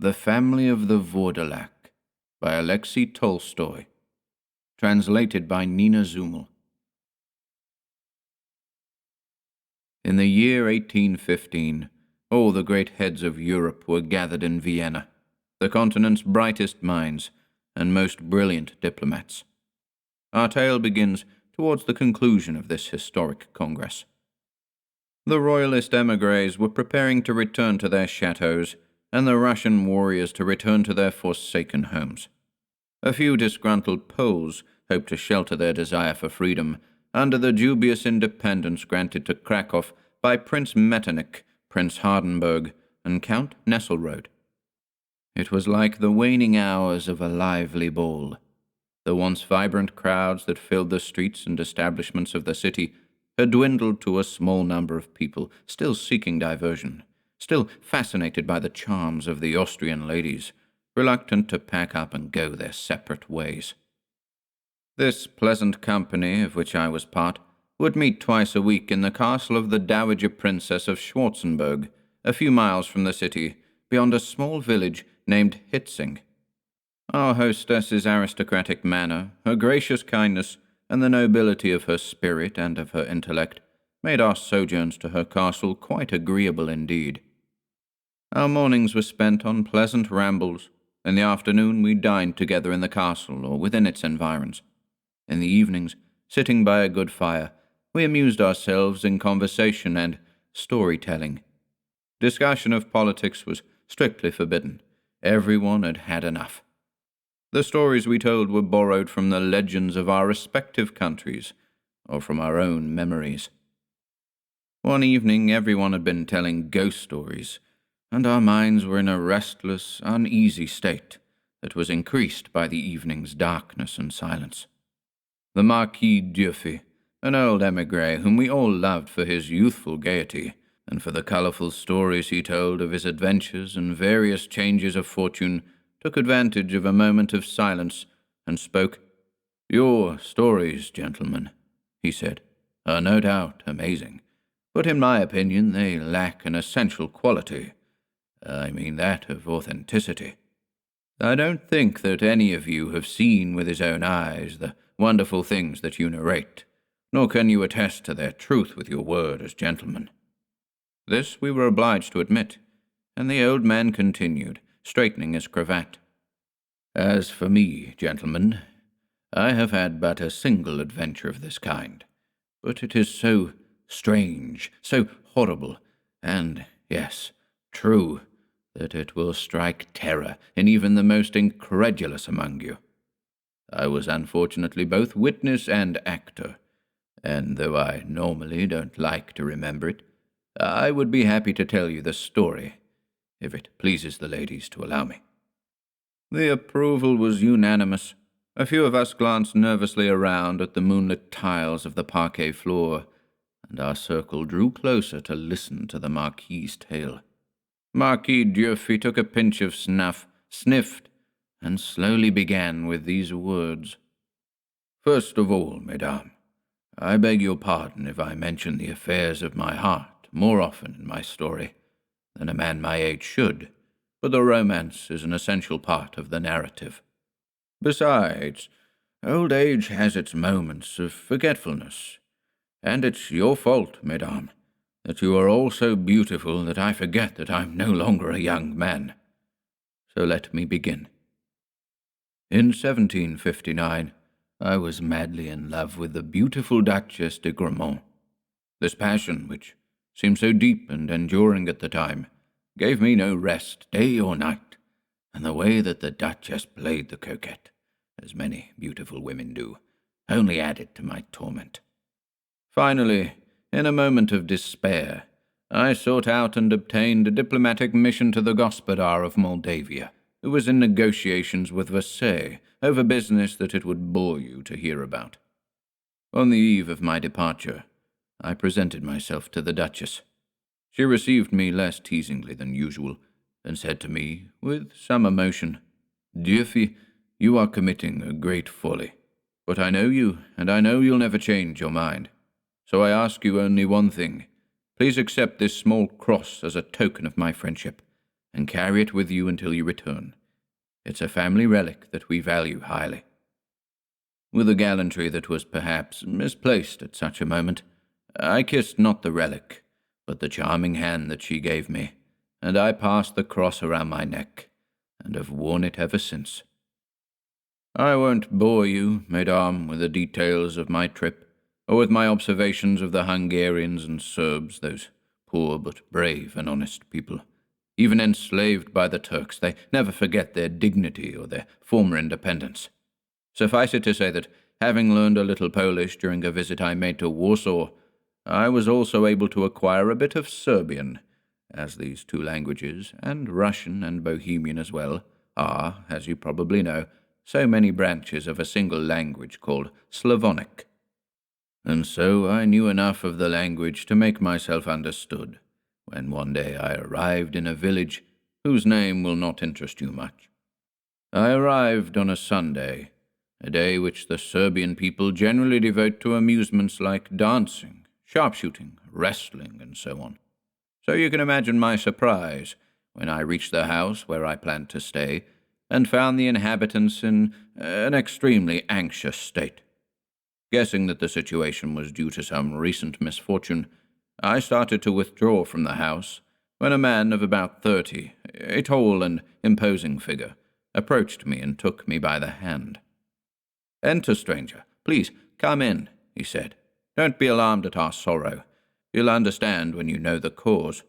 The Family of the Vourdalak by Aleksey Tolstoy. Translated by Nina Zumel. In the year 1815, all the great heads of Europe were gathered in Vienna, the continent's brightest minds and most brilliant diplomats. Our tale begins towards the conclusion of this historic congress. The royalist émigrés were preparing to return to their chateaux, and the Russian warriors to return to their forsaken homes. A few disgruntled Poles hoped to shelter their desire for freedom under the dubious independence granted to Krakow by Prince Metternich, Prince Hardenberg, and Count Nesselrode. It was like the waning hours of a lively ball. The once vibrant crowds that filled the streets and establishments of the city had dwindled to a small number of people still seeking diversion, still fascinated by the charms of the Austrian ladies, reluctant to pack up and go their separate ways. This pleasant company, of which I was part, would meet twice a week in the castle of the Dowager Princess of Schwarzenberg, a few miles from the city, beyond a small village named Hitzing. Our hostess's aristocratic manner, her gracious kindness, and the nobility of her spirit and of her intellect made our sojourns to her castle quite agreeable indeed. Our mornings were spent on pleasant rambles. In the afternoon we dined together in the castle or within its environs. In the evenings, sitting by a good fire, we amused ourselves in conversation and storytelling. Discussion of politics was strictly forbidden. Everyone had had enough. The stories we told were borrowed from the legends of our respective countries, or from our own memories. One evening everyone had been telling ghost stories, and our minds were in a restless, uneasy state that was increased by the evening's darkness and silence. The Marquis d'Urfey, an old émigré whom we all loved for his youthful gaiety, and for the colourful stories he told of his adventures and various changes of fortune, took advantage of a moment of silence and spoke. "Your stories, gentlemen," he said, "are no doubt amazing, but in my opinion they lack an essential quality. I mean that of authenticity. I don't think that any of you have seen with his own eyes the wonderful things that you narrate, nor can you attest to their truth with your word as gentlemen." This we were obliged to admit, and the old man continued, straightening his cravat. "As for me, gentlemen, I have had but a single adventure of this kind, but it is so strange, so horrible, and, yes, true, that it will strike terror in even the most incredulous among you. I was unfortunately both witness and actor, and though I normally don't like to remember it, I would be happy to tell you the story, if it pleases the ladies to allow me." The approval was unanimous. A few of us glanced nervously around at the moonlit tiles of the parquet floor, and our circle drew closer to listen to the Marquis's tale. Marquis d'Urfey took a pinch of snuff, sniffed, and slowly began with these words. "First of all, mesdames, I beg your pardon if I mention the affairs of my heart more often in my story than a man my age should, but the romance is an essential part of the narrative. Besides, old age has its moments of forgetfulness, and it's your fault, mesdames, that you are all so beautiful that I forget that I'm no longer a young man. So let me begin. In 1759, I was madly in love with the beautiful Duchess de Gramont. This passion, which seemed so deep and enduring at the time, gave me no rest day or night, and the way that the Duchess played the coquette, as many beautiful women do, only added to my torment. Finally, in a moment of despair, I sought out and obtained a diplomatic mission to the Gospodar of Moldavia, who was in negotiations with Versailles over business that it would bore you to hear about. On the eve of my departure, I presented myself to the Duchess. She received me less teasingly than usual, and said to me, with some emotion, "D'Urfey, you are committing a great folly, but I know you, and I know you'll never change your mind. So I ask you only one thing. Please accept this small cross as a token of my friendship, and carry it with you until you return. It's a family relic that we value highly." With a gallantry that was perhaps misplaced at such a moment, I kissed not the relic, but the charming hand that she gave me, and I passed the cross around my neck, and have worn it ever since. I won't bore you, Mesdames, with the details of my trip, or with my observations of the Hungarians and Serbs, those poor but brave and honest people. Even enslaved by the Turks, they never forget their dignity or their former independence. Suffice it to say that, having learned a little Polish during a visit I made to Warsaw, I was also able to acquire a bit of Serbian, as these two languages, and Russian and Bohemian as well, are, as you probably know, so many branches of a single language called Slavonic. And so I knew enough of the language to make myself understood, when one day I arrived in a village whose name will not interest you much. I arrived on a Sunday, a day which the Serbian people generally devote to amusements like dancing, sharpshooting, wrestling, and so on. So you can imagine my surprise when I reached the house where I planned to stay, and found the inhabitants in an extremely anxious state. Guessing that the situation was due to some recent misfortune, I started to withdraw from the house, when a man of about 30, a tall and imposing figure, approached me and took me by the hand. "Enter, stranger. Please, come in," he said. "Don't be alarmed at our sorrow. You'll understand when you know the cause."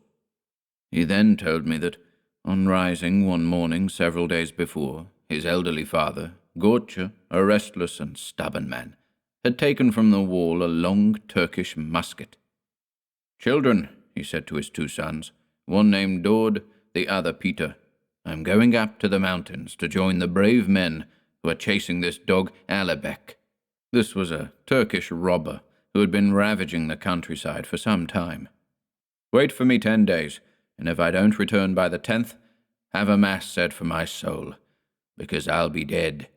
He then told me that, on rising one morning several days before, his elderly father, Gorcha, a restless and stubborn man, had taken from the wall a long Turkish musket. "Children," he said to his two sons, one named Dord, the other Peter, "I'm going up to the mountains to join the brave men who are chasing this dog Alibek." This was a Turkish robber who had been ravaging the countryside for some time. "Wait for me 10 days, and if I don't return by the 10th, have a mass said for my soul, because I'll be dead."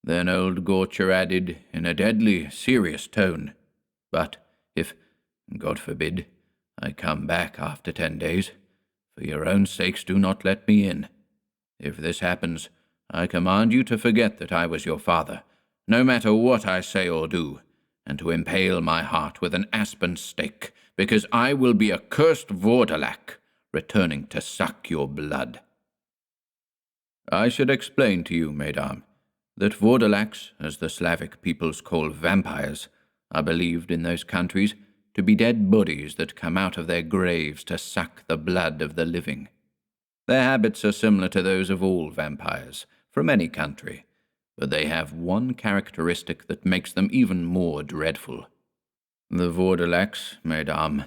Then old Gorcha added, in a deadly serious tone, "But if, God forbid, I come back after 10 days, for your own sakes do not let me in. If this happens, I command you to forget that I was your father, no matter what I say or do, and to impale my heart with an aspen stake, because I will be a cursed Vourdalak, returning to suck your blood." I should explain to you, Mesdames, that Vourdalaks, as the Slavic peoples call vampires, are believed in those countries to be dead bodies that come out of their graves to suck the blood of the living. Their habits are similar to those of all vampires, from any country, but they have one characteristic that makes them even more dreadful. The Vourdalaks, Mesdames,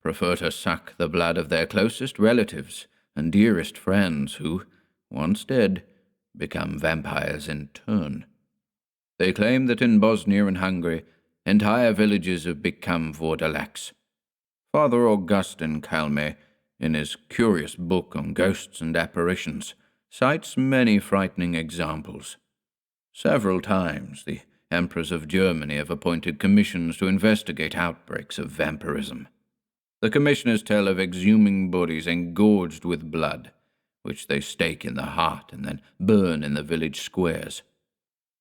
prefer to suck the blood of their closest relatives and dearest friends who, once dead, become vampires in turn. They claim that in Bosnia and Hungary, entire villages have become Vourdalaks. Father Augustin Calme, in his curious book on ghosts and apparitions, cites many frightening examples. Several times the emperors of Germany have appointed commissions to investigate outbreaks of vampirism. The commissioners tell of exhuming bodies engorged with blood, which they stake in the heart and then burn in the village squares.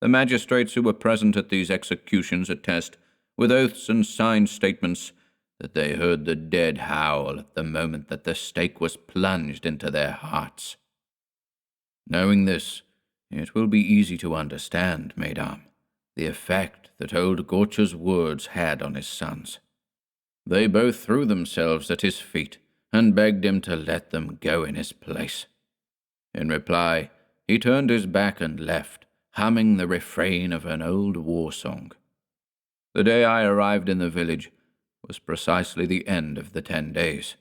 The magistrates who were present at these executions attest, with oaths and signed statements, that they heard the dead howl at the moment that the stake was plunged into their hearts. Knowing this, it will be easy to understand, Mesdames, the effect that old Gorcha's words had on his sons. They both threw themselves at his feet and begged him to let them go in his place. In reply, he turned his back and left, humming the refrain of an old war song. The day I arrived in the village was precisely the end of the 10 days,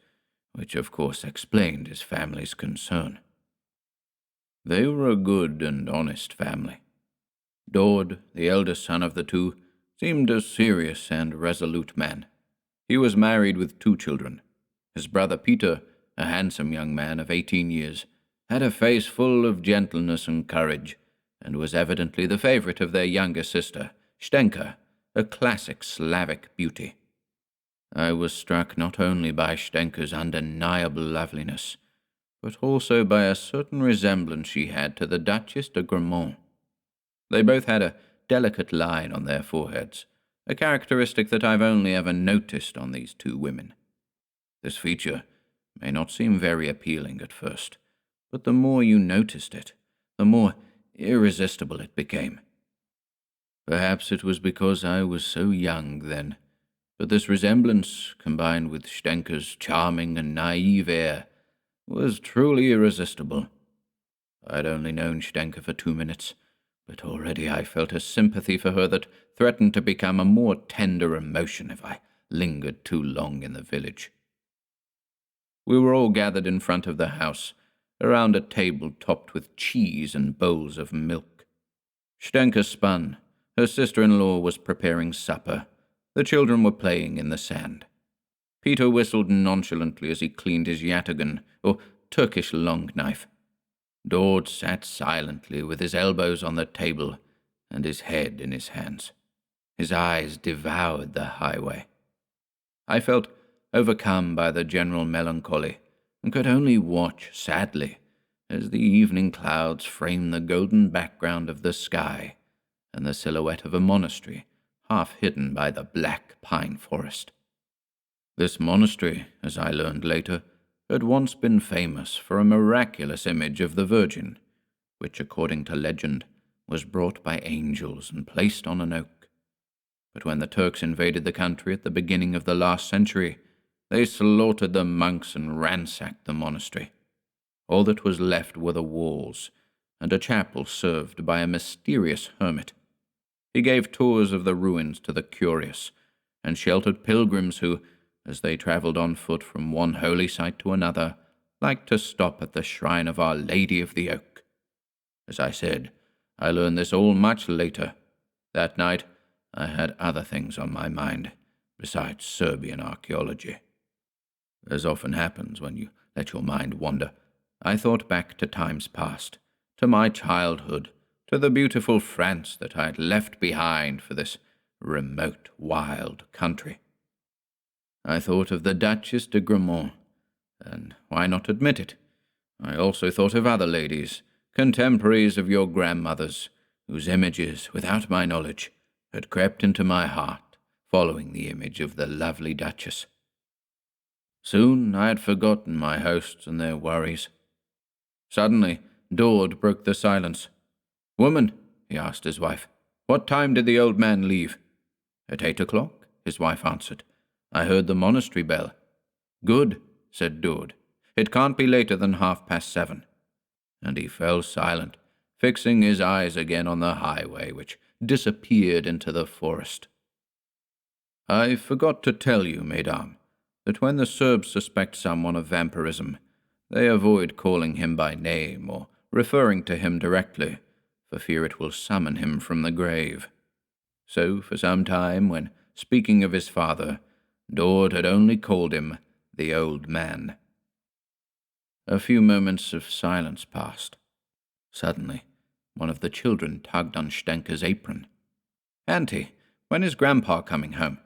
which of course explained his family's concern. They were a good and honest family. Dord, the eldest son of the two, seemed a serious and resolute man. He was married with 2 children. His brother Peter, a handsome young man of 18 years, had a face full of gentleness and courage, and was evidently the favorite of their younger sister, Stenka, a classic Slavic beauty. I was struck not only by Stenka's undeniable loveliness, but also by a certain resemblance she had to the Duchess de Gramont. They both had a delicate line on their foreheads, a characteristic that I've only ever noticed on these two women. This feature may not seem very appealing at first, but the more you noticed it, the more irresistible it became. Perhaps it was because I was so young then, but this resemblance, combined with Stenka's charming and naive air, was truly irresistible. I'd only known Stenka for 2 minutes, but already I felt a sympathy for her that threatened to become a more tender emotion if I lingered too long in the village. We were all gathered in front of the house, around a table topped with cheese and bowls of milk. Stenka spun. Her sister-in-law was preparing supper. The children were playing in the sand. Peter whistled nonchalantly as he cleaned his yataghan, or Turkish long knife. Dord sat silently with his elbows on the table and his head in his hands. His eyes devoured the highway. I felt overcome by the general melancholy, and could only watch sadly as the evening clouds framed the golden background of the sky and the silhouette of a monastery half hidden by the black pine forest. This monastery, as I learned later, had once been famous for a miraculous image of the Virgin, which, according to legend, was brought by angels and placed on an oak. But when the Turks invaded the country at the beginning of the last century, they slaughtered the monks and ransacked the monastery. All that was left were the walls, and a chapel served by a mysterious hermit. He gave tours of the ruins to the curious, and sheltered pilgrims who, as they travelled on foot from one holy site to another, liked to stop at the shrine of Our Lady of the Oak. As I said, I learned this all much later. That night, I had other things on my mind, besides Serbian archaeology. As often happens when you let your mind wander, I thought back to times past, to my childhood, to the beautiful France that I had left behind for this remote, wild country. I thought of the Duchess de Gramont, and why not admit it? I also thought of other ladies, contemporaries of your grandmother's, whose images, without my knowledge, had crept into my heart, following the image of the lovely Duchess. Soon I had forgotten my hosts and their worries. Suddenly, Dord broke the silence. "Woman," he asked his wife, "what time did the old man leave?" "At 8 o'clock, his wife answered. "I heard the monastery bell." "Good," said Dord. "It can't be later than 7:30. And he fell silent, fixing his eyes again on the highway, which disappeared into the forest. "I forgot to tell you, mesdames, that when the Serbs suspect someone of vampirism, they avoid calling him by name or referring to him directly, for fear it will summon him from the grave. So, for some time, when speaking of his father, Dord had only called him the old man." A few moments of silence passed. Suddenly, one of the children tugged on Stenka's apron. "Auntie, when is Grandpa coming home?"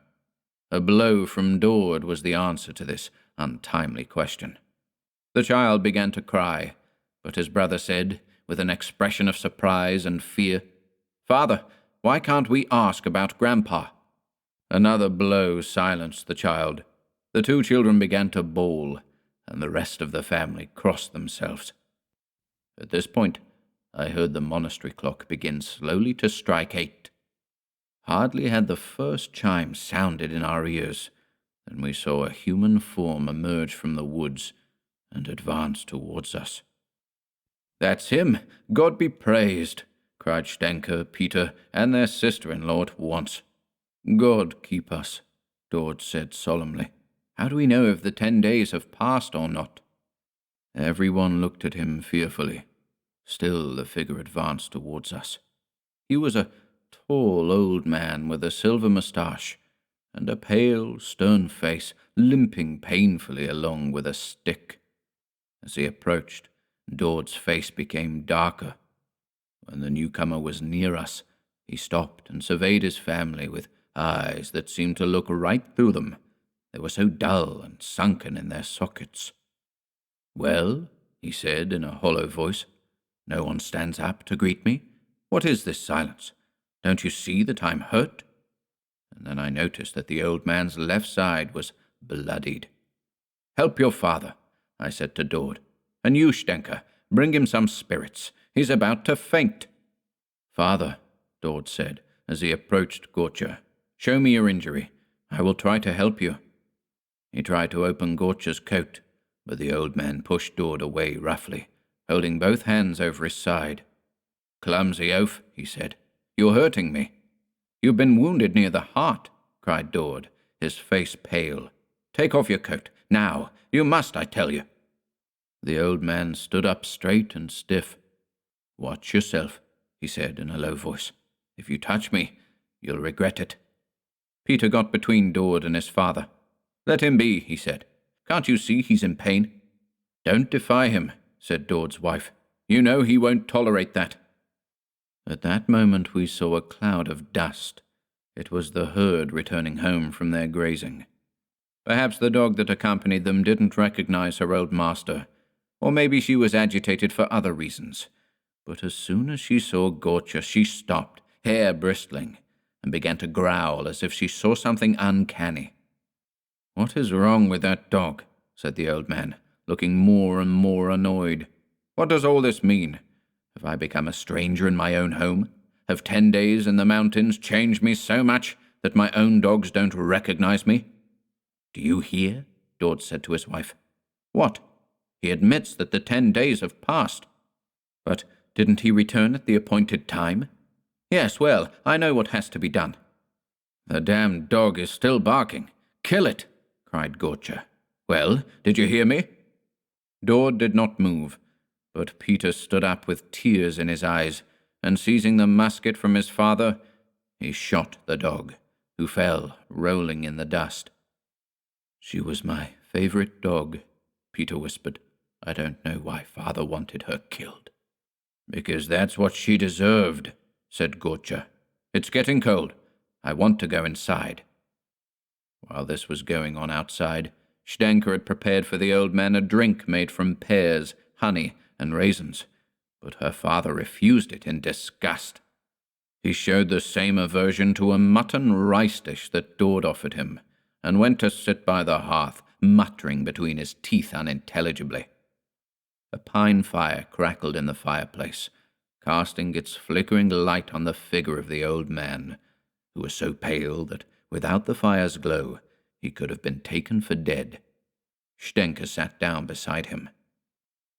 A blow from Dord was the answer to this untimely question. The child began to cry, but his brother said, with an expression of surprise and fear, "Father, why can't we ask about Grandpa?" Another blow silenced the child. The two children began to bawl, and the rest of the family crossed themselves. At this point, I heard the monastery clock begin slowly to strike 8. Hardly had the first chime sounded in our ears than we saw a human form emerge from the woods and advance towards us. "That's him! God be praised!" cried Stenka, Peter, and their sister-in-law at once. "God keep us," Dord said solemnly. "How do we know if the 10 days have passed or not?" Everyone looked at him fearfully. Still the figure advanced towards us. He was a tall old man with a silver moustache and a pale, stern face, limping painfully along with a stick. As he approached, Dord's face became darker. When the newcomer was near us, he stopped and surveyed his family with eyes that seemed to look right through them. They were so dull and sunken in their sockets. "Well?" he said in a hollow voice. "No one stands up to greet me. What is this silence? Don't you see that I'm hurt?" And then I noticed that the old man's left side was bloodied. "Help your father," I said to Dord. "And you, Stenka, bring him some spirits. He's about to faint." "Father," Dord said, as he approached Gotcha, "show me your injury. I will try to help you." He tried to open Gotcha's coat, but the old man pushed Dord away roughly, holding both hands over his side. "Clumsy oaf," he said. "You're hurting me." "You've been wounded near the heart," cried Dord, his face pale. "Take off your coat. Now. You must, I tell you." The old man stood up straight and stiff. "Watch yourself," he said in a low voice. "If you touch me, you'll regret it." Peter got between Dord and his father. "Let him be," he said. "Can't you see he's in pain?" "Don't defy him," said Dord's wife. "You know he won't tolerate that." At that moment we saw a cloud of dust. It was the herd returning home from their grazing. Perhaps the dog that accompanied them didn't recognize her old master, or maybe she was agitated for other reasons. But as soon as she saw Gotcha, she stopped, hair bristling, and began to growl as if she saw something uncanny. "What is wrong with that dog?" said the old man, looking more and more annoyed. "What does all this mean? Have I become a stranger in my own home? Have 10 days in the mountains changed me so much that my own dogs don't recognize me?" "Do you hear?" Dord said to his wife. "What? He admits that the 10 days have passed." "But didn't he return at the appointed time?" "Yes, well, I know what has to be done." "The damned dog is still barking. Kill it!" cried Gotcha. "Well, did you hear me?" Dord did not move, but Peter stood up with tears in his eyes, and seizing the musket from his father, he shot the dog, who fell, rolling in the dust. "She was my favorite dog," Peter whispered. "I don't know why father wanted her killed." "Because that's what she deserved," said Gotcha. "It's getting cold. I want to go inside." While this was going on outside, Stenka had prepared for the old man a drink made from pears, honey, and raisins, but her father refused it in disgust. He showed the same aversion to a mutton rice dish that Dord offered him, and went to sit by the hearth, muttering between his teeth unintelligibly. A pine fire crackled in the fireplace, casting its flickering light on the figure of the old man, who was so pale that, without the fire's glow, he could have been taken for dead. Stenka sat down beside him.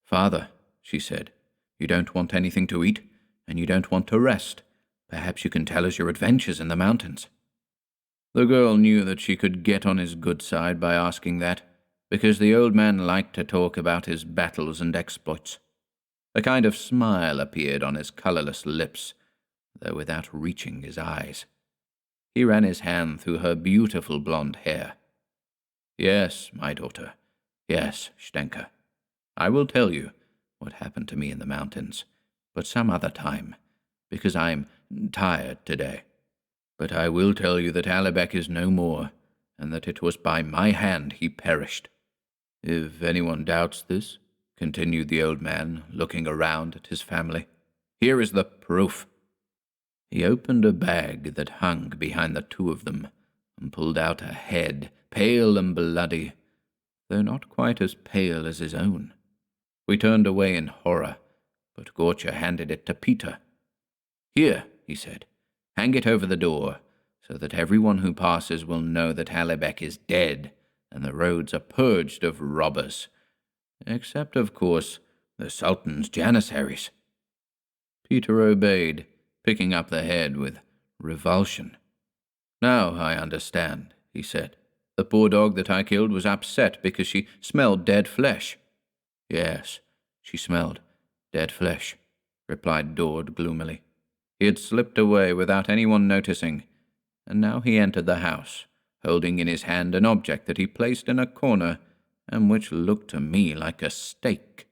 "Father," she said, "you don't want anything to eat, and you don't want to rest. Perhaps you can tell us your adventures in the mountains." The girl knew that she could get on his good side by asking that, because the old man liked to talk about his battles and exploits. A kind of smile appeared on his colourless lips, though without reaching his eyes. He ran his hand through her beautiful blonde hair. "Yes, my daughter. Yes, Stenka. I will tell you what happened to me in the mountains, but some other time, because I'm tired today. But I will tell you that Alibek is no more, and that it was by my hand he perished. If anyone doubts this," continued the old man, looking around at his family, "here is the proof." He opened a bag that hung behind the two of them, and pulled out a head, pale and bloody, though not quite as pale as his own. We turned away in horror, but Gotcha handed it to Peter. "Here," he said, "hang it over the door, so that everyone who passes will know that Alibek is dead, and the roads are purged of robbers. Except, of course, the Sultan's janissaries." Peter obeyed, picking up the head with revulsion. "Now I understand," he said. "The poor dog that I killed was upset because she smelled dead flesh." "Yes, she smelled dead flesh," replied Dord gloomily. He had slipped away without anyone noticing, and now he entered the house, holding in his hand an object that he placed in a corner, and which looked to me like a stake.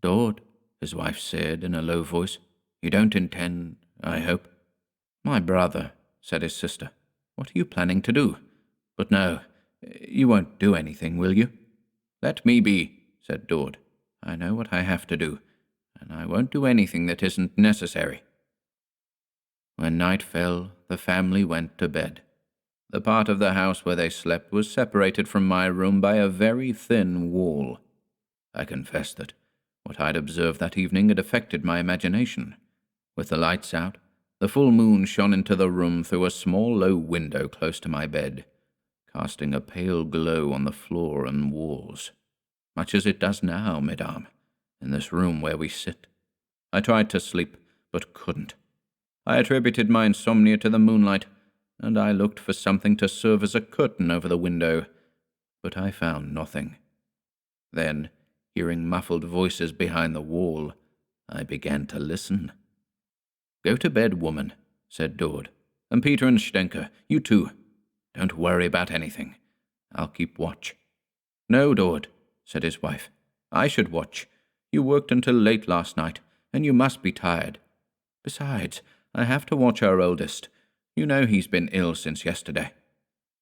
"Dord," his wife said in a low voice, "you don't intend, I hope?" "My brother," said his sister, "what are you planning to do? But no, you won't do anything, will you?" "Let me be," said Dord. I know what I have to do, and I won't do anything that isn't necessary." When night fell, the family went to bed. The part of the house where they slept was separated from my room by a very thin wall. I confess that what I'd observed that evening had affected my imagination. With the lights out, the full moon shone into the room through a small low window close to my bed, casting a pale glow on the floor and walls, much as it does now, madame, in this room where we sit. I tried to sleep, but couldn't. I attributed my insomnia to the moonlight, and I looked for something to serve as a curtain over the window, but I found nothing. Then, hearing muffled voices behind the wall, I began to listen. "Go to bed, woman," said Dord. "And Peter and Stenker, you too. Don't worry about anything. I'll keep watch." "No, Dord," said his wife. "I should watch. You worked until late last night, and you must be tired. Besides, I have to watch our oldest. You know he's been ill since yesterday."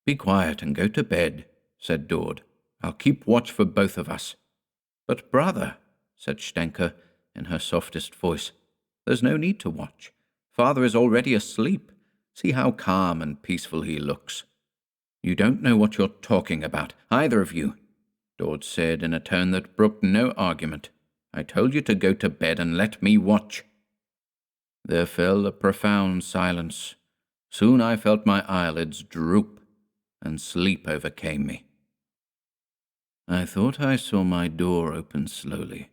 "Be quiet and go to bed," said Dord. "I'll keep watch for both of us." "But, brother," said Stenker in her softest voice, "there's no need to watch. Father is already asleep. See how calm and peaceful he looks." "You don't know what you're talking about, either of you," Dord said in a tone that brooked no argument. "I told you to go to bed and let me watch." There fell a profound silence. Soon I felt my eyelids droop, and sleep overcame me. I thought I saw my door open slowly,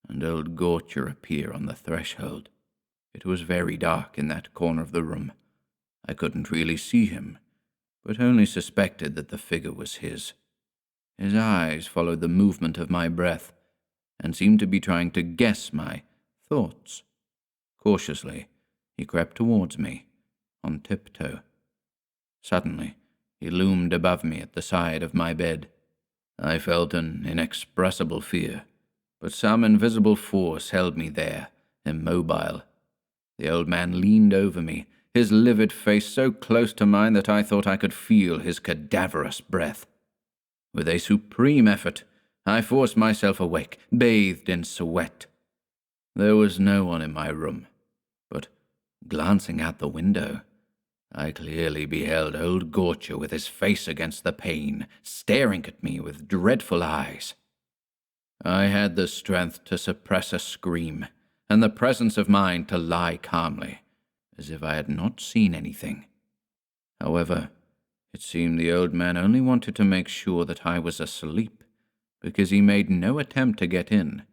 and old Gorcher appear on the threshold. It was very dark in that corner of the room. I couldn't really see him, but only suspected that the figure was his. His eyes followed the movement of my breath, and seemed to be trying to guess my thoughts. Cautiously, he crept towards me, on tiptoe. Suddenly, he loomed above me at the side of my bed. I felt an inexpressible fear, but some invisible force held me there, immobile. The old man leaned over me, his livid face so close to mine that I thought I could feel his cadaverous breath. With a supreme effort, I forced myself awake, bathed in sweat. There was no one in my room, but, glancing out the window, I clearly beheld old Gorcher with his face against the pane, staring at me with dreadful eyes. I had the strength to suppress a scream, and the presence of mind to lie calmly, as if I had not seen anything. However, it seemed the old man only wanted to make sure that I was asleep, because he made no attempt to get in,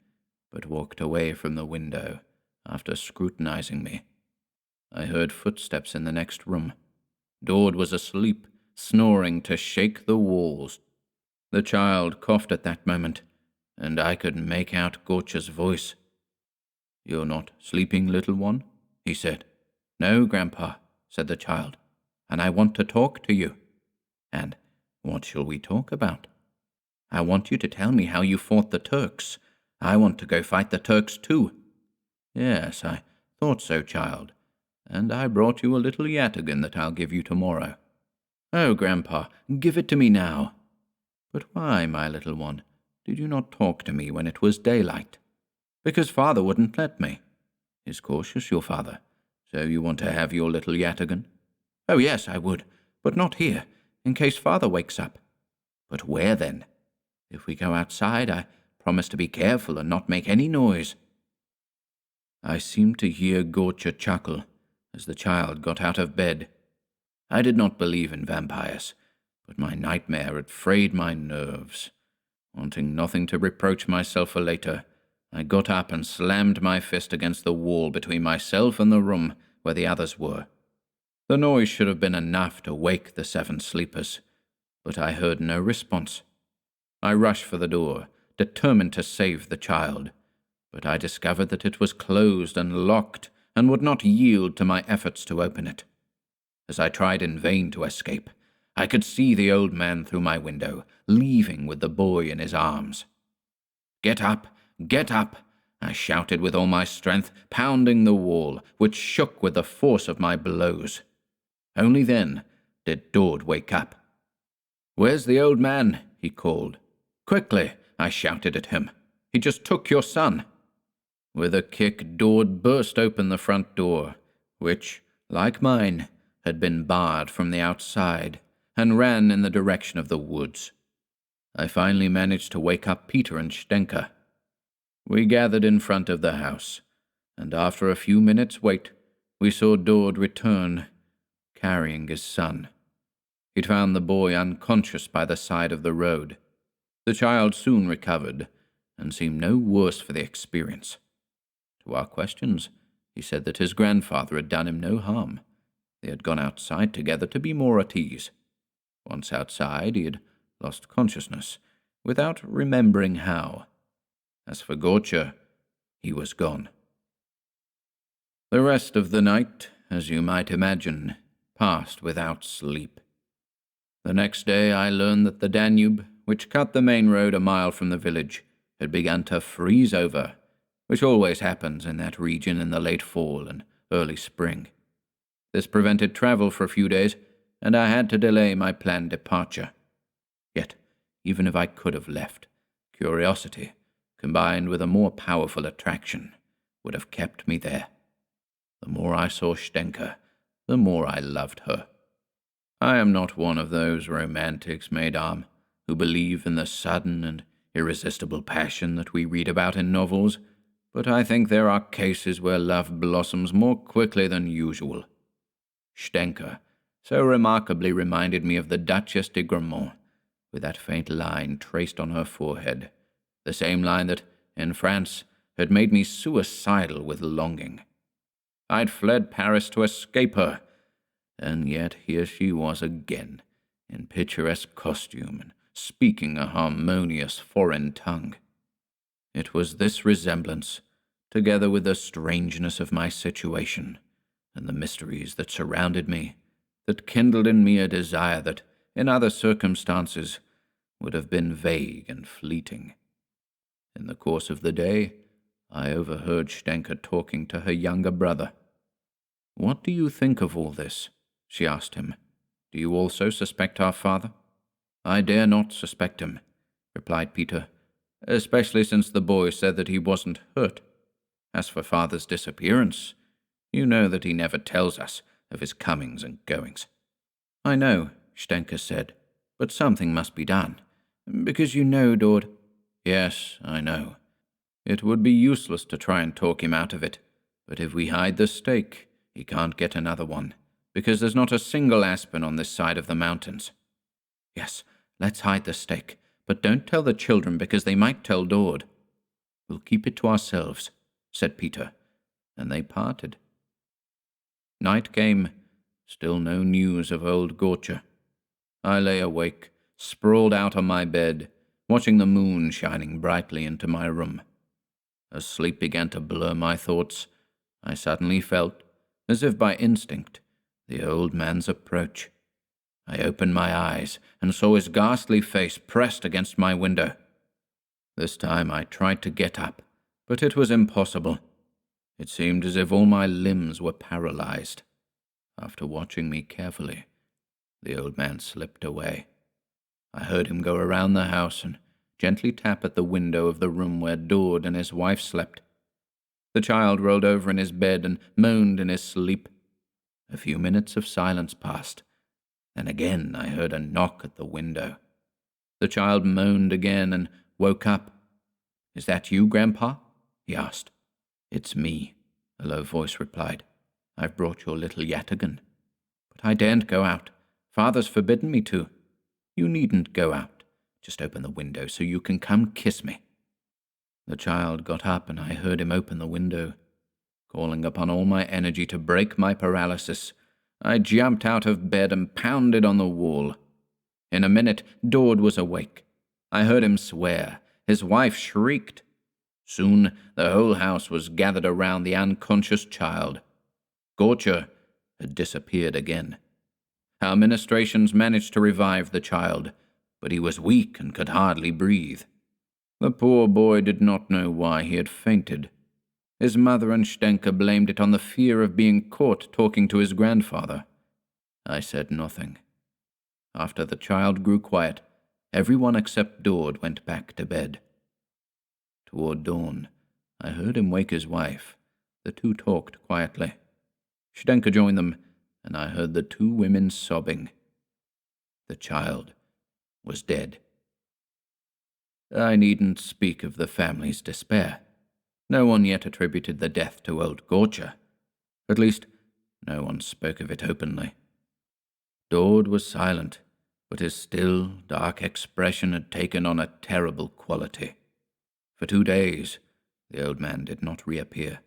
but walked away from the window after scrutinizing me. I heard footsteps in the next room. Dord was asleep, snoring to shake the walls. The child coughed at that moment, and I could make out Gorcher's voice. "You're not sleeping, little one?" he said. "No, Grandpa," said the child, "and I want to talk to you." "And what shall we talk about?" "I want you to tell me how you fought the Turks. I want to go fight the Turks too." "Yes, I thought so, child, and I brought you a little yataghan that I'll give you tomorrow." "Oh, Grandpa, give it to me now." "But why, my little one, did you not talk to me when it was daylight?" "Because father wouldn't let me." "Is cautious, your father? So you want to have your little yataghan?" "Oh, yes, I would, but not here, in case father wakes up." "But where, then?" "If we go outside, I promise to be careful and not make any noise." I seemed to hear Gorcher chuckle as the child got out of bed. I did not believe in vampires, but my nightmare had frayed my nerves. Wanting nothing to reproach myself for later, I got up and slammed my fist against the wall between myself and the room where the others were. The noise should have been enough to wake the 7 sleepers, but I heard no response. I rushed for the door, determined to save the child, but I discovered that it was closed and locked and would not yield to my efforts to open it. As I tried in vain to escape, I could see the old man through my window, leaving with the boy in his arms. "Get up! Get up!" I shouted with all my strength, pounding the wall, which shook with the force of my blows. Only then did Dord wake up. "Where's the old man?" he called. "Quickly!" I shouted at him. He just took your son." With a kick, Dord burst open the front door, which, like mine, had been barred from the outside, and ran in the direction of the woods. I finally managed to wake up Peter and Stenka. We gathered in front of the house, and after a few minutes' wait, we saw Dord return, carrying his son. He'd found the boy unconscious by the side of the road. The child soon recovered, and seemed no worse for the experience. To our questions, he said that his grandfather had done him no harm. They had gone outside together to be more at ease. Once outside, he had lost consciousness, without remembering how. As for Gorcha, he was gone. The rest of the night, as you might imagine, passed without sleep. The next day I learned that the Danube, which cut the main road a mile from the village, had begun to freeze over, which always happens in that region in the late fall and early spring. This prevented travel for a few days, and I had to delay my planned departure. Yet, even if I could have left, curiosity, combined with a more powerful attraction, would have kept me there. The more I saw Stenka, the more I loved her. I am not one of those romantics, mesdames, who believe in the sudden and irresistible passion that we read about in novels, but I think there are cases where love blossoms more quickly than usual. Stenka so remarkably reminded me of the Duchesse de Gramont, with that faint line traced on her forehead, the same line that, in France, had made me suicidal with longing. I'd fled Paris to escape her, and yet here she was again, in picturesque costume and speaking a harmonious foreign tongue. It was this resemblance, together with the strangeness of my situation and the mysteries that surrounded me, that kindled in me a desire that, in other circumstances, would have been vague and fleeting. In the course of the day, I overheard Stenka talking to her younger brother. "What do you think of all this?" she asked him. "Do you also suspect our father?" "I dare not suspect him," replied Peter, "especially since the boy said that he wasn't hurt. As for father's disappearance, you know that he never tells us of his comings and goings." "I know," Stenka said, "but something must be done. Because you know, Dord—" "Yes, I know. It would be useless to try and talk him out of it, but if we hide the stake, he can't get another one, because there's not a single aspen on this side of the mountains." "Yes, let's hide the stake, but don't tell the children because they might tell Dord." "We'll keep it to ourselves," said Peter, and they parted. Night came, still no news of old Gorcha. I lay awake, sprawled out on my bed, watching the moon shining brightly into my room. As sleep began to blur my thoughts, I suddenly felt, as if by instinct, the old man's approach. I opened my eyes and saw his ghastly face pressed against my window. This time I tried to get up, but it was impossible. It seemed as if all my limbs were paralyzed. After watching me carefully, the old man slipped away. I heard him go around the house and gently tap at the window of the room where Dord and his wife slept. The child rolled over in his bed and moaned in his sleep. A few minutes of silence passed. Then again I heard a knock at the window. The child moaned again and woke up. "Is that you, Grandpa?" he asked. "It's me," a low voice replied. "I've brought your little yataghan. But I daren't go out. Father's forbidden me to." "You needn't go out. Just open the window so you can come kiss me." The child got up and I heard him open the window. Calling upon all my energy to break my paralysis, I jumped out of bed and pounded on the wall. In a minute, Dord was awake. I heard him swear. His wife shrieked. Soon the whole house was gathered around the unconscious child. Gorcha had disappeared again. Our ministrations managed to revive the child, but he was weak and could hardly breathe. The poor boy did not know why he had fainted. His mother and Stenka blamed it on the fear of being caught talking to his grandfather. I said nothing. After the child grew quiet, everyone except Dord went back to bed. Toward dawn, I heard him wake his wife. The two talked quietly. Stenka joined them, and I heard the two women sobbing. The child was dead. I needn't speak of the family's despair. No one yet attributed the death to old Gorcha. At least, no one spoke of it openly. Dord was silent, but his still, dark expression had taken on a terrible quality. For 2 days, the old man did not reappear.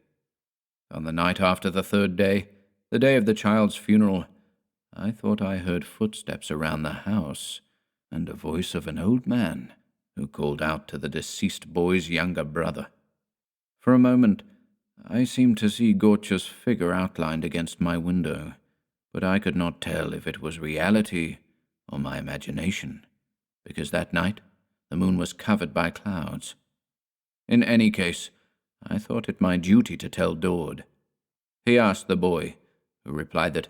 On the night after the third day, the day of the child's funeral, I thought I heard footsteps around the house and a voice of an old man who called out to the deceased boy's younger brother. For a moment, I seemed to see Gorcha's figure outlined against my window, but I could not tell if it was reality or my imagination, because that night the moon was covered by clouds. In any case, I thought it my duty to tell Dord. He asked the boy, who replied that,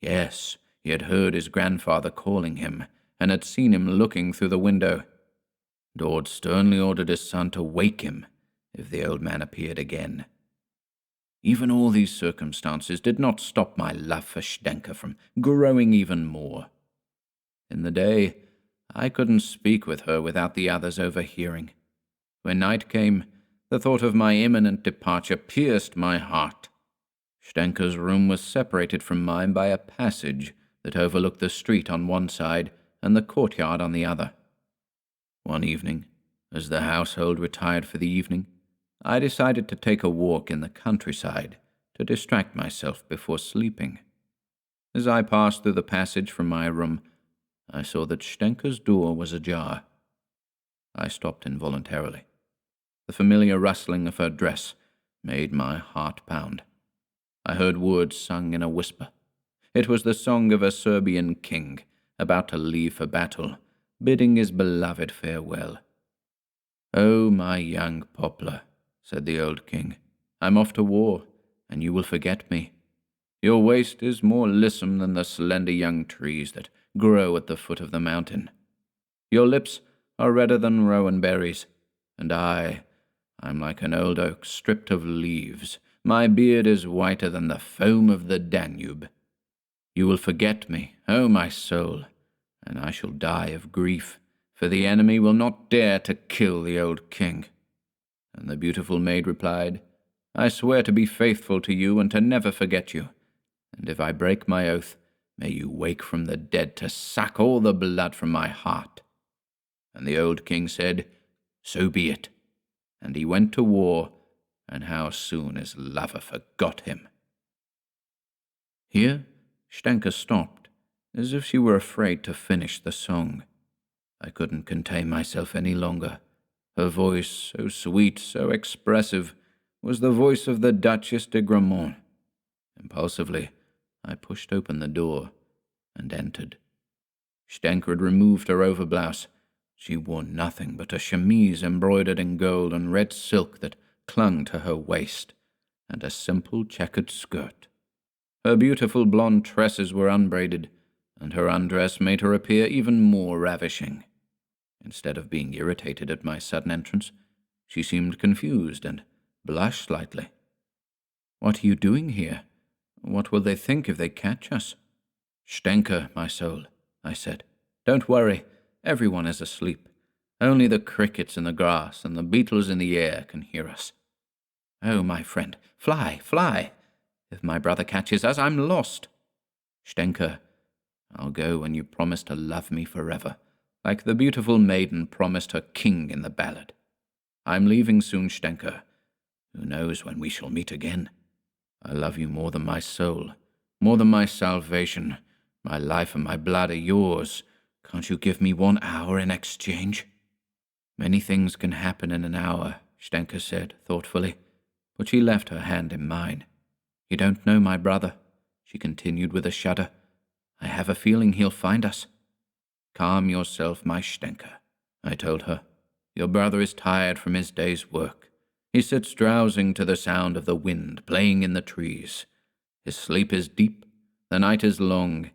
yes, he had heard his grandfather calling him, and had seen him looking through the window. Dord sternly ordered his son to wake him if the old man appeared again. Even all these circumstances did not stop my love for Stenka from growing even more. In the day, I couldn't speak with her without the others overhearing. When night came, the thought of my imminent departure pierced my heart. Stenka's room was separated from mine by a passage that overlooked the street on one side and the courtyard on the other. One evening, as the household retired for the evening, I decided to take a walk in the countryside to distract myself before sleeping. As I passed through the passage from my room, I saw that Stenka's door was ajar. I stopped involuntarily. The familiar rustling of her dress made my heart pound. I heard words sung in a whisper. It was the song of a Serbian king about to leave for battle, bidding his beloved farewell. "Oh, my young poplar," said the old king, "I'm off to war, and you will forget me. Your waist is more lissom than the slender young trees that grow at the foot of the mountain. Your lips are redder than rowan berries, and I'm like an old oak stripped of leaves. My beard is whiter than the foam of the Danube. You will forget me, oh my soul, and I shall die of grief, for the enemy will not dare to kill the old king." And the beautiful maid replied, "I swear to be faithful to you and to never forget you, and if I break my oath, may you wake from the dead to suck all the blood from my heart." And the old king said, "So be it," and he went to war, and how soon his lover forgot him. Here Stenka stopped, as if she were afraid to finish the song. I couldn't contain myself any longer. Her voice, so sweet, so expressive, was the voice of the Duchess de Gramont. Impulsively, I pushed open the door and entered. Stenka had removed her overblouse. She wore nothing but a chemise embroidered in gold and red silk that clung to her waist, and a simple checkered skirt. Her beautiful blonde tresses were unbraided, and her undress made her appear even more ravishing. Instead of being irritated at my sudden entrance, she seemed confused and blushed slightly. "What are you doing here? What will they think if they catch us?" "Stenka, my soul," I said, "don't worry. Everyone is asleep. Only the crickets in the grass and the beetles in the air can hear us. Oh, my friend, fly, fly. If my brother catches us, I'm lost. Stenka, I'll go when you promise to love me forever, like the beautiful maiden promised her king in the ballad. I'm leaving soon, Stenka. Who knows when we shall meet again? I love you more than my soul, more than my salvation. My life and my blood are yours. Can't you give me 1 hour in exchange?" "Many things can happen in an hour," Stenka said thoughtfully, but she left her hand in mine. "You don't know my brother," she continued with a shudder. "I have a feeling he'll find us." "Calm yourself, my Stenka," I told her. "Your brother is tired from his day's work. He sits drowsing to the sound of the wind playing in the trees. His sleep is deep, the night is long,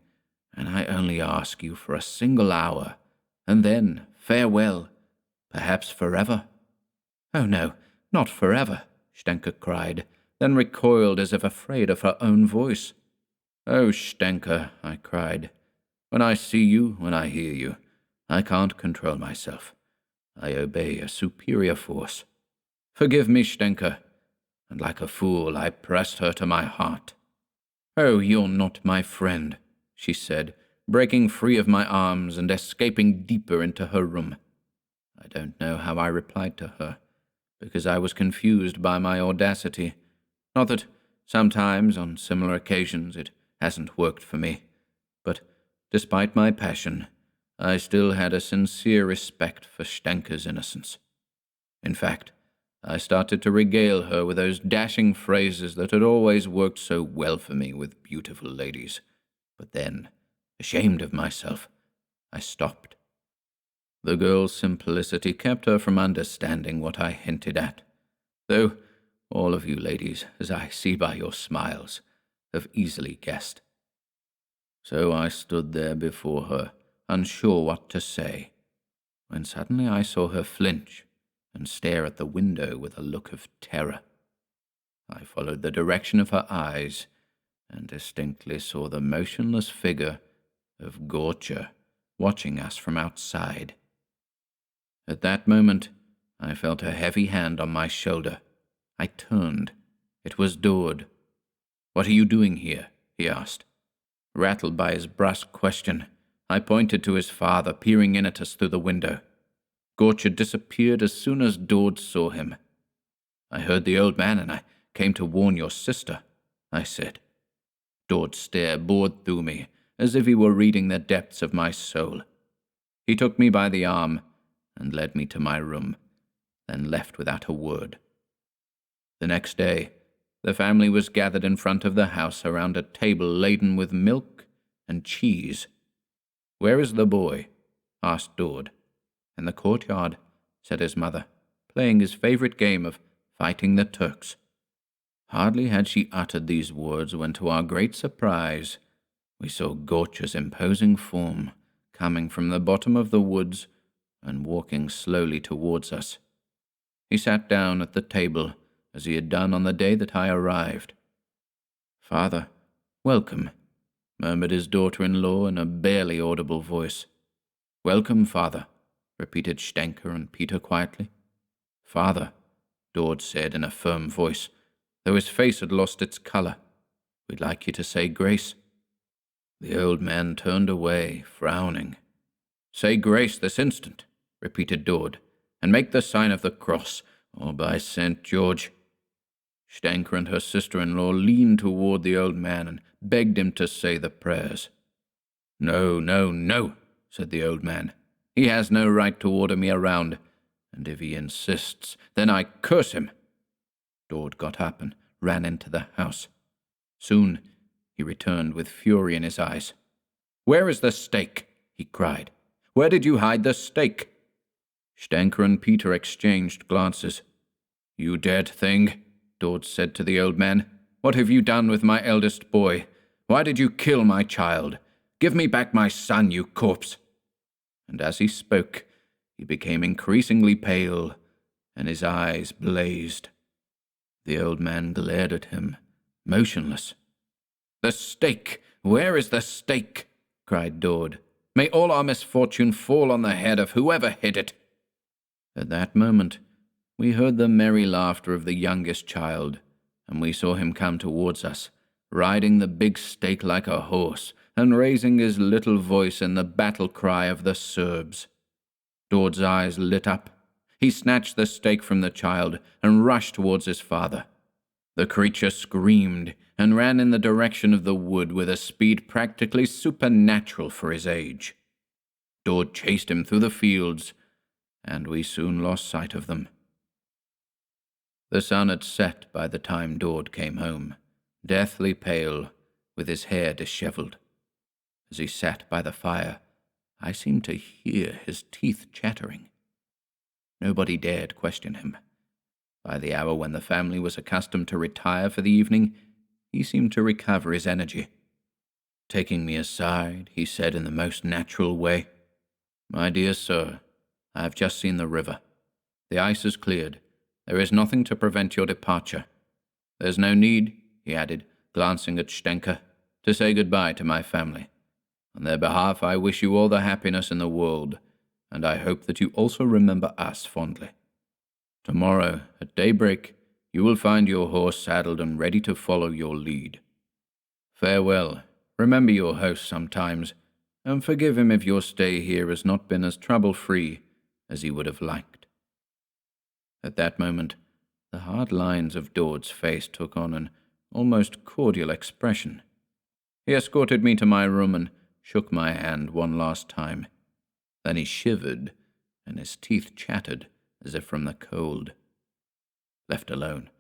and I only ask you for a single hour, and then farewell, perhaps forever." "Oh no, not forever," Stenka cried, then recoiled as if afraid of her own voice. "Oh, Stenka," I cried. "When I see you, when I hear you, I can't control myself. I obey a superior force. Forgive me, Stenka." And like a fool, I pressed her to my heart. "Oh, you're not my friend," she said, breaking free of my arms and escaping deeper into her room. I don't know how I replied to her, because I was confused by my audacity. Not that sometimes, on similar occasions, it hasn't worked for me, but despite my passion, I still had a sincere respect for Stenka's innocence. In fact, I started to regale her with those dashing phrases that had always worked so well for me with beautiful ladies. But then, ashamed of myself, I stopped. The girl's simplicity kept her from understanding what I hinted at, though all of you ladies, as I see by your smiles, have easily guessed. So I stood there before her, unsure what to say, when suddenly I saw her flinch and stare at the window with a look of terror. I followed the direction of her eyes and distinctly saw the motionless figure of Gorcha watching us from outside. At that moment, I felt a heavy hand on my shoulder. I turned. It was Dord. "What are you doing here?" he asked. Rattled by his brusque question, I pointed to his father peering in at us through the window. Gorcha disappeared as soon as Dord saw him. "I heard the old man and I came to warn your sister," I said. Dord's stare bored through me, as if he were reading the depths of my soul. He took me by the arm and led me to my room, then left without a word. The next day, the family was gathered in front of the house around a table laden with milk and cheese. "Where is the boy?" asked Dord. "In the courtyard," said his mother, playing his favorite game of fighting the Turks. Hardly had she uttered these words when, to our great surprise, we saw Gorcha's imposing form coming from the bottom of the woods and walking slowly towards us. He sat down at the table as he had done on the day that I arrived. "Father, welcome," murmured his daughter-in-law in a barely audible voice. "Welcome, father," repeated Stenka and Peter quietly. "Father," Dord said in a firm voice, though his face had lost its color, "we'd like you to say grace." The old man turned away, frowning. "Say grace this instant," repeated Dord, "and make the sign of the cross, or by St. George." Stenka and her sister-in-law leaned toward the old man and begged him to say the prayers. "No, no, no," said the old man. "He has no right to order me around, and if he insists, then I curse him." Dord got up and ran into the house. Soon he returned with fury in his eyes. "Where is the steak?" he cried. "Where did you hide the steak?" Stenka and Peter exchanged glances. "You dead thing," Dord said to the old man. "What have you done with my eldest boy? Why did you kill my child? Give me back my son, you corpse." And as he spoke, he became increasingly pale, and his eyes blazed. The old man glared at him, motionless. "The steak! Where is the steak?" cried Dord. "May all our misfortune fall on the head of whoever hid it." At that moment, we heard the merry laughter of the youngest child, and we saw him come towards us, riding the big steak like a horse, and raising his little voice in the battle cry of the Serbs. Dord's eyes lit up. He snatched the steak from the child and rushed towards his father. The creature screamed and ran in the direction of the wood with a speed practically supernatural for his age. Dord chased him through the fields, and we soon lost sight of them. The sun had set by the time Dord came home, deathly pale, with his hair disheveled. As he sat by the fire, I seemed to hear his teeth chattering. Nobody dared question him. By the hour when the family was accustomed to retire for the evening, he seemed to recover his energy. Taking me aside, he said in the most natural way, "My dear sir, I have just seen the river. The ice has cleared, There is nothing to prevent your departure. There's no need," he added, glancing at Stenka, "to say goodbye to my family. On their behalf, I wish you all the happiness in the world, and I hope that you also remember us fondly. Tomorrow, at daybreak, you will find your horse saddled and ready to follow your lead. Farewell. Remember your host sometimes, and forgive him if your stay here has not been as trouble-free as he would have liked." At that moment, the hard lines of Dorde's face took on an almost cordial expression. He escorted me to my room and shook my hand one last time. Then he shivered, and his teeth chattered as if from the cold. Left alone,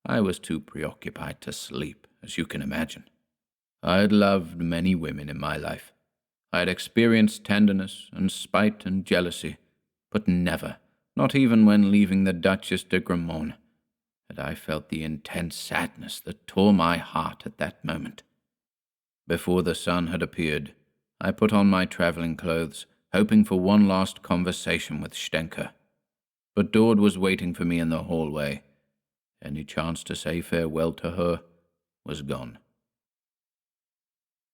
I was too preoccupied to sleep, as you can imagine. I had loved many women in my life. I had experienced tenderness and spite and jealousy, but never, not even when leaving the Duchess de Gramont, had I felt the intense sadness that tore my heart at that moment. Before the sun had appeared, I put on my travelling clothes, hoping for one last conversation with Stenka. But Dord was waiting for me in the hallway. Any chance to say farewell to her was gone.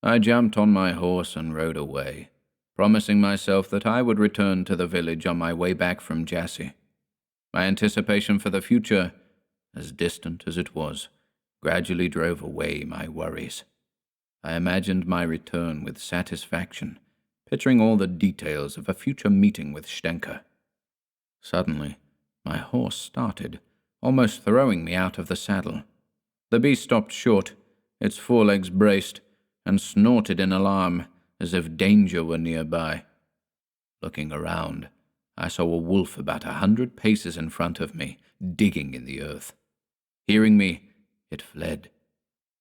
I jumped on my horse and rode away, promising myself that I would return to the village on my way back from Jassy. My anticipation for the future, as distant as it was, gradually drove away my worries. I imagined my return with satisfaction, picturing all the details of a future meeting with Stenka. Suddenly, my horse started, almost throwing me out of the saddle. The beast stopped short, its forelegs braced, and snorted in alarm as if danger were nearby. Looking around, I saw a wolf about 100 paces in front of me, digging in the earth. Hearing me, it fled.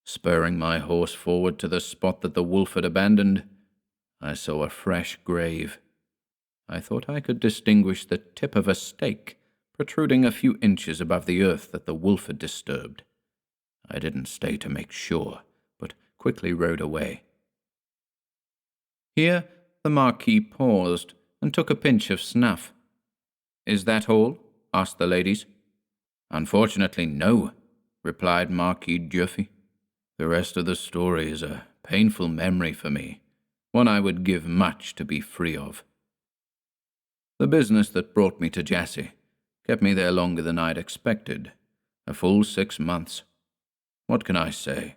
Spurring my horse forward to the spot that the wolf had abandoned, I saw a fresh grave. I thought I could distinguish the tip of a stake protruding a few inches above the earth that the wolf had disturbed. I didn't stay to make sure, but quickly rode away. Here the Marquis paused and took a pinch of snuff. "Is that all?" asked the ladies. "Unfortunately, no," replied Marquis Durfy. "The rest of the story is a painful memory for me, one I would give much to be free of. The business that brought me to Jassy kept me there longer than I'd expected, a full 6 months. What can I say?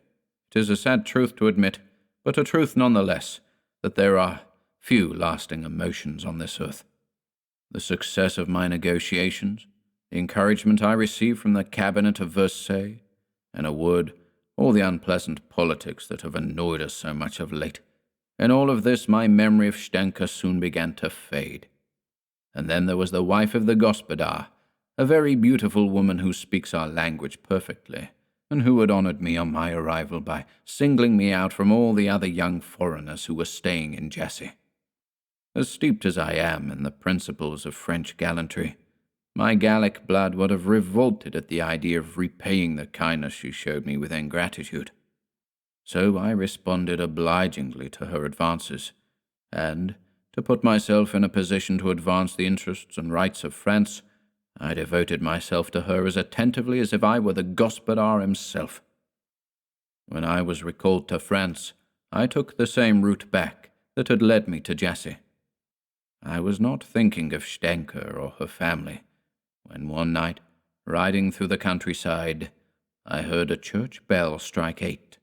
It is a sad truth to admit, but a truth nonetheless, that there are few lasting emotions on this earth. The success of my negotiations, the encouragement I received from the cabinet of Versailles, in a word, all the unpleasant politics that have annoyed us so much of late. In all of this, my memory of Stenka soon began to fade. And then there was the wife of the gospodar, a very beautiful woman who speaks our language perfectly, and who had honored me on my arrival by singling me out from all the other young foreigners who were staying in Jassy. As steeped as I am in the principles of French gallantry, my Gallic blood would have revolted at the idea of repaying the kindness she showed me with ingratitude. So I responded obligingly to her advances, and, to put myself in a position to advance the interests and rights of France, I devoted myself to her as attentively as if I were the gospodar himself. When I was recalled to France, I took the same route back that had led me to Jassy. I was not thinking of Stenka or her family, when one night, riding through the countryside, I heard a church bell strike 8.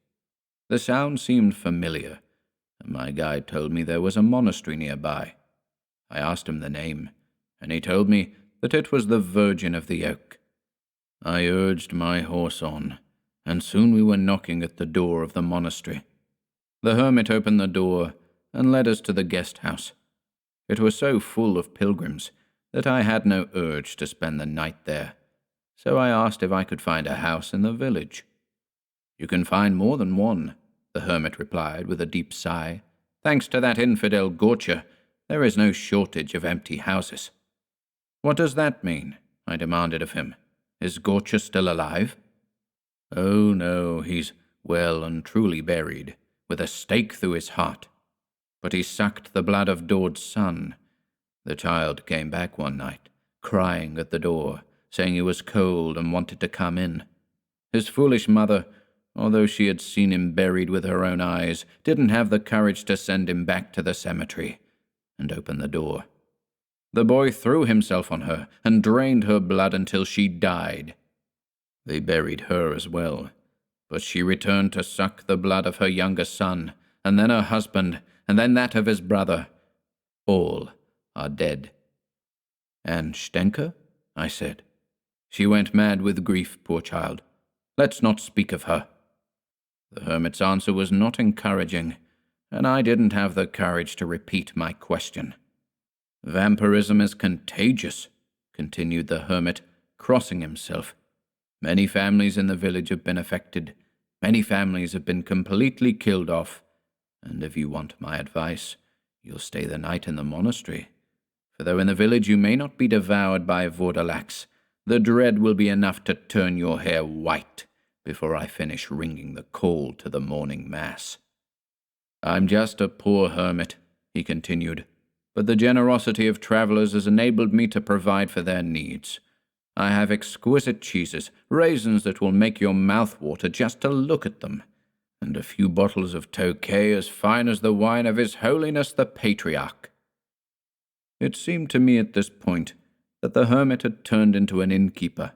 The sound seemed familiar, and my guide told me there was a monastery nearby. I asked him the name, and he told me that it was the Virgin of the Oak. I urged my horse on, and soon we were knocking at the door of the monastery. The hermit opened the door and led us to the guest house. It was so full of pilgrims that I had no urge to spend the night there, so I asked if I could find a house in the village. "You can find more than one," the hermit replied with a deep sigh. "Thanks to that infidel Gorcha, there is no shortage of empty houses." "What does that mean?" I demanded of him. "Is Gorcha still alive?" "Oh, no, he's well and truly buried, with a stake through his heart. But he sucked the blood of Dorde's son. The child came back one night, crying at the door, saying he was cold and wanted to come in. His foolish mother, although she had seen him buried with her own eyes, didn't have the courage to send him back to the cemetery and open the door. The boy threw himself on her and drained her blood until she died. They buried her as well, but she returned to suck the blood of her younger son, and then her husband, and then that of his brother. All are dead. And Stenka? I said. She went mad with grief, poor child. Let's not speak of her. The hermit's answer was not encouraging, and I didn't have the courage to repeat my question. Vampirism is contagious, continued the hermit, crossing himself. Many families in the village have been affected. Many families have been completely killed off. And if you want my advice, you'll stay the night in the monastery. For though in the village you may not be devoured by Vourdalaks, the dread will be enough to turn your hair white before I finish ringing the call to the morning mass. I'm just a poor hermit, he continued, but the generosity of travelers has enabled me to provide for their needs. I have exquisite cheeses, raisins that will make your mouth water just to look at them, and a few bottles of Tokay as fine as the wine of His Holiness the Patriarch. It seemed to me at this point that the hermit had turned into an innkeeper.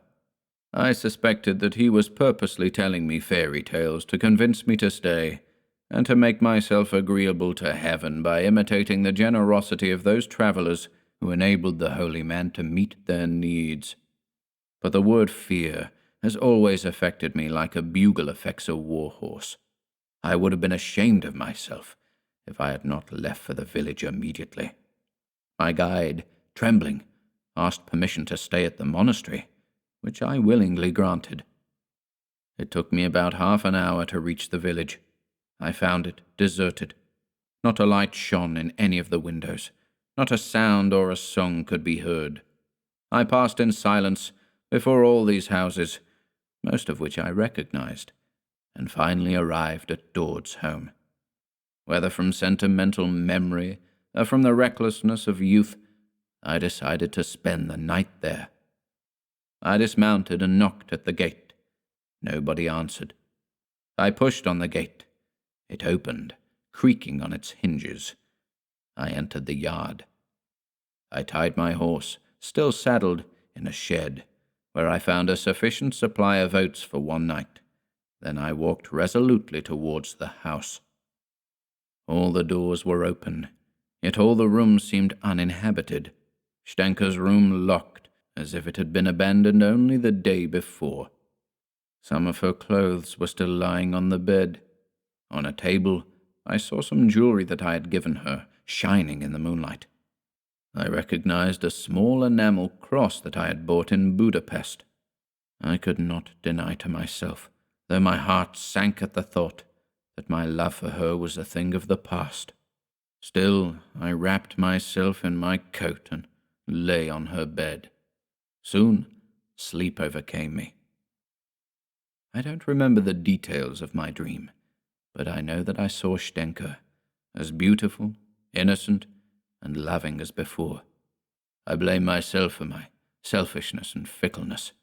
I suspected that he was purposely telling me fairy tales to convince me to stay, and to make myself agreeable to heaven by imitating the generosity of those travelers who enabled the holy man to meet their needs. But the word fear has always affected me like a bugle affects a war horse. I would have been ashamed of myself if I had not left for the village immediately. My guide, trembling, asked permission to stay at the monastery, which I willingly granted. It took me about half an hour to reach the village. I found it deserted. Not a light shone in any of the windows. Not a sound or a song could be heard. I passed in silence before all these houses, most of which I recognized, and finally arrived at Dorde's home. Whether from sentimental memory or from the recklessness of youth, I decided to spend the night there. I dismounted and knocked at the gate. Nobody answered. I pushed on the gate. It opened, creaking on its hinges. I entered the yard. I tied my horse, still saddled, in a shed, where I found a sufficient supply of oats for one night. Then I walked resolutely towards the house. All the doors were open, yet all the rooms seemed uninhabited. Stenka's room locked, as if it had been abandoned only the day before. Some of her clothes were still lying on the bed. On a table, I saw some jewelry that I had given her, shining in the moonlight. I recognized a small enamel cross that I had bought in Budapest. I could not deny to myself, though my heart sank at the thought, that my love for her was a thing of the past. Still, I wrapped myself in my coat and lay on her bed. Soon, sleep overcame me. I don't remember the details of my dream, but I know that I saw Stenka, as beautiful, innocent, and loving as before. I blame myself for my selfishness and fickleness.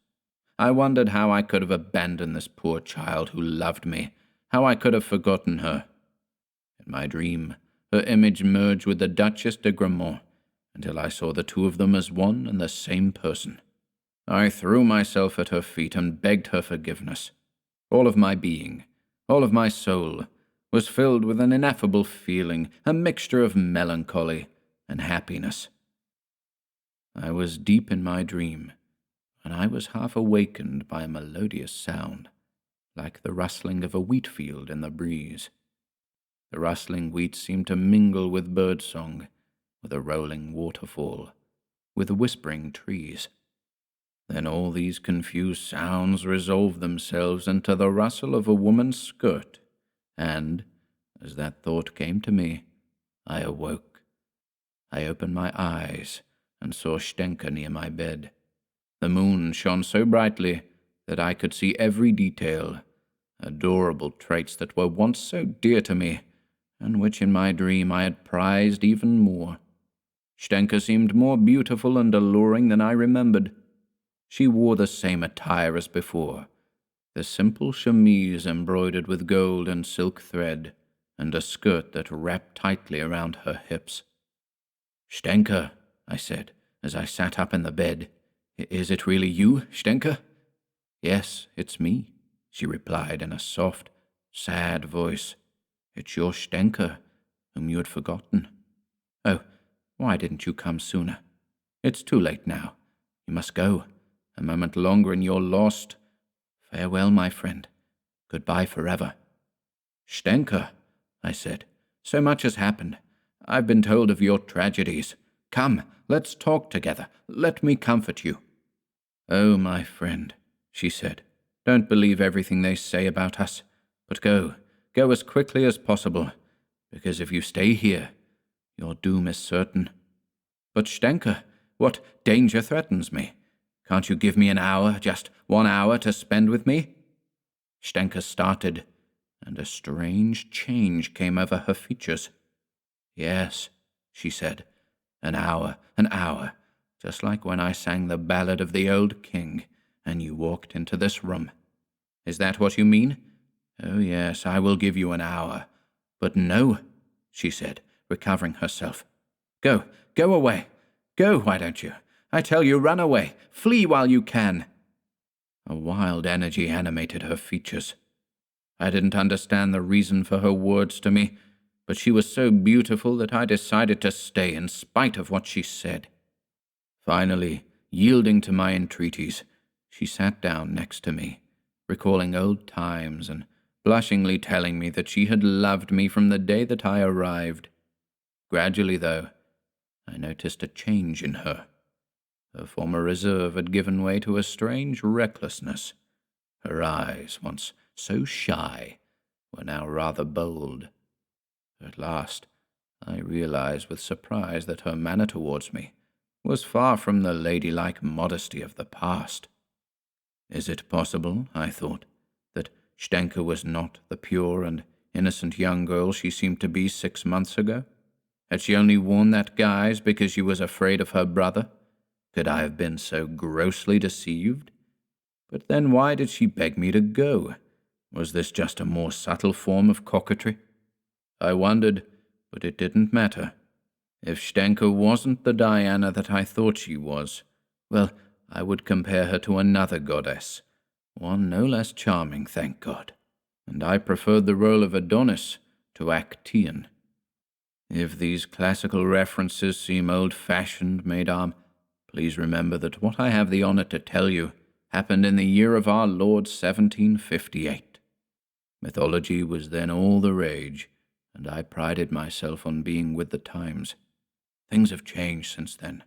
I wondered how I could have abandoned this poor child who loved me, how I could have forgotten her. In my dream, her image merged with the Duchess de Gramont, until I saw the two of them as one and the same person. I threw myself at her feet and begged her forgiveness. All of my being, all of my soul, was filled with an ineffable feeling, a mixture of melancholy and happiness. I was deep in my dream, and I was half awakened by a melodious sound, like the rustling of a wheat field in the breeze. The rustling wheat seemed to mingle with birdsong, with a rolling waterfall, with whispering trees. Then all these confused sounds resolved themselves into the rustle of a woman's skirt, and, as that thought came to me, I awoke. I opened my eyes and saw Stenka near my bed. The moon shone so brightly that I could see every detail, adorable traits that were once so dear to me, and which in my dream I had prized even more. Stenka seemed more beautiful and alluring than I remembered. She wore the same attire as before, the simple chemise embroidered with gold and silk thread, and a skirt that wrapped tightly around her hips. "Stenka," I said, as I sat up in the bed. "Is it really you, Stenka?" "Yes, it's me," she replied in a soft, sad voice. "It's your Stenka, whom you had forgotten. Oh, why didn't you come sooner? It's too late now. You must go. A moment longer and you're lost. Farewell, my friend. Goodbye forever." "Stenka," I said, "so much has happened. I've been told of your tragedies. Come, let's talk together. Let me comfort you." "Oh, my friend," she said, "don't believe everything they say about us. But go as quickly as possible, because if you stay here, your doom is certain." "But Stenka, what danger threatens me? Can't you give me an hour, just 1 hour, to spend with me?" Stenka started, and a strange change came over her features. "Yes," she said, an hour, just like when I sang the ballad of the old king, and you walked into this room. Is that what you mean? Oh, yes, I will give you an hour. But no," she said, recovering herself. Go away. Go, why don't you? I tell you, run away. Flee while you can." A wild energy animated her features. I didn't understand the reason for her words to me, but she was so beautiful that I decided to stay in spite of what she said. Finally, yielding to my entreaties, she sat down next to me, recalling old times and blushingly telling me that she had loved me from the day that I arrived. Gradually, though, I noticed a change in her. Her former reserve had given way to a strange recklessness. Her eyes, once so shy, were now rather bold. At last, I realized with surprise that her manner towards me was far from the ladylike modesty of the past. Is it possible, I thought, that Stenka was not the pure and innocent young girl she seemed to be 6 months ago? Had she only worn that guise because she was afraid of her brother? Could I have been so grossly deceived? But then why did she beg me to go? Was this just a more subtle form of coquetry? I wondered, but it didn't matter. If Stenka wasn't the Diana that I thought she was, well, I would compare her to another goddess, one no less charming, thank God. And I preferred the role of Adonis to Actaeon. If these classical references seem old-fashioned, mesdames, please remember that what I have the honor to tell you happened in the year of our Lord 1758. Mythology was then all the rage, and I prided myself on being with the times. Things have changed since then,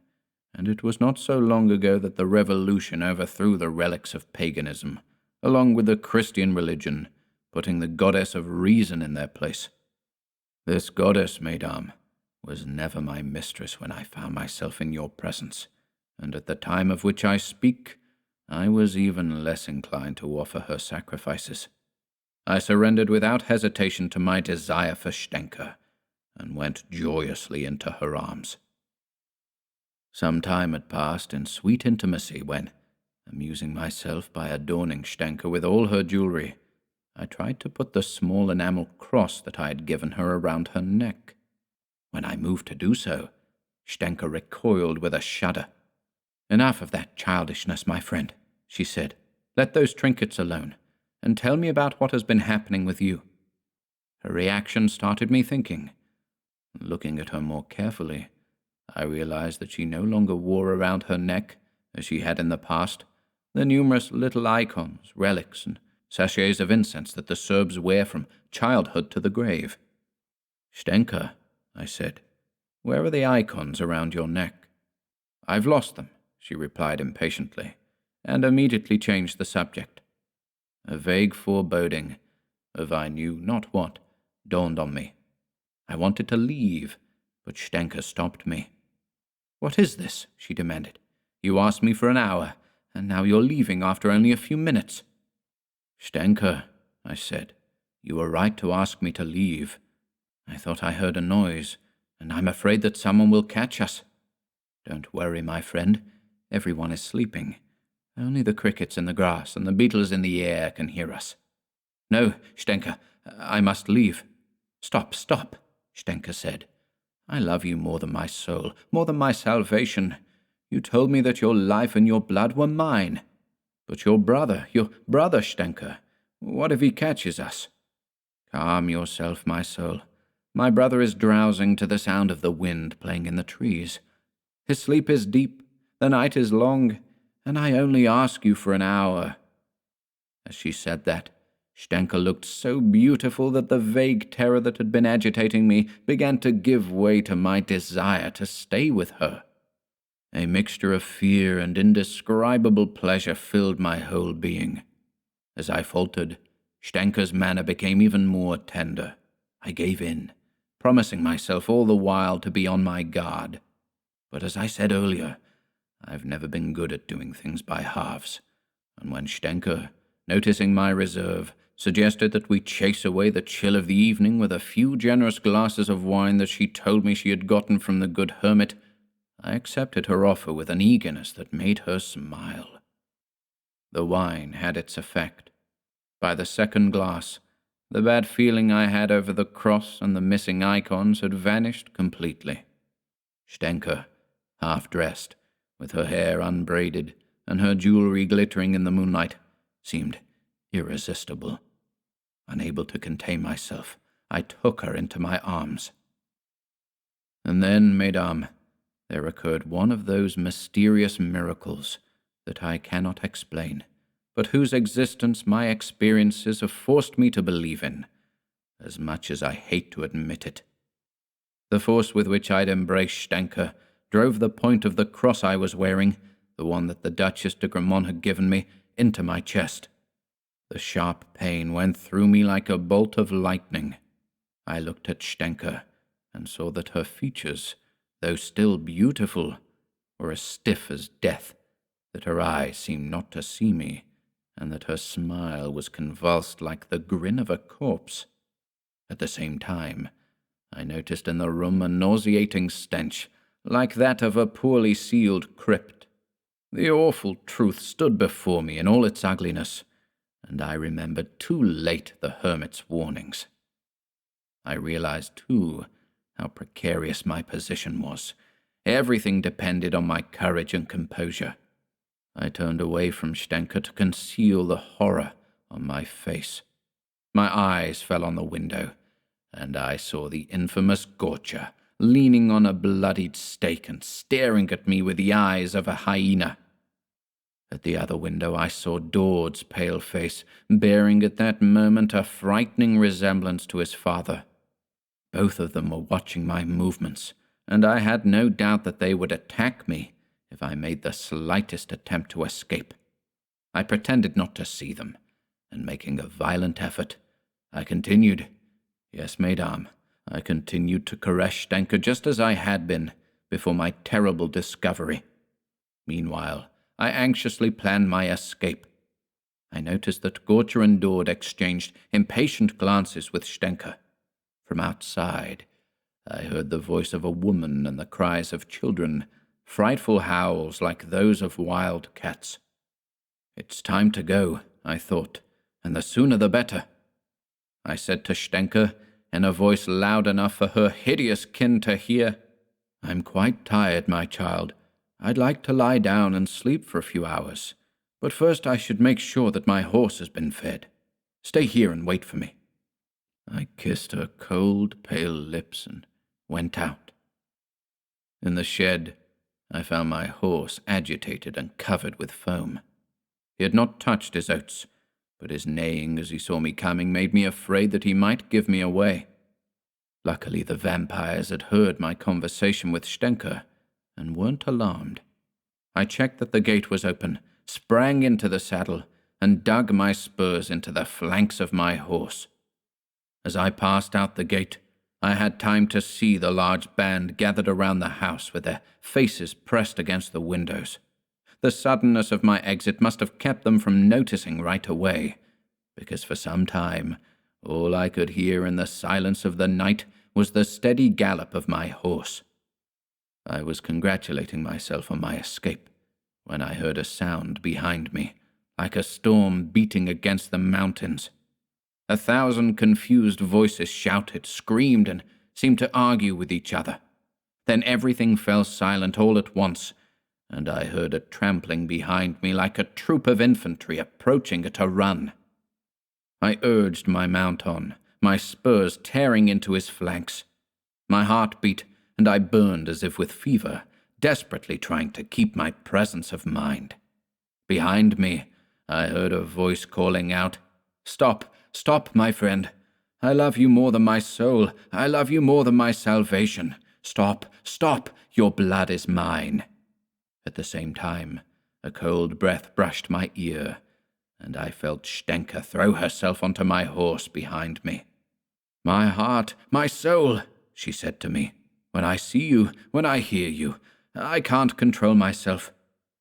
and it was not so long ago that the Revolution overthrew the relics of paganism, along with the Christian religion, putting the goddess of reason in their place. This goddess, mesdames, was never my mistress when I found myself in your presence, and at the time of which I speak, I was even less inclined to offer her sacrifices. I surrendered without hesitation to my desire for Stenka, and went joyously into her arms. Some time had passed in sweet intimacy when, amusing myself by adorning Stenka with all her jewelry, I tried to put the small enamel cross that I had given her around her neck. When I moved to do so, Stenka recoiled with a shudder. "Enough of that childishness, my friend," she said. "Let those trinkets alone, and tell me about what has been happening with you." Her reaction started me thinking. Looking at her more carefully, I realized that she no longer wore around her neck, as she had in the past, the numerous little icons, relics, and sachets of incense that the Serbs wear from childhood to the grave. "Stenka," I said, "where are the icons around your neck?" "I've lost them," she replied impatiently, and immediately changed the subject. A vague foreboding of I knew not what dawned on me. I wanted to leave, but Stenka stopped me. "What is this?" she demanded. "You asked me for an hour, and now you're leaving after only a few minutes." "Stenka," I said, "you were right to ask me to leave. I thought I heard a noise, and I'm afraid that someone will catch us." "Don't worry, my friend. Everyone is sleeping. Only the crickets in the grass and the beetles in the air can hear us. No, Stenka, I must leave. Stop, Stenka said. I love you more than my soul, more than my salvation. You told me that your life and your blood were mine. But your brother, Stenka, what if he catches us? Calm yourself, my soul. My brother is drowsing to the sound of the wind playing in the trees. His sleep is deep, the night is long, and I only ask you for an hour. As she said that, Stenka looked so beautiful that the vague terror that had been agitating me began to give way to my desire to stay with her. A mixture of fear and indescribable pleasure filled my whole being. As I faltered, Stenka's manner became even more tender. I gave in, promising myself all the while to be on my guard. But as I said earlier, I've never been good at doing things by halves, and when Stenka, noticing my reserve, suggested that we chase away the chill of the evening with a few generous glasses of wine that she told me she had gotten from the good hermit, I accepted her offer with an eagerness that made her smile. The wine had its effect. By the second glass, the bad feeling I had over the cross and the missing icons had vanished completely. Stenka, half-dressed, with her hair unbraided and her jewelry glittering in the moonlight, seemed irresistible. Unable to contain myself, I took her into my arms. And then, mesdames, there occurred one of those mysterious miracles that I cannot explain, but whose existence my experiences have forced me to believe in, as much as I hate to admit it. The force with which I'd embraced Stenka drove the point of the cross I was wearing, the one that the Duchess de Gramont had given me, into my chest. The sharp pain went through me like a bolt of lightning. I looked at Stenka and saw that her features, though still beautiful, were as stiff as death, that her eyes seemed not to see me, and that her smile was convulsed like the grin of a corpse. At the same time, I noticed in the room a nauseating stench, like that of a poorly sealed crypt. The awful truth stood before me in all its ugliness, and I remembered too late the hermit's warnings. I realized, too, how precarious my position was. Everything depended on my courage and composure. I turned away from Stenka to conceal the horror on my face. My eyes fell on the window, and I saw the infamous Gorcha leaning on a bloodied stake and staring at me with the eyes of a hyena. At the other window I saw Dorde's pale face, bearing at that moment a frightening resemblance to his father. Both of them were watching my movements, and I had no doubt that they would attack me if I made the slightest attempt to escape. I pretended not to see them, and making a violent effort, I continued, yes, mesdames, I continued to caress Stenka just as I had been before my terrible discovery. Meanwhile, I anxiously planned my escape. I noticed that Gorcha and Dorde exchanged impatient glances with Stenka. From outside, I heard the voice of a woman and the cries of children, frightful howls like those of wild cats. It's time to go, I thought, and the sooner the better. I said to Stenka, in a voice loud enough for her hideous kin to hear, I'm quite tired, my child. I'd like to lie down and sleep for a few hours, but first I should make sure that my horse has been fed. Stay here and wait for me. I kissed her cold, pale lips and went out. In the shed, I found my horse agitated and covered with foam. He had not touched his oats, but his neighing as he saw me coming made me afraid that he might give me away. Luckily, the vampires had heard my conversation with Stenka and weren't alarmed. I checked that the gate was open, sprang into the saddle, and dug my spurs into the flanks of my horse. As I passed out the gate, I had time to see the large band gathered around the house with their faces pressed against the windows. The suddenness of my exit must have kept them from noticing right away, because for some time all I could hear in the silence of the night was the steady gallop of my horse. I was congratulating myself on my escape when I heard a sound behind me, like a storm beating against the mountains. 1,000 confused voices shouted, screamed, and seemed to argue with each other. Then everything fell silent all at once, and I heard a trampling behind me like a troop of infantry approaching at a run. I urged my mount on, my spurs tearing into his flanks. My heart beat, and I burned as if with fever, desperately trying to keep my presence of mind. Behind me, I heard a voice calling out, "Stop, stop, my friend. I love you more than my soul. I love you more than my salvation. Stop, stop, your blood is mine." At the same time, a cold breath brushed my ear, and I felt Stenka throw herself onto my horse behind me. "My heart, my soul," she said to me, "when I see you, when I hear you, I can't control myself.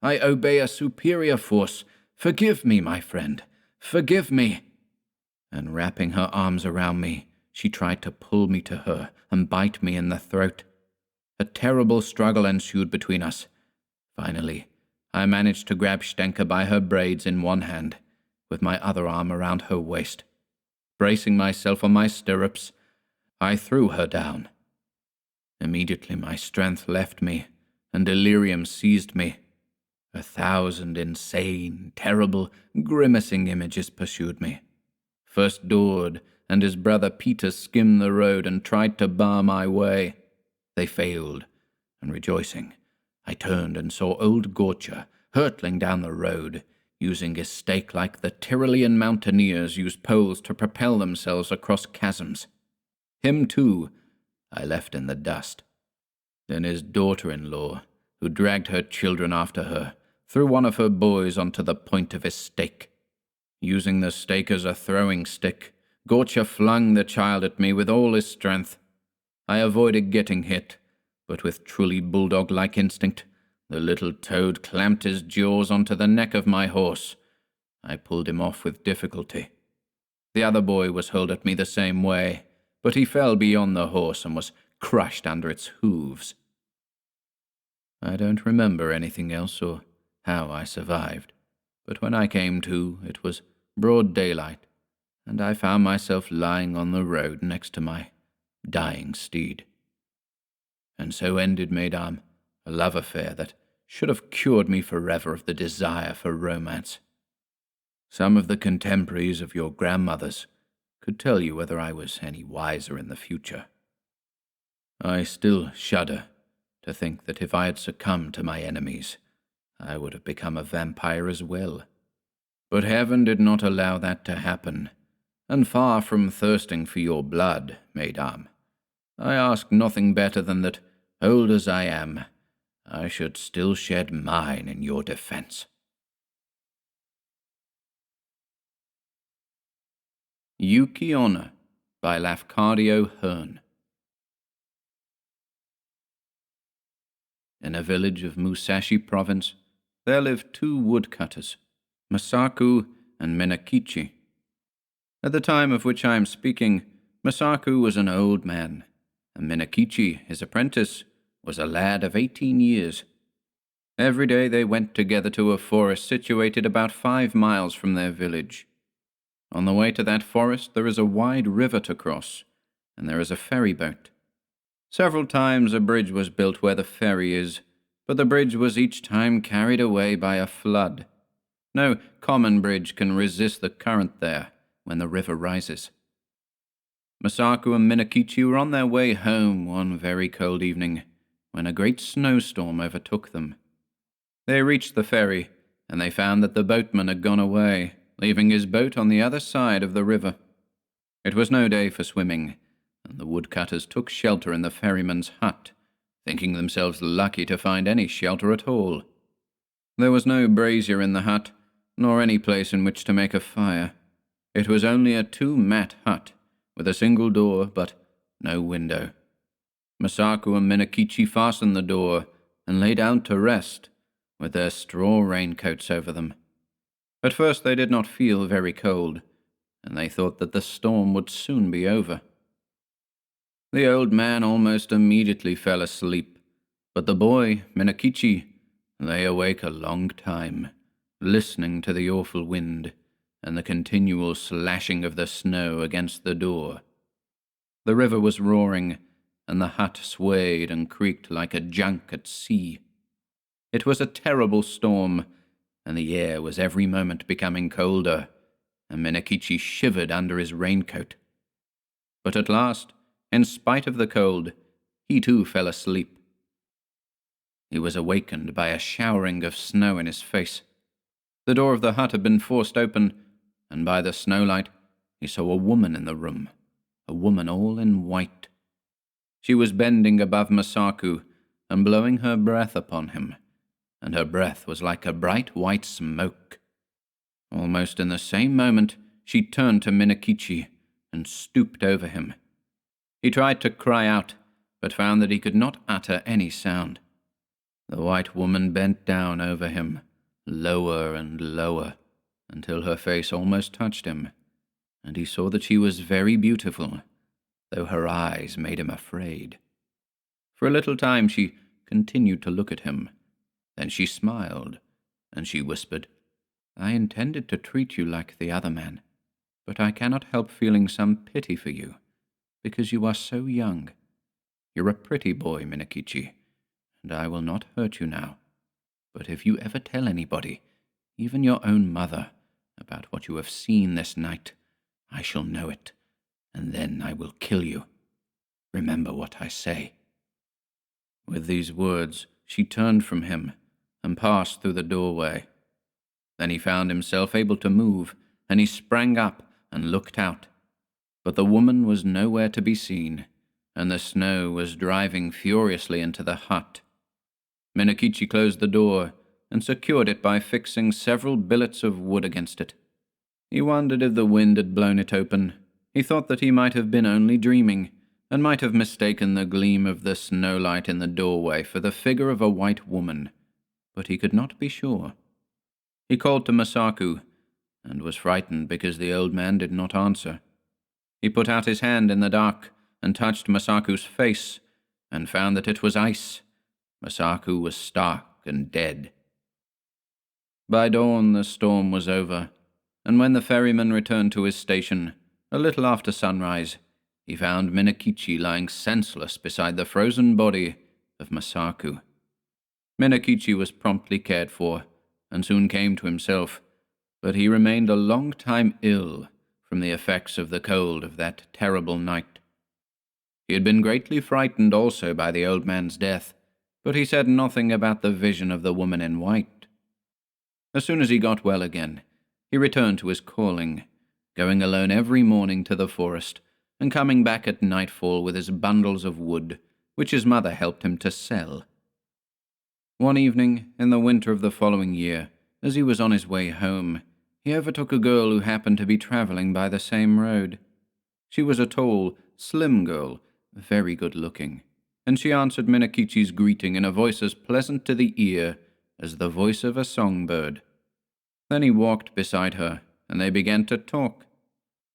I obey a superior force. Forgive me, my friend. Forgive me." And wrapping her arms around me, she tried to pull me to her and bite me in the throat. A terrible struggle ensued between us. Finally, I managed to grab Stenka by her braids in one hand, with my other arm around her waist. Bracing myself on my stirrups, I threw her down. Immediately my strength left me, and delirium seized me. 1,000 insane, terrible, grimacing images pursued me. First Dord and his brother Peter skimmed the road and tried to bar my way. They failed, and rejoicing, I turned and saw old Gorcha hurtling down the road, using his stake like the Tyrolean mountaineers use poles to propel themselves across chasms. Him, too, I left in the dust. Then his daughter-in-law, who dragged her children after her, threw one of her boys onto the point of his stake. Using the stake as a throwing stick, Gorcha flung the child at me with all his strength. I avoided getting hit, but with truly bulldog-like instinct, the little toad clamped his jaws onto the neck of my horse. I pulled him off with difficulty. The other boy was hurled at me the same way, but he fell beyond the horse and was crushed under its hooves. I don't remember anything else or how I survived, but when I came to, it was broad daylight, and I found myself lying on the road next to my dying steed. And so ended, mesdames, a love affair that should have cured me forever of the desire for romance. Some of the contemporaries of your grandmothers could tell you whether I was any wiser in the future. I still shudder to think that if I had succumbed to my enemies, I would have become a vampire as well. But heaven did not allow that to happen, and far from thirsting for your blood, mesdames, I ask nothing better than that, old as I am, I should still shed mine in your defense. Yuki-onna by Lafcadio Hearn. In a village of Musashi province, there lived 2 woodcutters, Masaku and Minakichi. At the time of which I am speaking, Masaku was an old man, and Minakichi, his apprentice, was a lad of 18 years. Every day they went together to a forest situated about 5 miles from their village. On the way to that forest there is a wide river to cross, and there is a ferry boat. Several times a bridge was built where the ferry is, but the bridge was each time carried away by a flood. No common bridge can resist the current there when the river rises. Masaku and Minakichi were on their way home one very cold evening when a great snowstorm overtook them. They reached the ferry, and they found that the boatman had gone away, leaving his boat on the other side of the river. It was no day for swimming, and the woodcutters took shelter in the ferryman's hut, thinking themselves lucky to find any shelter at all. There was no brazier in the hut, nor any place in which to make a fire. It was only a 2-mat hut, with a single door, but no window. Masaku and Minakichi fastened the door and lay down to rest, with their straw raincoats over them. At first they did not feel very cold, and they thought that the storm would soon be over. The old man almost immediately fell asleep, but the boy, Minakichi, lay awake a long time, listening to the awful wind and the continual slashing of the snow against the door. The river was roaring, and the hut swayed and creaked like a junk at sea. It was a terrible storm, and the air was every moment becoming colder, and Minakichi shivered under his raincoat. But at last, in spite of the cold, he too fell asleep. He was awakened by a showering of snow in his face. The door of the hut had been forced open, and by the snowlight he saw a woman in the room, a woman all in white. She was bending above Masaku and blowing her breath upon him, and her breath was like a bright white smoke. Almost in the same moment she turned to Minakichi and stooped over him. He tried to cry out, but found that he could not utter any sound. The white woman bent down over him, lower and lower, until her face almost touched him, and he saw that she was very beautiful, though her eyes made him afraid. For a little time she continued to look at him. Then she smiled, and she whispered, "I intended to treat you like the other man, but I cannot help feeling some pity for you, because you are so young. You're a pretty boy, Minakichi, and I will not hurt you now. But if you ever tell anybody, even your own mother, about what you have seen this night, I shall know it, and then I will kill you. Remember what I say." With these words, she turned from him and passed through the doorway. Then he found himself able to move, and he sprang up and looked out. But the woman was nowhere to be seen, and the snow was driving furiously into the hut. Minakichi closed the door and secured it by fixing several billets of wood against it. He wondered if the wind had blown it open. He thought that he might have been only dreaming, and might have mistaken the gleam of the snowlight in the doorway for the figure of a white woman, but he could not be sure. He called to Masaku, and was frightened because the old man did not answer. He put out his hand in the dark and touched Masaku's face, and found that it was ice. Masaku was stark and dead. By dawn the storm was over, and when the ferryman returned to his station, a little after sunrise, he found Minakichi lying senseless beside the frozen body of Masaku. Minakichi was promptly cared for, and soon came to himself, but he remained a long time ill from the effects of the cold of that terrible night. He had been greatly frightened also by the old man's death, but he said nothing about the vision of the woman in white. As soon as he got well again, he returned to his calling, going alone every morning to the forest, and coming back at nightfall with his bundles of wood, which his mother helped him to sell. One evening, in the winter of the following year, as he was on his way home, he overtook a girl who happened to be travelling by the same road. She was a tall, slim girl, very good-looking, and she answered Minakichi's greeting in a voice as pleasant to the ear as the voice of a songbird. Then he walked beside her, and they began to talk.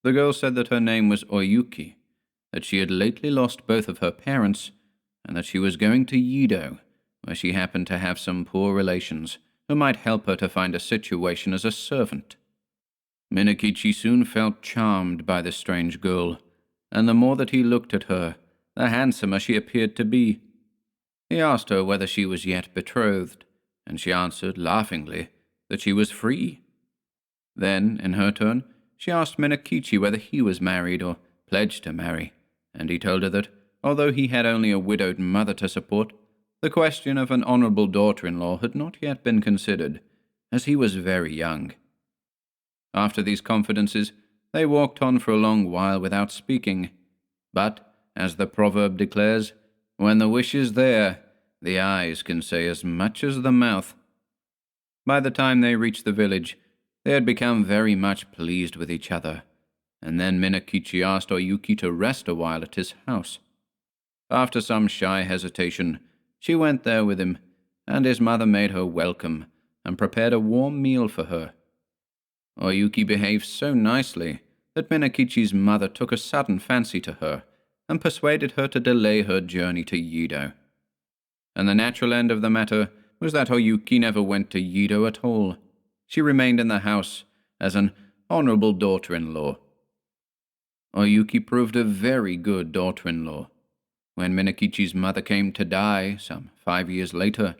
The girl said that her name was Oyuki, that she had lately lost both of her parents, and that she was going to Yedo, where she happened to have some poor relations who might help her to find a situation as a servant. Minakichi soon felt charmed by the strange girl, and the more that he looked at her, the handsomer she appeared to be. He asked her whether she was yet betrothed, and she answered, laughingly, that she was free. Then, in her turn, she asked Minakichi whether he was married or pledged to marry, and he told her that, although he had only a widowed mother to support, the question of an honourable daughter-in-law had not yet been considered, as he was very young. After these confidences, they walked on for a long while without speaking, but, as the proverb declares, when the wish is there, the eyes can say as much as the mouth. By the time they reached the village, they had become very much pleased with each other, and then Minakichi asked Oyuki to rest a while at his house. After some shy hesitation, she went there with him, and his mother made her welcome and prepared a warm meal for her. Oyuki behaved so nicely that Minakichi's mother took a sudden fancy to her and persuaded her to delay her journey to Yedo. And the natural end of the matter was that Oyuki never went to Yedo at all. She remained in the house as an honorable daughter-in-law. Oyuki proved a very good daughter-in-law. When Minakichi's mother came to die, some 5 years later,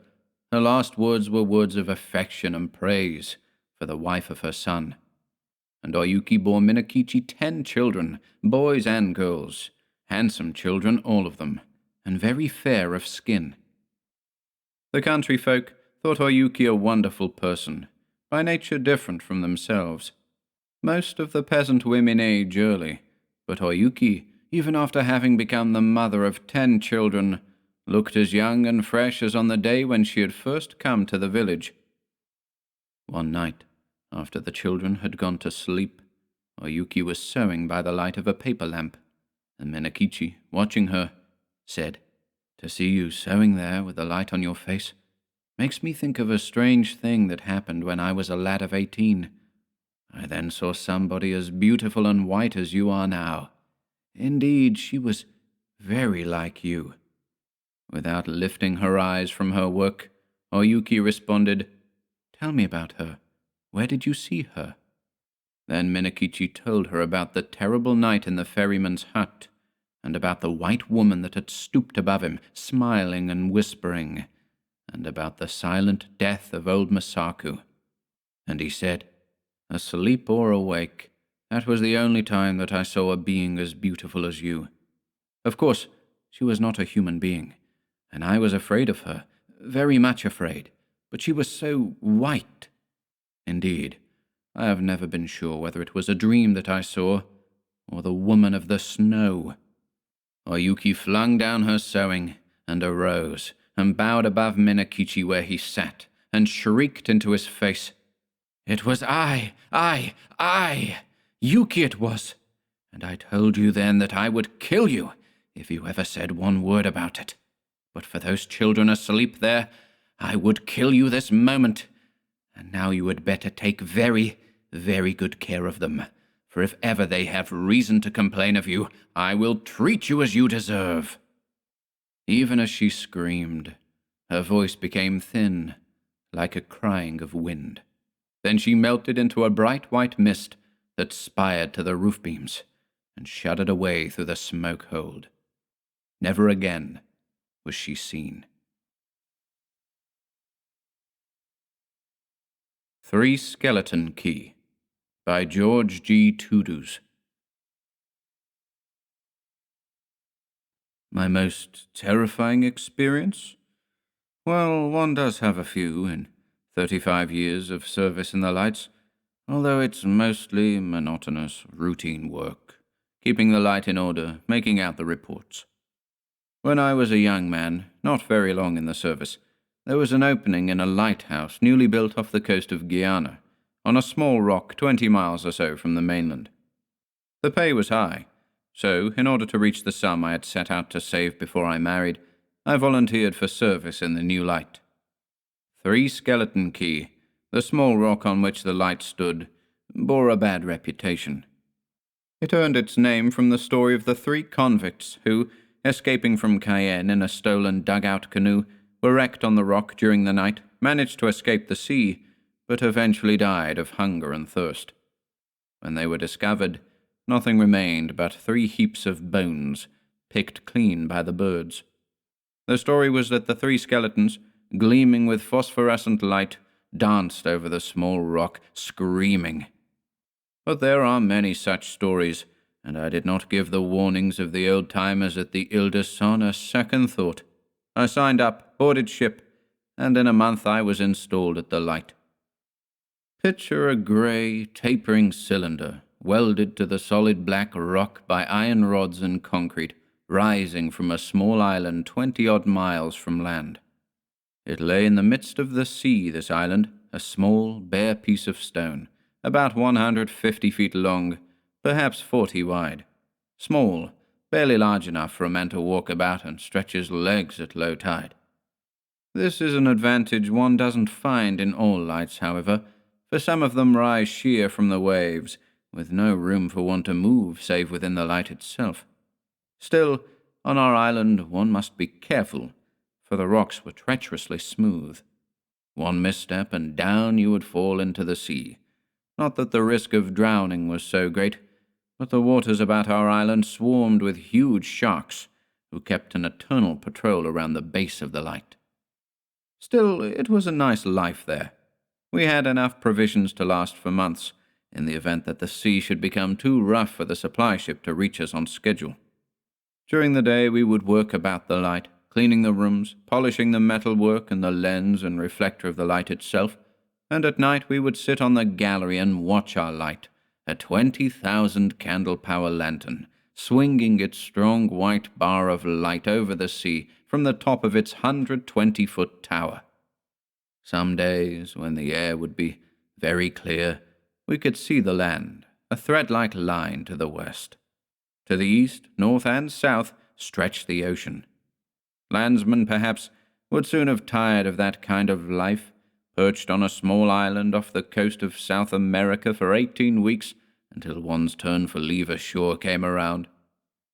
her last words were words of affection and praise for the wife of her son. And Oyuki bore Minakichi 10 children, boys and girls, handsome children, all of them, and very fair of skin. The country folk thought Oyuki a wonderful person, by nature different from themselves. Most of the peasant women age early, but Oyuki, even after having become the mother of 10 children, looked as young and fresh as on the day when she had first come to the village. One night, after the children had gone to sleep, Oyuki was sewing by the light of a paper lamp, and Minakichi, watching her, said, "To see you sewing there with the light on your face makes me think of a strange thing that happened when I was a lad of 18. I then saw somebody as beautiful and white as you are now. Indeed, she was very like you." Without lifting her eyes from her work, Oyuki responded, "Tell me about her. Where did you see her?" Then Minakichi told her about the terrible night in the ferryman's hut, and about the white woman that had stooped above him, smiling and whispering, and about the silent death of old Masaku. And he said, "Asleep or awake, that was the only time that I saw a being as beautiful as you. Of course, she was not a human being, and I was afraid of her, very much afraid, but she was so white. Indeed, I have never been sure whether it was a dream that I saw, or the woman of the snow." Oyuki flung down her sewing, and arose, and bowed above Minakichi where he sat, and shrieked into his face, "It was I! Yuki it was! And I told you then that I would kill you if you ever said one word about it. But for those children asleep there, I would kill you this moment. And now you had better take very, very good care of them, for if ever they have reason to complain of you, I will treat you as you deserve." Even as she screamed, her voice became thin, like a crying of wind. Then she melted into a bright white mist that spired to the roof beams, and shuddered away through the smoke hold. Never again was she seen. 3 Skeleton Key by George G. Toudouze. My most terrifying experience? Well, one does have a few in 35 years of service in the lights, although it's mostly monotonous, routine work, keeping the light in order, making out the reports. When I was a young man, not very long in the service, there was an opening in a lighthouse newly built off the coast of Guyana, on a small rock 20 miles or so from the mainland. The pay was high, so in order to reach the sum I had set out to save before I married, I volunteered for service in the new light. 3 Skeleton Key, the small rock on which the light stood, bore a bad reputation. It earned its name from the story of the 3 convicts who, escaping from Cayenne in a stolen dugout canoe, were wrecked on the rock during the night, managed to escape the sea, but eventually died of hunger and thirst. When they were discovered, nothing remained but 3 heaps of bones, picked clean by the birds. The story was that the 3 skeletons, gleaming with phosphorescent light, danced over the small rock, screaming. But there are many such stories, and I did not give the warnings of the old-timers at the Ile-de-Son a second thought. I signed up, boarded ship, and in a month I was installed at the light. Picture a grey, tapering cylinder, welded to the solid black rock by iron rods and concrete, rising from a small island 20-odd miles from land. It lay in the midst of the sea, this island, a small, bare piece of stone, about 150 feet long, perhaps 40 wide. Small, barely large enough for a man to walk about and stretch his legs at low tide. This is an advantage one doesn't find in all lights, however, for some of them rise sheer from the waves, with no room for one to move save within the light itself. Still, on our island one must be careful, for the rocks were treacherously smooth, One misstep, and down you would fall into the sea. Not that the risk of drowning was so great, but the waters about our island swarmed with huge sharks, who kept an eternal patrol around the base of the light. Still, it was a nice life there. We had enough provisions to last for months, in the event that the sea should become too rough for the supply ship to reach us on schedule. During the day we would work about the light, cleaning the rooms, polishing the metalwork and the lens and reflector of the light itself, and at night we would sit on the gallery and watch our light, a 20,000 candle power lantern, swinging its strong white bar of light over the sea from the top of its 120-foot tower. Some days, when the air would be very clear, we could see the land, a thread-like line to the west. To the east, north, and south stretched the ocean. Landsmen, perhaps, would soon have tired of that kind of life, perched on a small island off the coast of South America for 18 weeks until one's turn for leave ashore came around.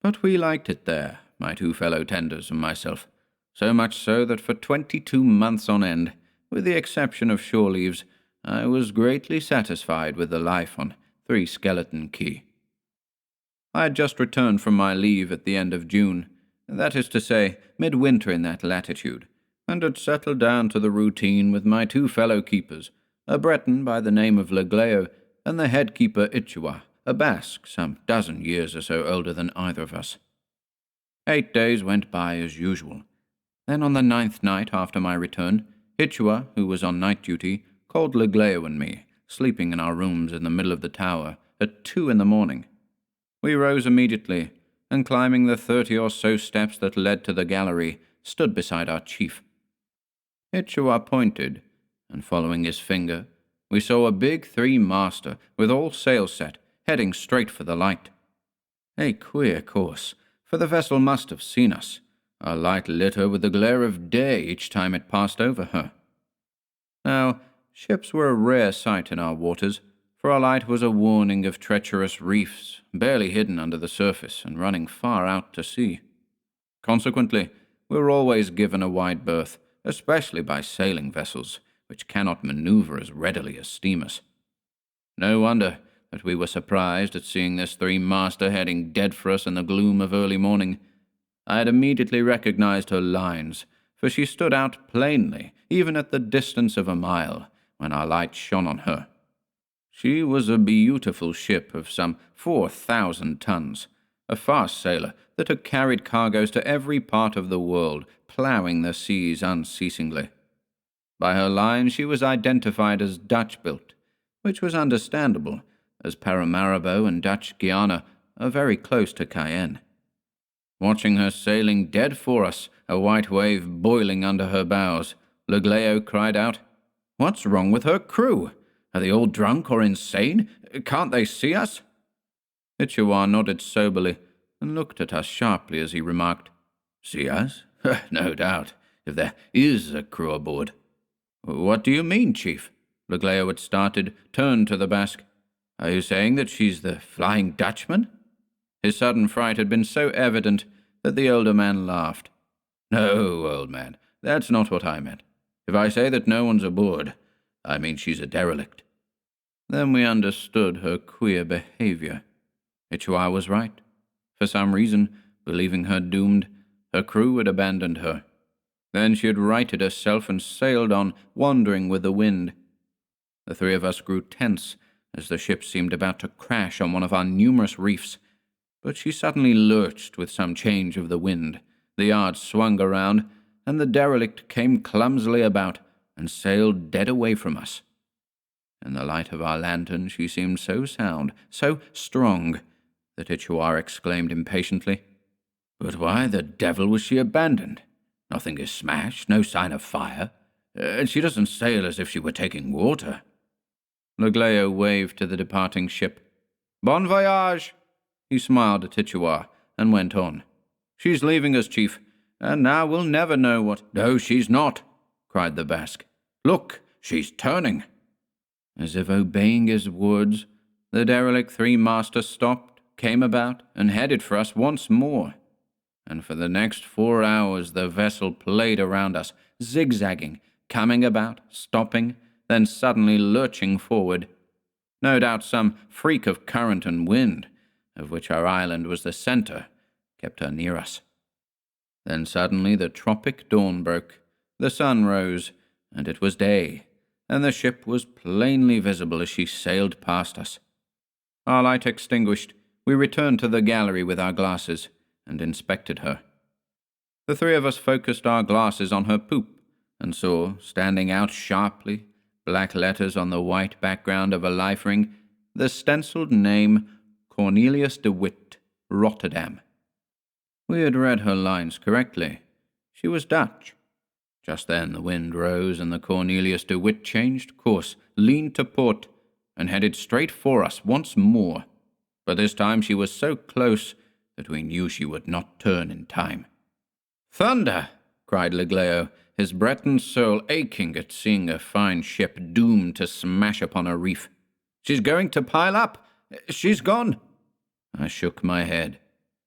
But we liked it there, my two fellow tenders and myself, so much so that for 22 months on end, with the exception of shore leaves, I was greatly satisfied with the life on Three Skeleton Key. I had just returned from my leave at the end of June, that is to say, midwinter in that latitude, and had settled down to the routine with my two fellow keepers, a Breton by the name of Lafcadio, and the head keeper Yuki-onna, a Basque some dozen years or so older than either of us. 8 days went by as usual. Then on the 9th night after my return, Yuki-onna, who was on night duty, called Lafcadio and me, sleeping in our rooms in the middle of the tower, at 2 in the morning. We rose immediately, and climbing the 30 or so steps that led to the gallery, stood beside our chief. Yuki-onna pointed, and following his finger, we saw a big three-master with all sails set, heading straight for the light. A queer course, for the vessel must have seen us. Our light lit her with the glare of day each time it passed over her. Now, ships were a rare sight in our waters, for our light was a warning of treacherous reefs, barely hidden under the surface and running far out to sea. Consequently, we were always given a wide berth, especially by sailing vessels, which cannot maneuver as readily as steamers. No wonder that we were surprised at seeing this three-master heading dead for us in the gloom of early morning. I had immediately recognized her lines, for she stood out plainly, even at the distance of a mile, when our light shone on her. She was a beautiful ship of some 4,000 tons, a fast sailer that had carried cargoes to every part of the world, ploughing the seas unceasingly. By her line she was identified as Dutch-built, which was understandable, as Paramaribo and Dutch Guiana are very close to Cayenne. Watching her sailing dead for us, a white wave boiling under her bows, Lafcadio cried out, "What's wrong with her crew? Are they all drunk or insane? Can't they see us?" Yuki-onna nodded soberly and looked at us sharply as he remarked, "See us? No doubt, if there is a crew aboard." "What do you mean, Chief?" Lafcadio had started, turned to the Basque. "Are you saying that she's the Flying Dutchman?" His sudden fright had been so evident that the older man laughed. "No, old man, that's not what I meant. If I say that no one's aboard, I mean she's a derelict." Then we understood her queer behavior. Yuki-onna was right. For some reason, believing her doomed, her crew had abandoned her. Then she had righted herself and sailed on, wandering with the wind. The three of us grew tense as the ship seemed about to crash on one of our numerous reefs, but she suddenly lurched with some change of the wind. The yards swung around, and the derelict came clumsily about and sailed dead away from us. In the light of our lantern she seemed so sound, so strong, that Yuki-onna exclaimed impatiently, "But why the devil was she abandoned? Nothing is smashed, no sign of fire, and she doesn't sail as if she were taking water." Lafcadio waved to the departing ship. "Bon voyage!" He smiled at Yuki-onna and went on. "She's leaving us, Chief, and now we'll never know what—" "No, she's not," cried the Basque. "Look, she's turning." As if obeying his words, the derelict three-master stopped, came about, and headed for us once more. And for the next 4 hours the vessel played around us, zigzagging, coming about, stopping, then suddenly lurching forward. No doubt some freak of current and wind, of which our island was the centre, kept her near us. Then suddenly the tropic dawn broke, the sun rose, and it was day, and the ship was plainly visible as she sailed past us. Our light extinguished, we returned to the gallery with our glasses, and inspected her. The three of us focused our glasses on her poop, and saw, standing out sharply, black letters on the white background of a life ring, the stenciled name Cornelius de Witt, Rotterdam. We had read her lines correctly. She was Dutch. Just then the wind rose, and the Cornelius de Witt changed course, leaned to port, and headed straight for us once more. But this time she was so close that we knew she would not turn in time. "Thunder!" cried Legleo, his Breton soul aching at seeing a fine ship doomed to smash upon a reef. "She's going to pile up! She's gone!" I shook my head.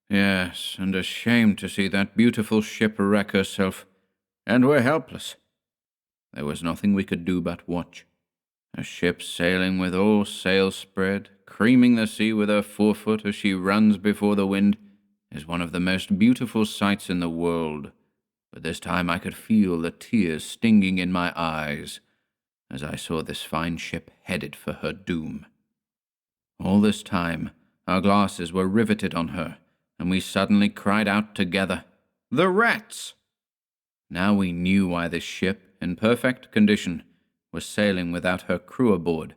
Yes, and ashamed to see that beautiful ship wreck herself. And we're helpless. There was nothing we could do but watch. A ship sailing with all sails spread, creaming the sea with her forefoot as she runs before the wind, is one of the most beautiful sights in the world. But this time I could feel the tears stinging in my eyes as I saw this fine ship headed for her doom. All this time our glasses were riveted on her, and we suddenly cried out together, "The rats!" Now we knew why this ship, in perfect condition, was sailing without her crew aboard.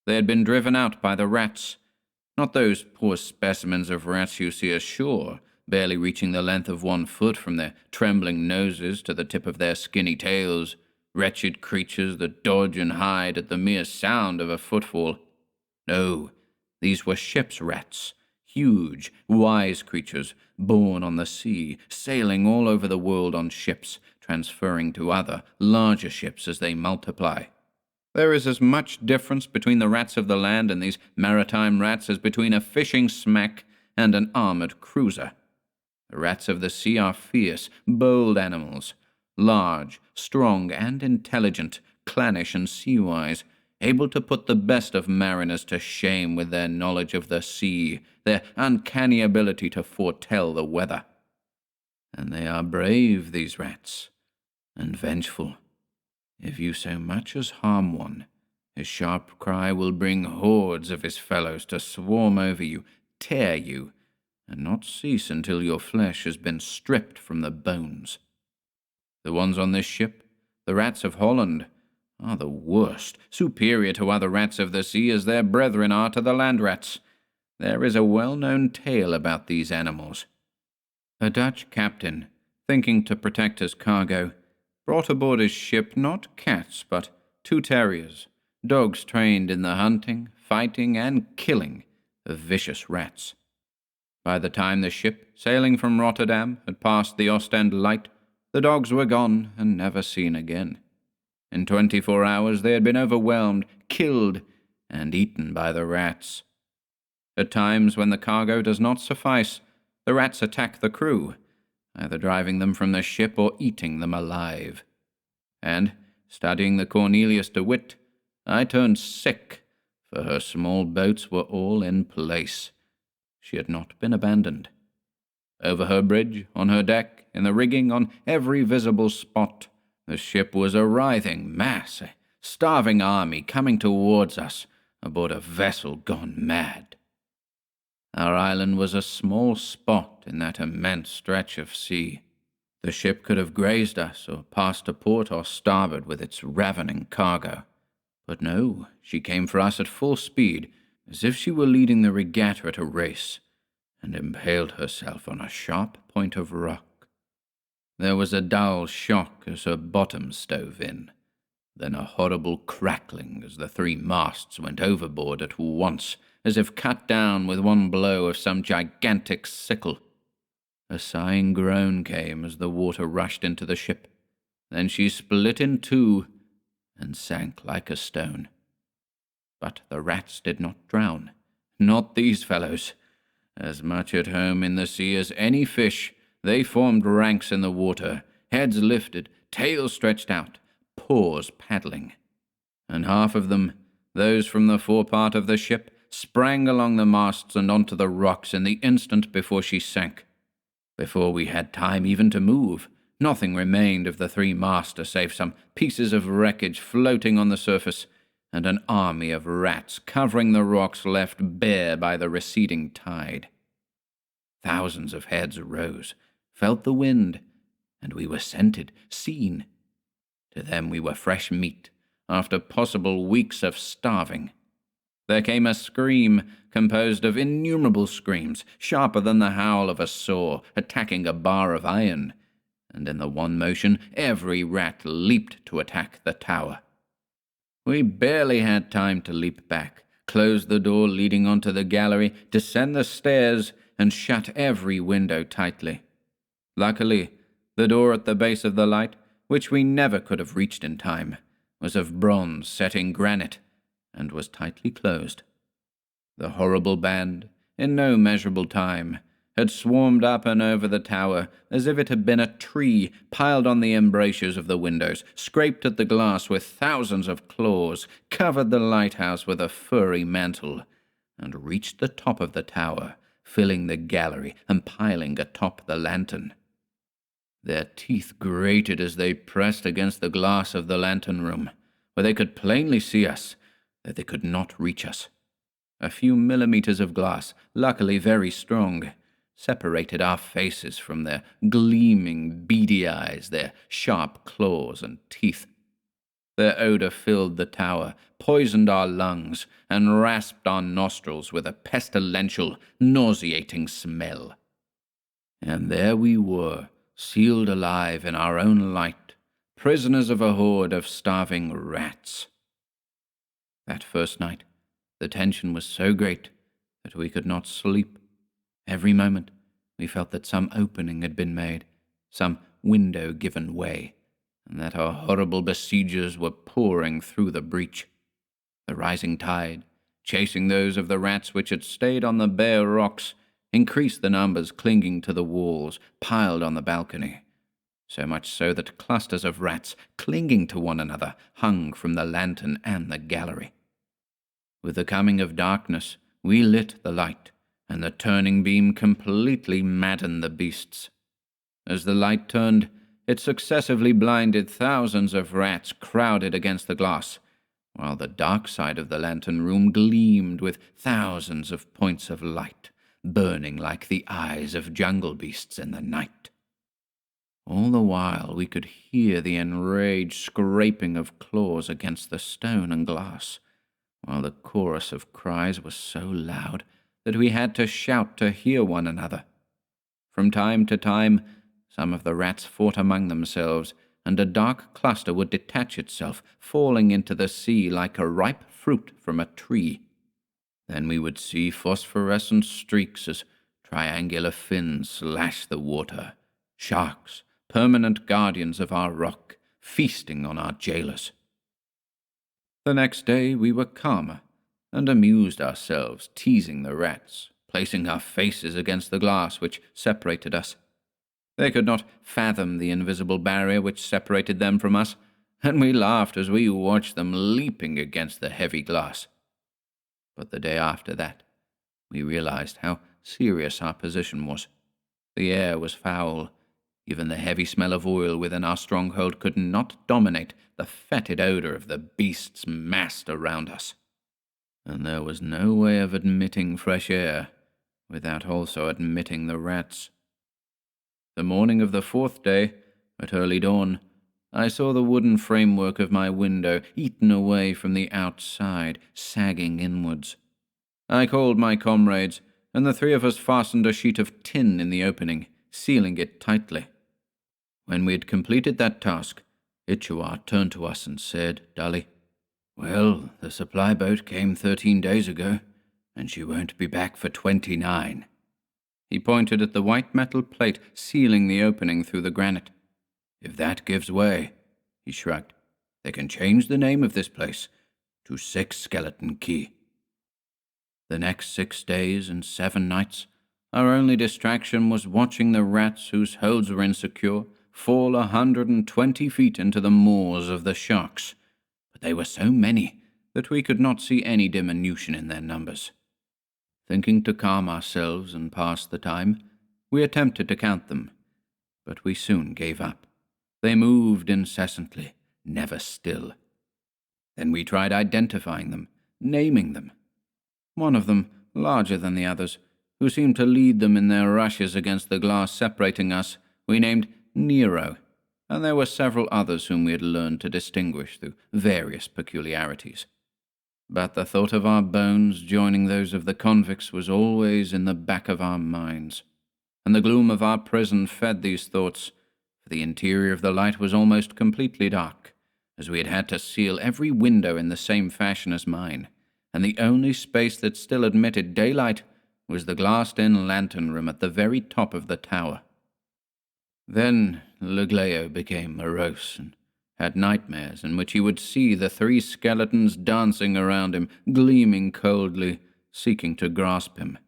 They had been driven out by the rats, not those poor specimens of rats you see ashore, barely reaching the length of 1 foot from their trembling noses to the tip of their skinny tails, wretched creatures that dodge and hide at the mere sound of a footfall. No, these were ship's rats, huge, wise creatures, born on the sea, sailing all over the world on ships, transferring to other, larger ships as they multiply. There is as much difference between the rats of the land and these maritime rats as between a fishing smack and an armored cruiser. The rats of the sea are fierce, bold animals, large, strong, and intelligent, clannish and sea-wise, able to put the best of mariners to shame with their knowledge of the sea, their uncanny ability to foretell the weather. And they are brave, these rats, and vengeful. If you so much as harm one, his sharp cry will bring hordes of his fellows to swarm over you, tear you, and not cease until your flesh has been stripped from the bones. The ones on this ship, the rats of Holland, are the worst, superior to other rats of the sea as their brethren are to the land rats. There is a well-known tale about these animals. A Dutch captain, thinking to protect his cargo, brought aboard his ship not cats but 2 terriers, dogs trained in the hunting, fighting, and killing of vicious rats. By the time the ship, sailing from Rotterdam, had passed the Ostend Light, the dogs were gone and never seen again. In 24 hours they had been overwhelmed, killed, and eaten by the rats. At times, when the cargo does not suffice, the rats attack the crew, either driving them from the ship or eating them alive. And, studying the Cornelius de Witt, I turned sick, for her small boats were all in place. She had not been abandoned. Over her bridge, on her deck, in the rigging, on every visible spot, the ship was a writhing mass, a starving army coming towards us aboard a vessel gone mad. Our island was a small spot in that immense stretch of sea. The ship could have grazed us or passed to port or starboard with its ravening cargo. But no, she came for us at full speed, as if she were leading the regatta at a race, and impaled herself on a sharp point of rock. There was a dull shock as her bottom stove in, then a horrible crackling as the 3 masts went overboard at once, as if cut down with one blow of some gigantic sickle. A sighing groan came as the water rushed into the ship. Then she split in 2 and sank like a stone. But the rats did not drown. Not these fellows. As much at home in the sea as any fish, they formed ranks in the water, heads lifted, tails stretched out, paws paddling. And half of them, those from the forepart of the ship, sprang along the masts and onto the rocks in the instant before she sank. Before we had time even to move, nothing remained of the three master save some pieces of wreckage floating on the surface, and an army of rats covering the rocks left bare by the receding tide. Thousands of heads rose, felt the wind, and we were scented, seen. To them we were fresh meat, after possible weeks of starving. There came a scream composed of innumerable screams, sharper than the howl of a saw attacking a bar of iron, and in the one motion every rat leaped to attack the tower. We barely had time to leap back, close the door leading onto the gallery, descend the stairs, and shut every window tightly. Luckily, the door at the base of the light, which we never could have reached in time, was of bronze set in granite, and was tightly closed. The horrible band, in no measurable time, had swarmed up and over the tower as if it had been a tree, piled on the embrasures of the windows, scraped at the glass with thousands of claws, covered the lighthouse with a furry mantle, and reached the top of the tower, filling the gallery and piling atop the lantern. Their teeth grated as they pressed against the glass of the lantern room, where they could plainly see us, though they could not reach us. A few millimeters of glass, luckily very strong, separated our faces from their gleaming, beady eyes, their sharp claws and teeth. Their odor filled the tower, poisoned our lungs, and rasped our nostrils with a pestilential, nauseating smell. And there we were, sealed alive in our own light, prisoners of a horde of starving rats. That first night, the tension was so great that we could not sleep. Every moment, we felt that some opening had been made, some window given way, and that our horrible besiegers were pouring through the breach. The rising tide, chasing those of the rats which had stayed on the bare rocks, increased the numbers clinging to the walls, piled on the balcony, so much so that clusters of rats, clinging to one another, hung from the lantern and the gallery. With the coming of darkness, we lit the light, and the turning beam completely maddened the beasts. As the light turned, it successively blinded thousands of rats crowded against the glass, while the dark side of the lantern room gleamed with thousands of points of light, burning like the eyes of jungle beasts in the night. All the while we could hear the enraged scraping of claws against the stone and glass, while the chorus of cries was so loud that we had to shout to hear one another. From time to time, some of the rats fought among themselves, and a dark cluster would detach itself, falling into the sea like a ripe fruit from a tree. Then we would see phosphorescent streaks as triangular fins slash the water, sharks, permanent guardians of our rock, feasting on our jailers. The next day we were calmer, and amused ourselves teasing the rats, placing our faces against the glass which separated us. They could not fathom the invisible barrier which separated them from us, and we laughed as we watched them leaping against the heavy glass. But the day after that, we realized how serious our position was. The air was foul. Even the heavy smell of oil within our stronghold could not dominate the fetid odor of the beasts massed around us. And there was no way of admitting fresh air without also admitting the rats. The morning of the fourth day, at early dawn, I saw the wooden framework of my window eaten away from the outside, sagging inwards. I called my comrades, and the three of us fastened a sheet of tin in the opening, sealing it tightly. When we had completed that task, Ichua turned to us and said, dully, "Well, the supply boat came 13 days ago, and she won't be back for 29. He pointed at the white metal plate sealing the opening through the granite. "If that gives way," he shrugged, "they can change the name of this place to Six Skeleton Key." The next 6 days and 7 nights, our only distraction was watching the rats whose holds were insecure fall 120 feet into the maws of the sharks, but they were so many that we could not see any diminution in their numbers. Thinking to calm ourselves and pass the time, we attempted to count them, but we soon gave up. They moved incessantly, never still. Then we tried identifying them, naming them. One of them, larger than the others, who seemed to lead them in their rushes against the glass separating us, we named Nero, and there were several others whom we had learned to distinguish through various peculiarities. But the thought of our bones joining those of the convicts was always in the back of our minds, and the gloom of our prison fed these thoughts, for the interior of the light was almost completely dark, as we had had to seal every window in the same fashion as mine, and the only space that still admitted daylight was the glassed-in lantern room at the very top of the tower. Then Lafcadio became morose and had nightmares in which he would see the 3 skeletons dancing around him, gleaming coldly, seeking to grasp him.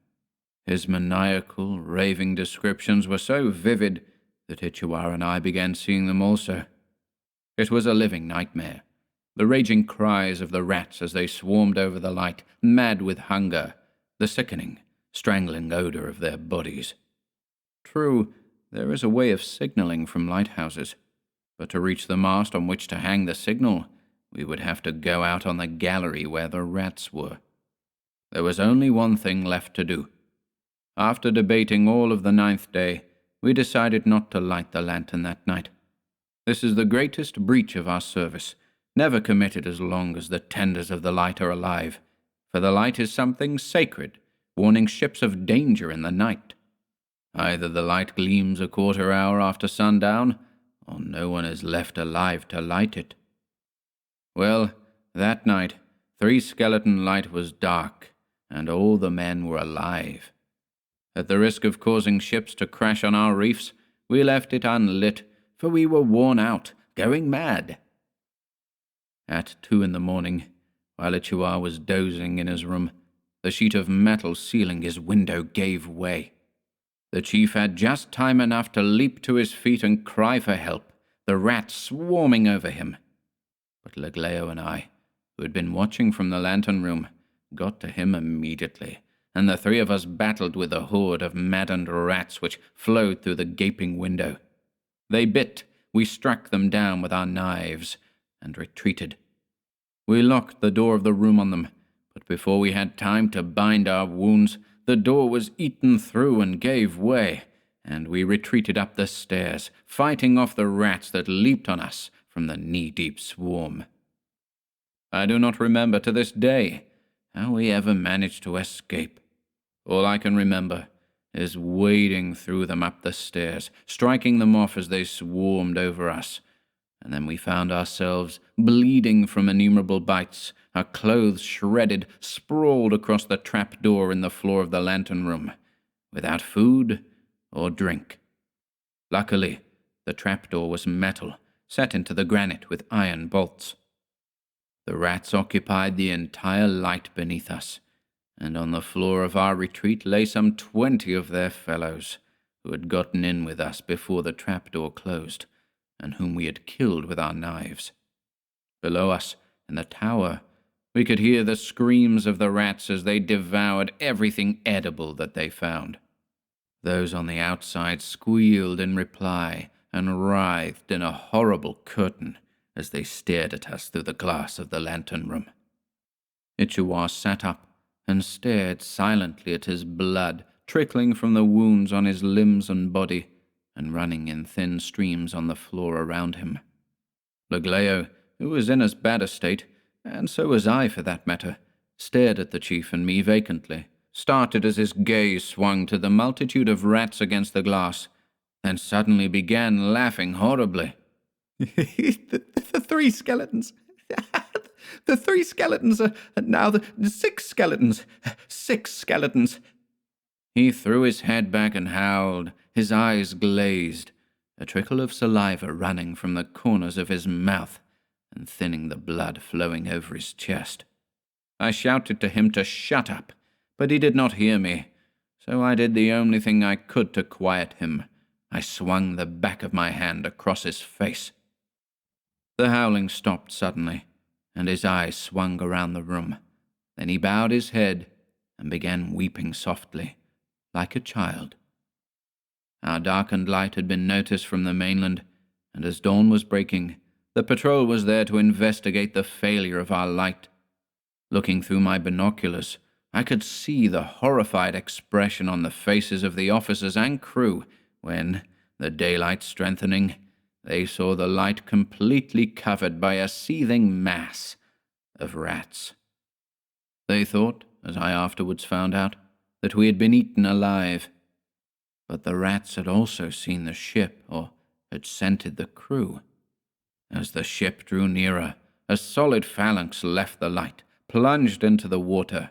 His maniacal, raving descriptions were so vivid that Ichiwa and I began seeing them also. It was a living nightmare. The raging cries of the rats as they swarmed over the light, mad with hunger, the sickening, strangling odor of their bodies. True, there is a way of signaling from lighthouses, but to reach the mast on which to hang the signal, we would have to go out on the gallery where the rats were. There was only one thing left to do. After debating all of the 9th day, we decided not to light the lantern that night. This is the greatest breach of our service, never committed as long as the tenders of the light are alive, for the light is something sacred, warning ships of danger in the night. Either the light gleams a quarter hour after sundown, or no one is left alive to light it. Well, that night, 3 Skeleton Light was dark, and all the men were alive. At the risk of causing ships to crash on our reefs, we left it unlit, for we were worn out, going mad. At 2 in the morning, while Ichiwa was dozing in his room, the sheet of metal sealing his window gave way. The chief had just time enough to leap to his feet and cry for help, the rats swarming over him. But Lafcadio and I, who had been watching from the lantern room, got to him immediately, and the 3 of us battled with the horde of maddened rats which flowed through the gaping window. They bit, we struck them down with our knives, and retreated. We locked the door of the room on them, but before we had time to bind our wounds, the door was eaten through and gave way, and we retreated up the stairs, fighting off the rats that leaped on us from the knee-deep swarm. I do not remember to this day how we ever managed to escape. All I can remember is wading through them up the stairs, striking them off as they swarmed over us, and then we found ourselves bleeding from innumerable bites, our clothes shredded, sprawled across the trap-door in the floor of the lantern room, without food or drink. Luckily, the trapdoor was metal, set into the granite with iron bolts. The rats occupied the entire light beneath us, and on the floor of our retreat lay some 20 of their fellows, who had gotten in with us before the trapdoor closed, and whom we had killed with our knives. Below us, in the tower, we could hear the screams of the rats as they devoured everything edible that they found. Those on the outside squealed in reply and writhed in a horrible curtain as they stared at us through the glass of the lantern room. Ichiwa sat up and stared silently at his blood trickling from the wounds on his limbs and body and running in thin streams on the floor around him. Lafcadio, who was in as bad a state, and so was I for that matter, stared at the chief and me vacantly, started as his gaze swung to the multitude of rats against the glass, then suddenly began laughing horribly. The 3 skeletons. The 3 skeletons are now the 6 skeletons. 6 skeletons. He threw his head back and howled, his eyes glazed, a trickle of saliva running from the corners of his mouth and thinning the blood flowing over his chest. I shouted to him to shut up, but he did not hear me, so I did the only thing I could to quiet him. I swung the back of my hand across his face. The howling stopped suddenly, and his eyes swung around the room. Then he bowed his head and began weeping softly, like a child. Our darkened light had been noticed from the mainland, and as dawn was breaking, the patrol was there to investigate the failure of our light. Looking through my binoculars, I could see the horrified expression on the faces of the officers and crew when, the daylight strengthening, they saw the light completely covered by a seething mass of rats. They thought, as I afterwards found out, that we had been eaten alive. But the rats had also seen the ship, or had scented the crew. As the ship drew nearer, a solid phalanx left the light, plunged into the water,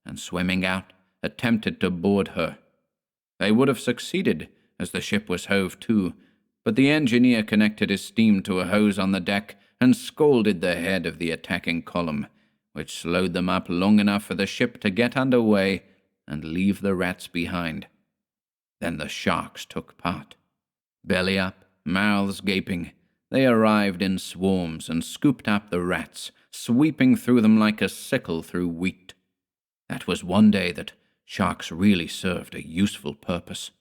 and swimming out, attempted to board her. They would have succeeded, as the ship was hove to, but the engineer connected his steam to a hose on the deck and scalded the head of the attacking column, which slowed them up long enough for the ship to get under way and leave the rats behind. Then the sharks took part. Belly up, mouths gaping, they arrived in swarms and scooped up the rats, sweeping through them like a sickle through wheat. That was one day that sharks really served a useful purpose.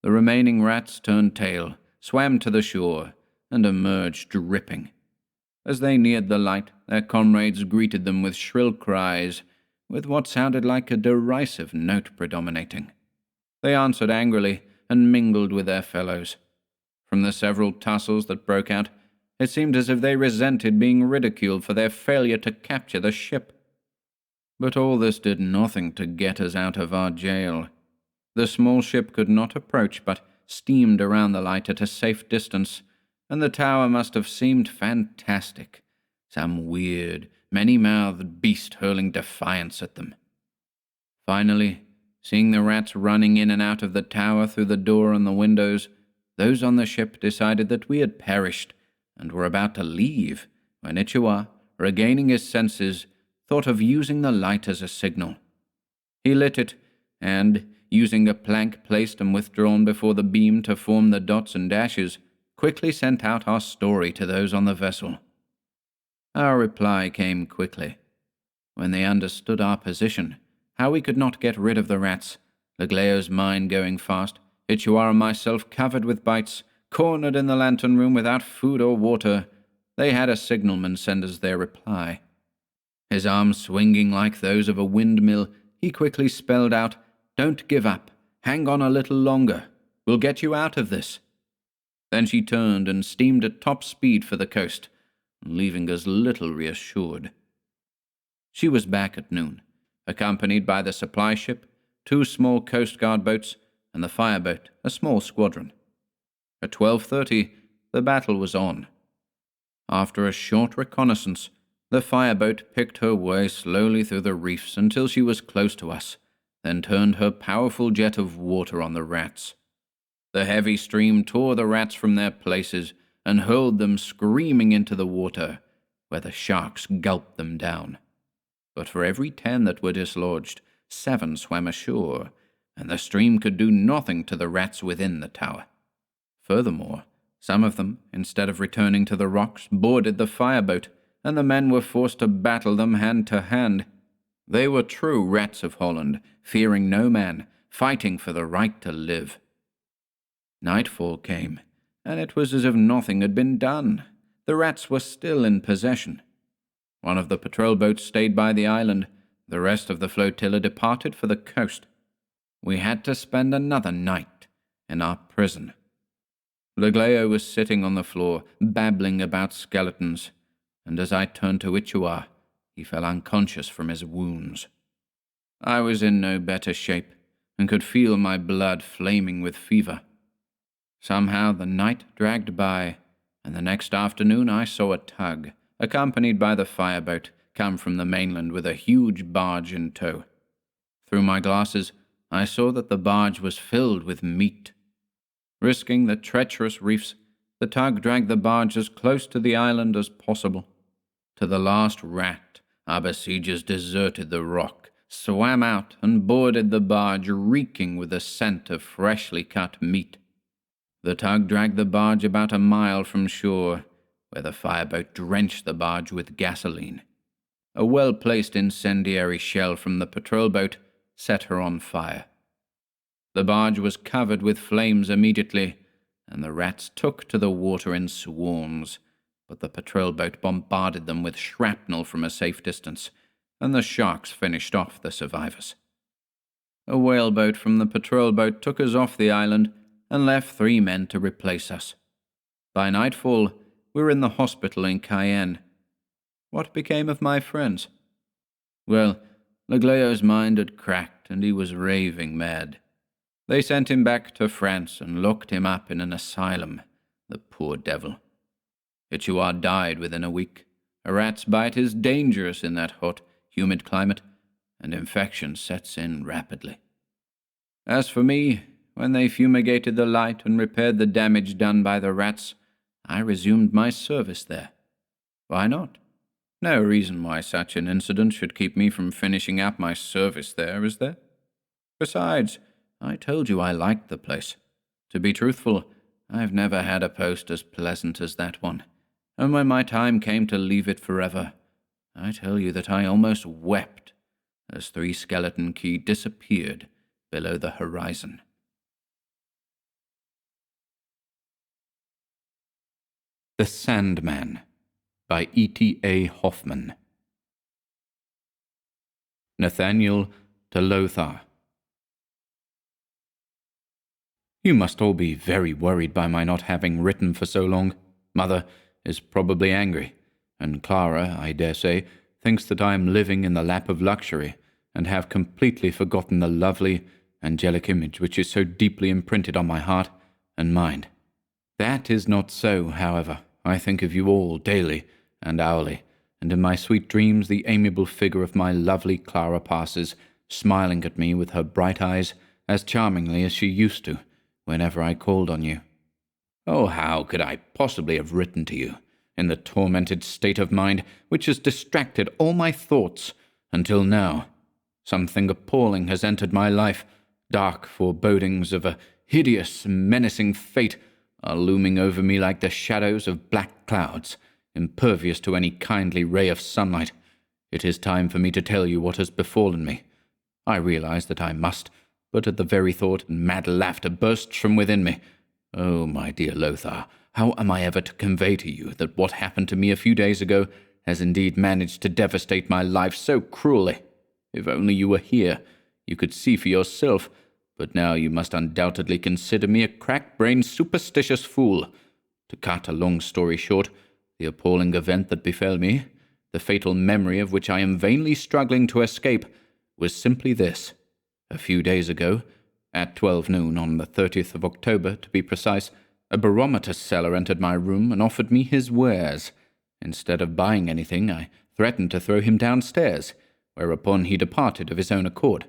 The remaining rats turned tail, swam to the shore, and emerged dripping. As they neared the light, their comrades greeted them with shrill cries, with what sounded like a derisive note predominating. They answered angrily and mingled with their fellows. From the several tussles that broke out, it seemed as if they resented being ridiculed for their failure to capture the ship. But all this did nothing to get us out of our jail. The small ship could not approach, but steamed around the light at a safe distance, and the tower must have seemed fantastic, some weird, many-mouthed beast hurling defiance at them. Finally, seeing the rats running in and out of the tower through the door and the windows, those on the ship decided that we had perished and were about to leave when Ichiwa, regaining his senses, thought of using the light as a signal. He lit it, and, using a plank placed and withdrawn before the beam to form the dots and dashes, quickly sent out our story to those on the vessel. Our reply came quickly. When they understood our position, how we could not get rid of the rats, Legleo's mind going fast, Ichiwa and myself covered with bites, cornered in the lantern room without food or water, they had a signalman send us their reply. His arms swinging like those of a windmill, he quickly spelled out, "Don't give up. Hang on a little longer. We'll get you out of this." Then she turned and steamed at top speed for the coast, leaving us little reassured. She was back at noon, accompanied by the supply ship, 2 small Coast Guard boats, and the fireboat, a small squadron. At 12:30, the battle was on. After a short reconnaissance, the fireboat picked her way slowly through the reefs until she was close to us, then turned her powerful jet of water on the rats. The heavy stream tore the rats from their places and hurled them screaming into the water, where the sharks gulped them down. But for every 10 that were dislodged, 7 swam ashore, and the stream could do nothing to the rats within the tower. Furthermore, some of them, instead of returning to the rocks, boarded the fireboat, and the men were forced to battle them hand to hand. They were true rats of Holland, fearing no man, fighting for the right to live. Nightfall came, and it was as if nothing had been done. The rats were still in possession. One of the patrol boats stayed by the island. The rest of the flotilla departed for the coast. We had to spend another night in our prison. Legleo was sitting on the floor, babbling about skeletons, and as I turned to Ichiwa, he fell unconscious from his wounds. I was in no better shape, and could feel my blood flaming with fever. Somehow the night dragged by, and the next afternoon I saw a tug, accompanied by the fireboat, come from the mainland with a huge barge in tow. Through my glasses, I saw that the barge was filled with meat. Risking the treacherous reefs, the tug dragged the barge as close to the island as possible. To the last rat, our besiegers deserted the rock, swam out, and boarded the barge reeking with the scent of freshly cut meat. The tug dragged the barge about a mile from shore, where the fireboat drenched the barge with gasoline. A well-placed incendiary shell from the patrol boat set her on fire. The barge was covered with flames immediately, and the rats took to the water in swarms, but the patrol boat bombarded them with shrapnel from a safe distance, and the sharks finished off the survivors. A whaleboat from the patrol boat took us off the island and left 3 men to replace us. By nightfall, we were in the hospital in Cayenne. What became of my friends? Well, Legleo's mind had cracked and he was raving mad. They sent him back to France and locked him up in an asylum, the poor devil. Ichua died within a week. A rat's bite is dangerous in that hot, humid climate, and infection sets in rapidly. As for me, when they fumigated the light and repaired the damage done by the rats, I resumed my service there. Why not? No reason why such an incident should keep me from finishing up my service there, is there? Besides, I told you I liked the place. To be truthful, I've never had a post as pleasant as that one, and when my time came to leave it forever, I tell you that I almost wept as 3 Skeleton Key disappeared below the horizon. The Sandman by E.T.A. Hoffmann. Nathaniel to Lothar. You must all be very worried by my not having written for so long. Mother is probably angry, and Clara, I dare say, thinks that I am living in the lap of luxury, and have completely forgotten the lovely, angelic image which is so deeply imprinted on my heart and mind. That is not so, however. I think of you all daily and hourly, and in my sweet dreams the amiable figure of my lovely Clara passes, smiling at me with her bright eyes as charmingly as she used to, whenever I called on you. Oh, how could I possibly have written to you, in the tormented state of mind which has distracted all my thoughts until now? Something appalling has entered my life. Dark forebodings of a hideous, menacing fate are looming over me like the shadows of black clouds, impervious to any kindly ray of sunlight. It is time for me to tell you what has befallen me. I realize that I must, but at the very thought mad laughter bursts from within me. Oh, my dear Lothar, how am I ever to convey to you that what happened to me a few days ago has indeed managed to devastate my life so cruelly? If only you were here, you could see for yourself, but now you must undoubtedly consider me a crack-brained, superstitious fool. To cut a long story short, the appalling event that befell me, the fatal memory of which I am vainly struggling to escape, was simply this. A few days ago, at 12 noon on the 30th of October, to be precise, a barometer seller entered my room and offered me his wares. Instead of buying anything, I threatened to throw him downstairs, whereupon he departed of his own accord.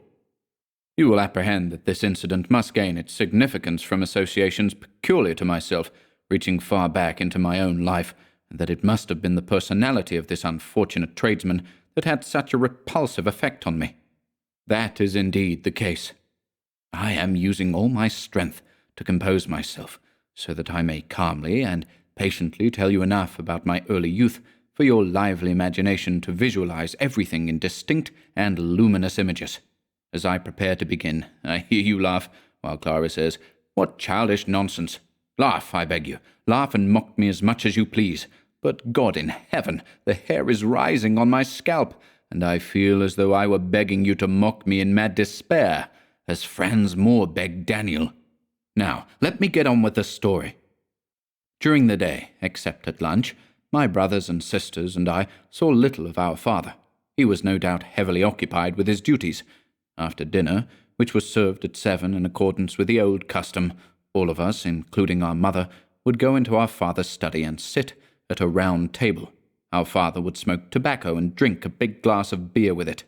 You will apprehend that this incident must gain its significance from associations peculiar to myself, reaching far back into my own life, and that it must have been the personality of this unfortunate tradesman that had such a repulsive effect on me. That is indeed the case. I am using all my strength to compose myself, so that I may calmly and patiently tell you enough about my early youth for your lively imagination to visualize everything in distinct and luminous images. As I prepare to begin, I hear you laugh, while Clara says, "What childish nonsense! Laugh, I beg you. Laugh and mock me as much as you please. But God in heaven, the hair is rising on my scalp, and I feel as though I were begging you to mock me in mad despair, as Franz Moore begged Daniel. Now, let me get on with the story. During the day, except at lunch, my brothers and sisters and I saw little of our father. He was no doubt heavily occupied with his duties. After dinner, which was served at 7 in accordance with the old custom, all of us, including our mother, would go into our father's study and sit at a round table. Our father would smoke tobacco and drink a big glass of beer with it.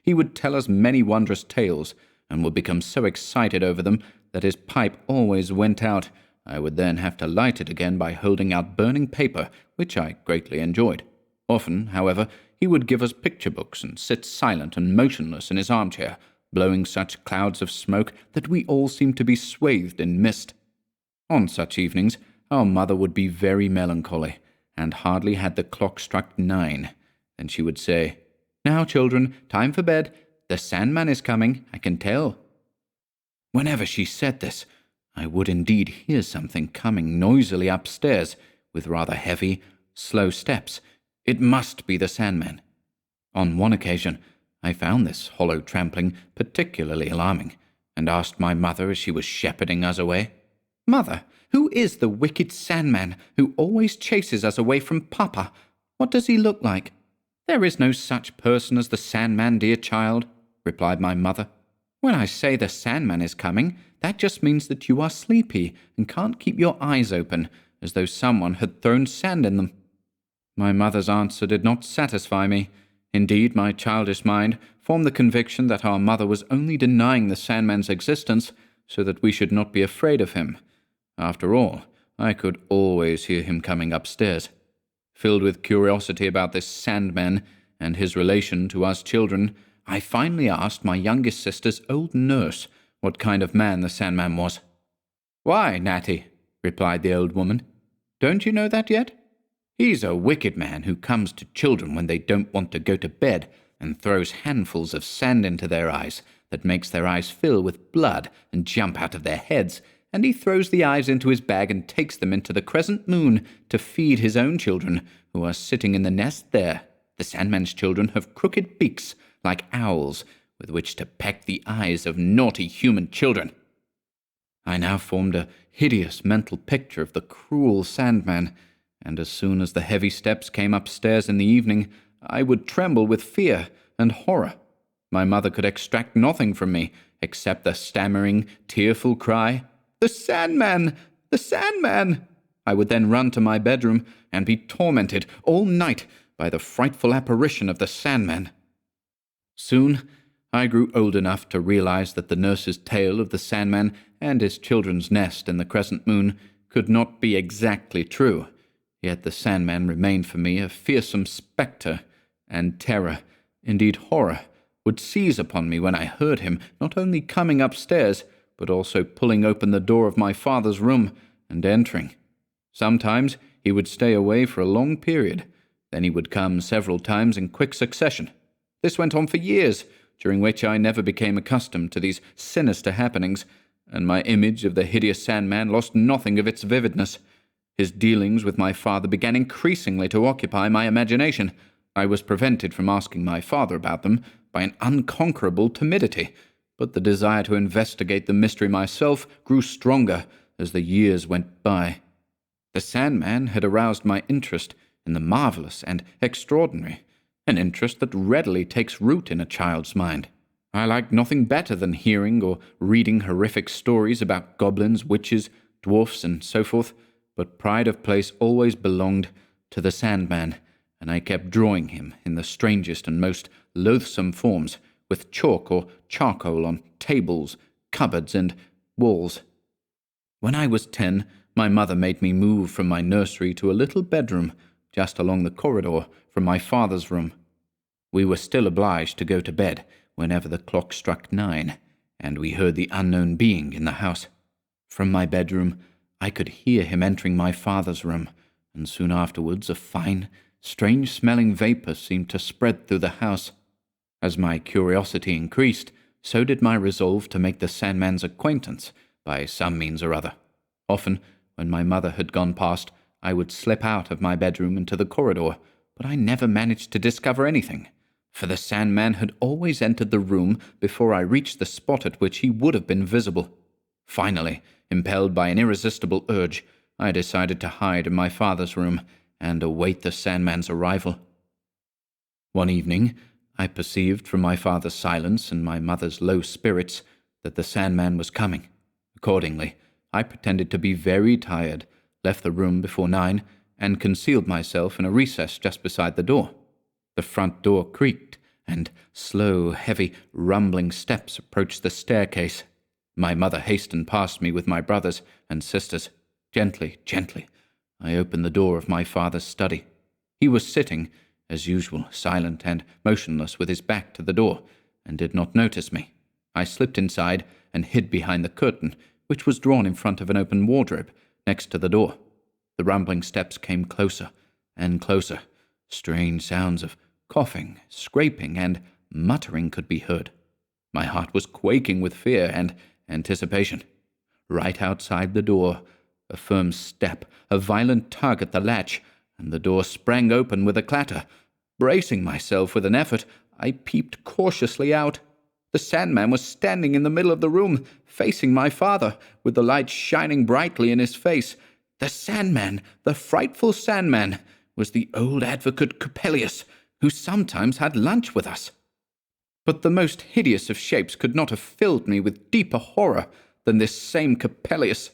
He would tell us many wondrous tales, and would become so excited over them that his pipe always went out. I would then have to light it again by holding out burning paper, which I greatly enjoyed. Often, however, he would give us picture books and sit silent and motionless in his armchair, blowing such clouds of smoke that we all seemed to be swathed in mist. On such evenings, our mother would be very melancholy, and hardly had the clock struck 9, then she would say, "Now, children, time for bed. The Sandman is coming, I can tell." Whenever she said this, I would indeed hear something coming noisily upstairs, with rather heavy, slow steps. It must be the Sandman. On one occasion, I found this hollow trampling particularly alarming, and asked my mother as she was shepherding us away, "Mother, who is the wicked Sandman who always chases us away from Papa? What does he look like?" "There is no such person as the Sandman, dear child," replied my mother. "When I say the Sandman is coming, that just means that you are sleepy and can't keep your eyes open, as though someone had thrown sand in them." My mother's answer did not satisfy me. Indeed, my childish mind formed the conviction that our mother was only denying the Sandman's existence so that we should not be afraid of him. After all, I could always hear him coming upstairs. Filled with curiosity about this Sandman and his relation to us children, I finally asked my youngest sister's old nurse what kind of man the Sandman was. "Why, Natty," replied the old woman, "don't you know that yet? He's a wicked man who comes to children when they don't want to go to bed and throws handfuls of sand into their eyes that makes their eyes fill with blood and jump out of their heads, and he throws the eyes into his bag and takes them into the crescent moon to feed his own children, who are sitting in the nest there. The Sandman's children have crooked beaks, like owls, with which to peck the eyes of naughty human children." I now formed a hideous mental picture of the cruel Sandman, and as soon as the heavy steps came upstairs in the evening, I would tremble with fear and horror. My mother could extract nothing from me except the stammering, tearful cry, "The Sandman! The Sandman!" I would then run to my bedroom and be tormented all night by the frightful apparition of the Sandman. Soon I grew old enough to realize that the nurse's tale of the Sandman and his children's nest in the crescent moon could not be exactly true. Yet the Sandman remained for me a fearsome spectre, and terror, indeed horror, would seize upon me when I heard him not only coming upstairs, but also pulling open the door of my father's room and entering. Sometimes he would stay away for a long period, then he would come several times in quick succession. This went on for years, during which I never became accustomed to these sinister happenings, and my image of the hideous Sandman lost nothing of its vividness. His dealings with my father began increasingly to occupy my imagination. I was prevented from asking my father about them by an unconquerable timidity, but the desire to investigate the mystery myself grew stronger as the years went by. The Sandman had aroused my interest in the marvelous and extraordinary, an interest that readily takes root in a child's mind. I liked nothing better than hearing or reading horrific stories about goblins, witches, dwarfs, and so forth, but pride of place always belonged to the Sandman, and I kept drawing him in the strangest and most loathsome forms, with chalk or charcoal on tables, cupboards, and walls. When I was 10, my mother made me move from my nursery to a little bedroom just along the corridor from my father's room. We were still obliged to go to bed whenever the clock struck 9, and we heard the unknown being in the house. From my bedroom, I could hear him entering my father's room, and soon afterwards a fine, strange-smelling vapour seemed to spread through the house. As my curiosity increased, so did my resolve to make the Sandman's acquaintance by some means or other. Often, when my mother had gone past, I would slip out of my bedroom into the corridor, but I never managed to discover anything, for the Sandman had always entered the room before I reached the spot at which he would have been visible. Finally, impelled by an irresistible urge, I decided to hide in my father's room and await the Sandman's arrival. One evening, I perceived from my father's silence and my mother's low spirits that the Sandman was coming. Accordingly, I pretended to be very tired, left the room before 9, and concealed myself in a recess just beside the door. The front door creaked, and slow, heavy, rumbling steps approached the staircase. My mother hastened past me with my brothers and sisters. Gently, gently, I opened the door of my father's study. He was sitting, as usual, silent and motionless with his back to the door, and did not notice me. I slipped inside and hid behind the curtain, which was drawn in front of an open wardrobe next to the door. The rumbling steps came closer and closer. Strange sounds of coughing, scraping, and muttering could be heard. My heart was quaking with fear and anticipation. Right outside the door, a firm step, a violent tug at the latch, and the door sprang open with a clatter. Bracing myself with an effort, I peeped cautiously out. The Sandman was standing in the middle of the room, facing my father, with the light shining brightly in his face. The Sandman, the frightful Sandman, was the old advocate Coppelius, who sometimes had lunch with us. But the most hideous of shapes could not have filled me with deeper horror than this same Coppelius.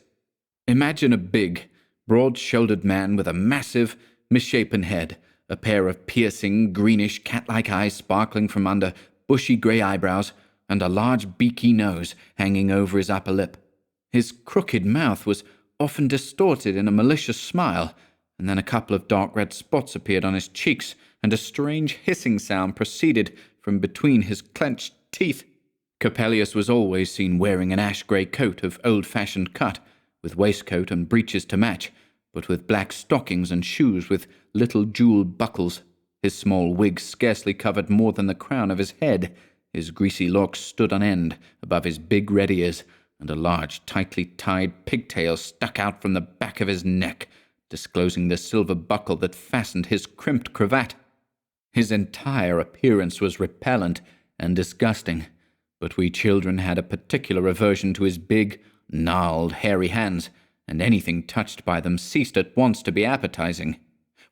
Imagine a big, broad-shouldered man with a massive, misshapen head, a pair of piercing, greenish, cat-like eyes sparkling from under bushy grey eyebrows, and a large beaky nose hanging over his upper lip. His crooked mouth was often distorted in a malicious smile, and then a couple of dark red spots appeared on his cheeks, and a strange hissing sound proceeded from between his clenched teeth. Coppelius was always seen wearing an ash-grey coat of old-fashioned cut, with waistcoat and breeches to match, but with black stockings and shoes with little jewelled buckles. His small wig scarcely covered more than the crown of his head. His greasy locks stood on end above his big red ears, and a large, tightly tied pigtail stuck out from the back of his neck, disclosing the silver buckle that fastened his crimped cravat. His entire appearance was repellent and disgusting, but we children had a particular aversion to his big, gnarled, hairy hands, and anything touched by them ceased at once to be appetizing.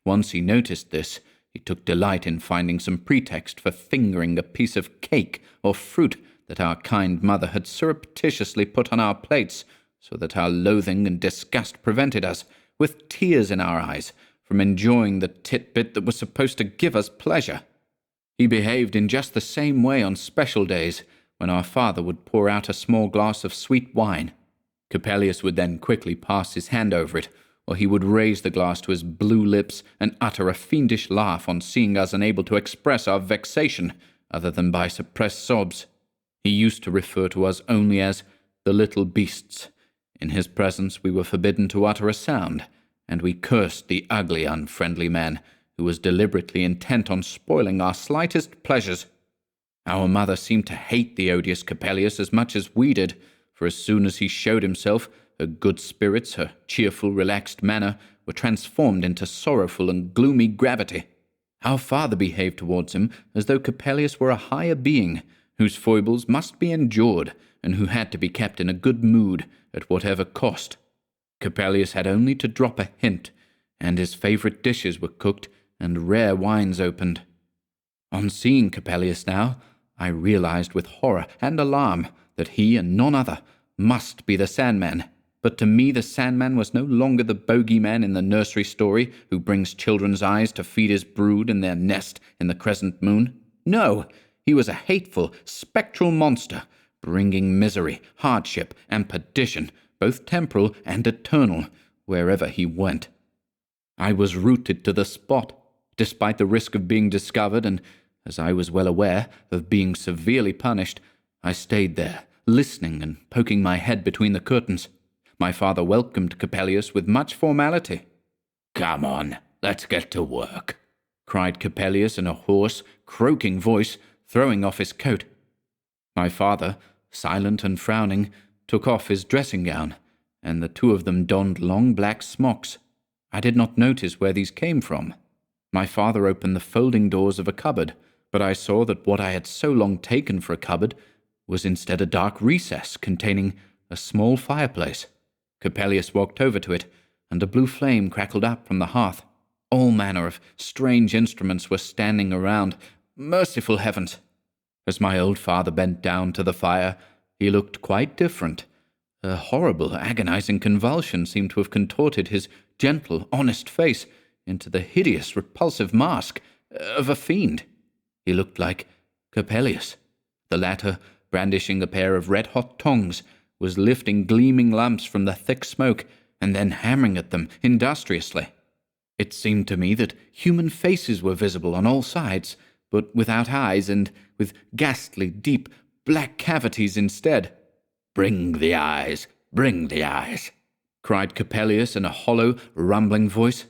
Once he noticed this, he took delight in finding some pretext for fingering a piece of cake or fruit that our kind mother had surreptitiously put on our plates, so that our loathing and disgust prevented us, with tears in our eyes, from enjoying the titbit that was supposed to give us pleasure. He behaved in just the same way on special days, when our father would pour out a small glass of sweet wine. Coppelius would then quickly pass his hand over it, or he would raise the glass to his blue lips and utter a fiendish laugh on seeing us unable to express our vexation, other than by suppressed sobs. He used to refer to us only as the little beasts. In his presence we were forbidden to utter a sound, and we cursed the ugly, unfriendly man who was deliberately intent on spoiling our slightest pleasures. Our mother seemed to hate the odious Coppelius as much as we did, for as soon as he showed himself, her good spirits, her cheerful, relaxed manner, were transformed into sorrowful and gloomy gravity. Our father behaved towards him as though Coppelius were a higher being, whose foibles must be endured, and who had to be kept in a good mood at whatever cost. Coppelius had only to drop a hint, and his favourite dishes were cooked and rare wines opened. On seeing Coppelius now, I realized with horror and alarm that he and none other must be the Sandman. But to me the Sandman was no longer the bogeyman in the nursery story who brings children's eyes to feed his brood in their nest in the crescent moon. No, he was a hateful, spectral monster, bringing misery, hardship, and perdition, both temporal and eternal, wherever he went. I was rooted to the spot, despite the risk of being discovered, and, as I was well aware, of being severely punished. I stayed there, listening and poking my head between the curtains. My father welcomed Coppelius with much formality. "Come on, let's get to work," cried Coppelius in a hoarse, croaking voice, throwing off his coat. My father, silent and frowning, took off his dressing-gown, and the two of them donned long black smocks. I did not notice where these came from. My father opened the folding doors of a cupboard, but I saw that what I had so long taken for a cupboard was instead a dark recess containing a small fireplace. Coppelius walked over to it, and a blue flame crackled up from the hearth. All manner of strange instruments were standing around. Merciful heavens! As my old father bent down to the fire, he looked quite different. A horrible, agonizing convulsion seemed to have contorted his gentle, honest face into the hideous, repulsive mask of a fiend. He looked like Coppelius. The latter, brandishing a pair of red-hot tongs, was lifting gleaming lumps from the thick smoke and then hammering at them industriously. It seemed to me that human faces were visible on all sides, but without eyes and with ghastly, deep, black cavities instead. "Bring the eyes," bring the eyes!" cried Coppelius in a hollow, rumbling voice.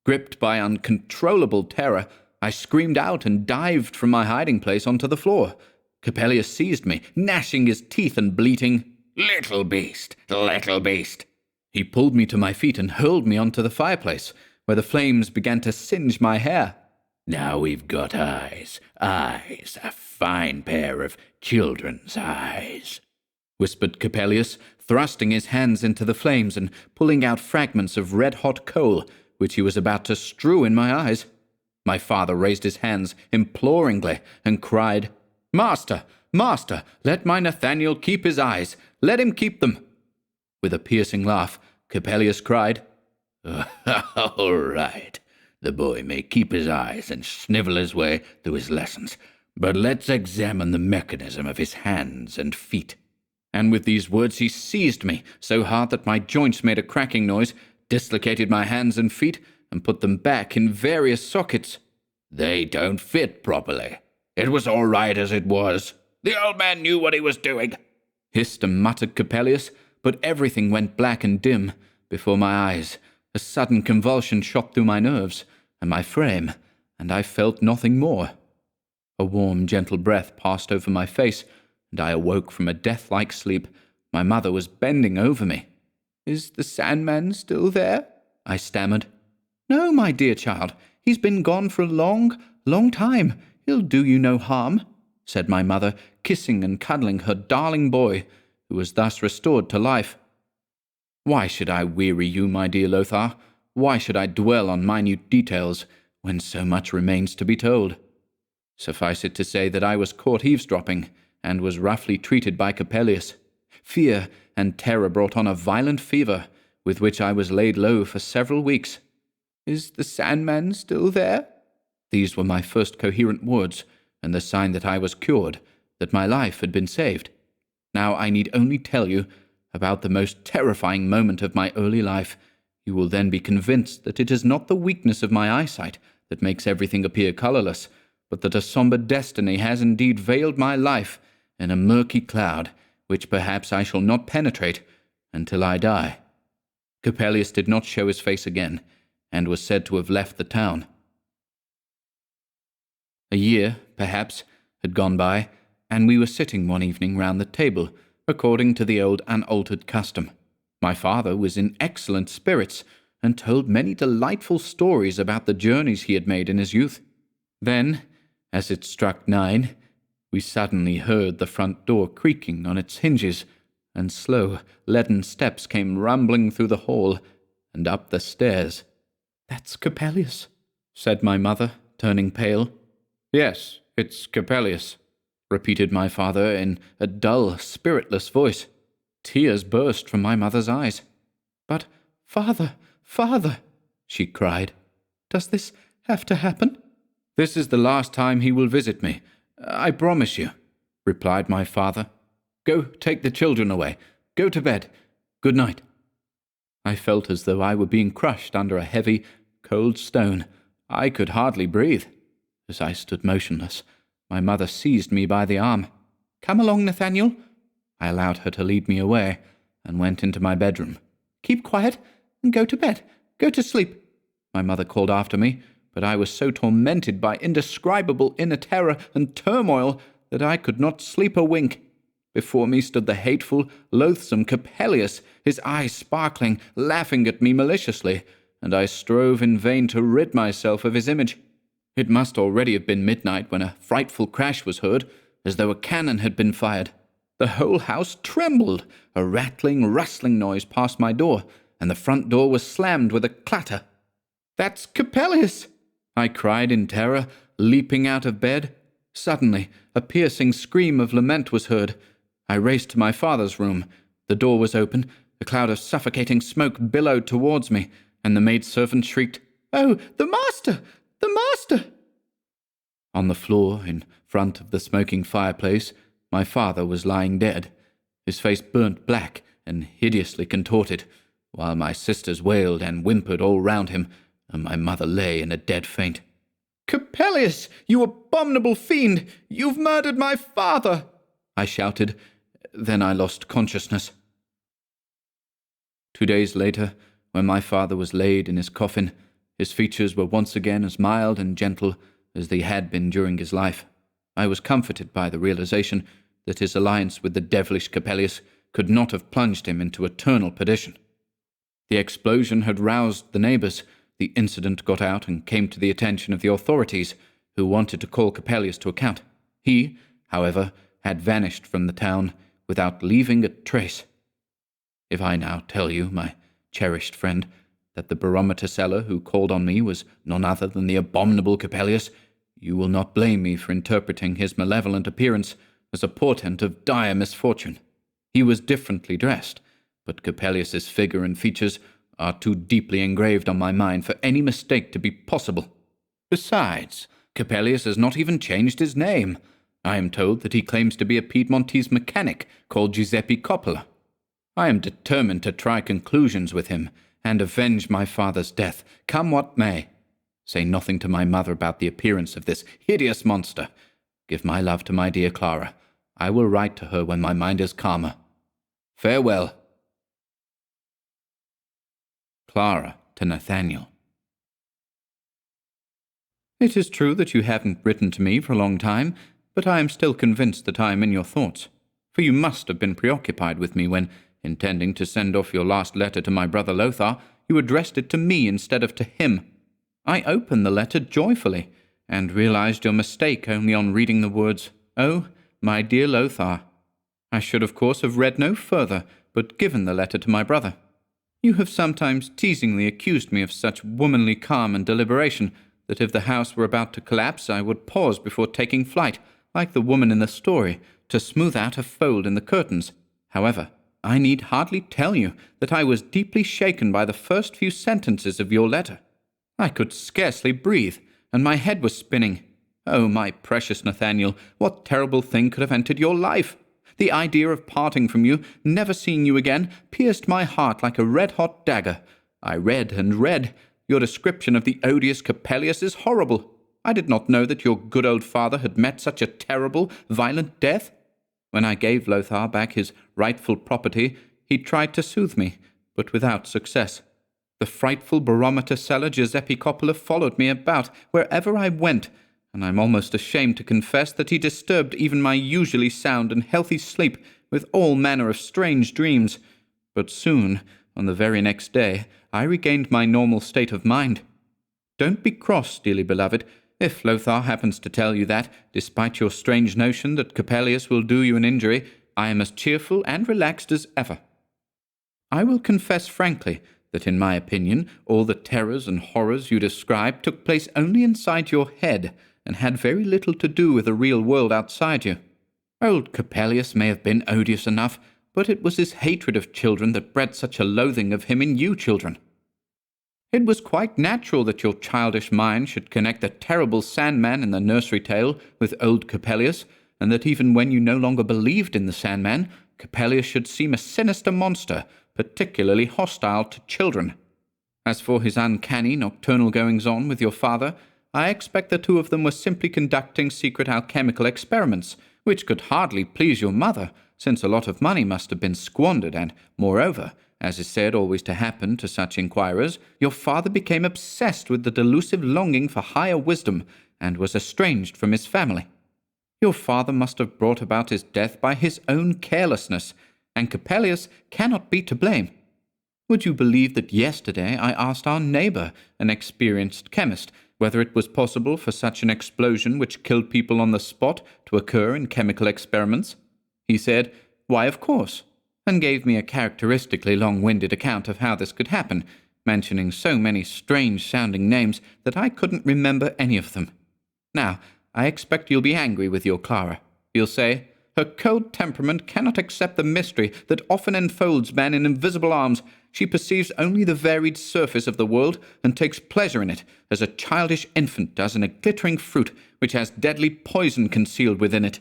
Gripped by uncontrollable terror, I screamed out and dived from my hiding place onto the floor. Coppelius seized me, gnashing his teeth and bleating, "Little beast, little beast!" He pulled me to my feet and hurled me onto the fireplace, where the flames began to singe my hair. "Now we've got eyes, eyes, a fine pair of children's eyes," whispered Coppelius, thrusting his hands into the flames and pulling out fragments of red-hot coal, which he was about to strew in my eyes. My father raised his hands imploringly and cried, "Master, master, let my Nathaniel keep his eyes. Let him keep them." With a piercing laugh, Coppelius cried, "All right. The boy may keep his eyes and snivel his way through his lessons, but let's examine the mechanism of his hands and feet." And with these words he seized me so hard that my joints made a cracking noise, dislocated my hands and feet, and put them back in various sockets. "They don't fit properly. It was all right as it was. The old man knew what he was doing," hissed and muttered Coppelius, but everything went black and dim before my eyes. A sudden convulsion shot through my nerves and my frame, and I felt nothing more. A warm, gentle breath passed over my face, and I awoke from a death-like sleep. My mother was bending over me. "Is the Sandman still there?" I stammered. "No, my dear child. He's been gone for a long, long time. He'll do you no harm," said my mother, kissing and cuddling her darling boy, who was thus restored to life. Why should I weary you, my dear Lothar? Why should I dwell on minute details, when so much remains to be told? Suffice it to say that I was caught eavesdropping, and was roughly treated by Coppelius. Fear and terror brought on a violent fever, with which I was laid low for several weeks. "Is the Sandman still there?" These were my first coherent words, and the sign that I was cured, that my life had been saved. Now I need only tell you about the most terrifying moment of my early life. You will then be convinced that it is not the weakness of my eyesight that makes everything appear colourless, but that a sombre destiny has indeed veiled my life in a murky cloud, which perhaps I shall not penetrate until I die. Coppelius did not show his face again, and was said to have left the town. A year, perhaps, had gone by, and we were sitting one evening round the table, according to the old unaltered custom. My father was in excellent spirits, and told many delightful stories about the journeys he had made in his youth. Then, as it struck 9, we suddenly heard the front door creaking on its hinges, and slow, leaden steps came rumbling through the hall and up the stairs. "That's Coppelius," said my mother, turning pale. "Yes, it's Coppelius," repeated my father in a dull, spiritless voice. Tears burst from my mother's eyes. "But, father, father," she cried, "does this have to happen?" "This is the last time he will visit me, I promise you," replied my father. "Go take the children away. Go to bed. Good night." I felt as though I were being crushed under a heavy, cold stone. I could hardly breathe. As I stood motionless, my mother seized me by the arm. "Come along, Nathaniel." I allowed her to lead me away, and went into my bedroom. "Keep quiet, and go to bed. Go to sleep," my mother called after me, but I was so tormented by indescribable inner terror and turmoil that I could not sleep a wink. Before me stood the hateful, loathsome Coppelius, his eyes sparkling, laughing at me maliciously, and I strove in vain to rid myself of his image. It must already have been midnight when a frightful crash was heard, as though a cannon had been fired. The whole house trembled. A rattling, rustling noise passed my door, and the front door was slammed with a clatter. "That's Coppelius!" I cried in terror, leaping out of bed. Suddenly, a piercing scream of lament was heard. I raced to my father's room. The door was open. A cloud of suffocating smoke billowed towards me, and the maidservant shrieked, "Oh, the master! The master!" On the floor, in front of the smoking fireplace, my father was lying dead, his face burnt black and hideously contorted, while my sisters wailed and whimpered all round him, and my mother lay in a dead faint. "Coppelius, you abominable fiend! You've murdered my father!" I shouted. Then I lost consciousness. 2 days later, when my father was laid in his coffin, his features were once again as mild and gentle as they had been during his life. I was comforted by the realization that his alliance with the devilish Coppelius could not have plunged him into eternal perdition. The explosion had roused the neighbors. The incident got out and came to the attention of the authorities, who wanted to call Coppelius to account. He, however, had vanished from the town without leaving a trace. If I now tell you, my cherished friend, that the barometer seller who called on me was none other than the abominable Coppelius, you will not blame me for interpreting his malevolent appearance as a portent of dire misfortune. He was differently dressed, but Coppelius's figure and features are too deeply engraved on my mind for any mistake to be possible. Besides, Coppelius has not even changed his name. I am told that he claims to be a Piedmontese mechanic called Giuseppe Coppola. I am determined to try conclusions with him and avenge my father's death, come what may. Say nothing to my mother about the appearance of this hideous monster. Give my love to my dear Clara. I will write to her when my mind is calmer. Farewell. Clara to Nathaniel. It is true that you haven't written to me for a long time, but I am still convinced that I am in your thoughts, for you must have been preoccupied with me when, intending to send off your last letter to my brother Lothar, you addressed it to me instead of to him. I opened the letter joyfully, and realized your mistake only on reading the words, "Oh, my dear Lothar." I should of course have read no further, but given the letter to my brother. You have sometimes teasingly accused me of such womanly calm and deliberation that if the house were about to collapse I would pause before taking flight, like the woman in the story, to smooth out a fold in the curtains. However, I need hardly tell you that I was deeply shaken by the first few sentences of your letter. I could scarcely breathe, and my head was spinning. Oh, my precious Nathaniel, what terrible thing could have entered your life? The idea of parting from you, never seeing you again, pierced my heart like a red-hot dagger. I read and read. Your description of the odious Coppelius is horrible. I did not know that your good old father had met such a terrible, violent death. When I gave Lothar back his rightful property, he tried to soothe me, but without success. The frightful barometer seller Giuseppe Coppola followed me about wherever I went, and I'm almost ashamed to confess that he disturbed even my usually sound and healthy sleep with all manner of strange dreams. But soon, on the very next day, I regained my normal state of mind. Don't be cross, dearly beloved, if Lothar happens to tell you that, despite your strange notion that Coppelius will do you an injury, I am as cheerful and relaxed as ever. I will confess frankly that in my opinion all the terrors and horrors you describe took place only inside your head, and had very little to do with the real world outside you. Old Coppelius may have been odious enough, but it was his hatred of children that bred such a loathing of him in you children. It was quite natural that your childish mind should connect the terrible Sandman in the nursery tale with old Coppelius, and that even when you no longer believed in the Sandman, Coppelius should seem a sinister monster, particularly hostile to children. As for his uncanny nocturnal goings-on with your father, I expect the two of them were simply conducting secret alchemical experiments, which could hardly please your mother, since a lot of money must have been squandered, and, moreover, as is said always to happen to such inquirers, your father became obsessed with the delusive longing for higher wisdom, and was estranged from his family. Your father must have brought about his death by his own carelessness, and Coppelius cannot be to blame. Would you believe that yesterday I asked our neighbour, an experienced chemist, whether it was possible for such an explosion which killed people on the spot to occur in chemical experiments? He said, "Why, of course," and gave me a characteristically long-winded account of how this could happen, mentioning so many strange-sounding names that I couldn't remember any of them. Now, I expect you'll be angry with your Clara. You'll say, "Her cold temperament cannot accept the mystery that often enfolds man in invisible arms. She perceives only the varied surface of the world, and takes pleasure in it, as a childish infant does in a glittering fruit which has deadly poison concealed within it."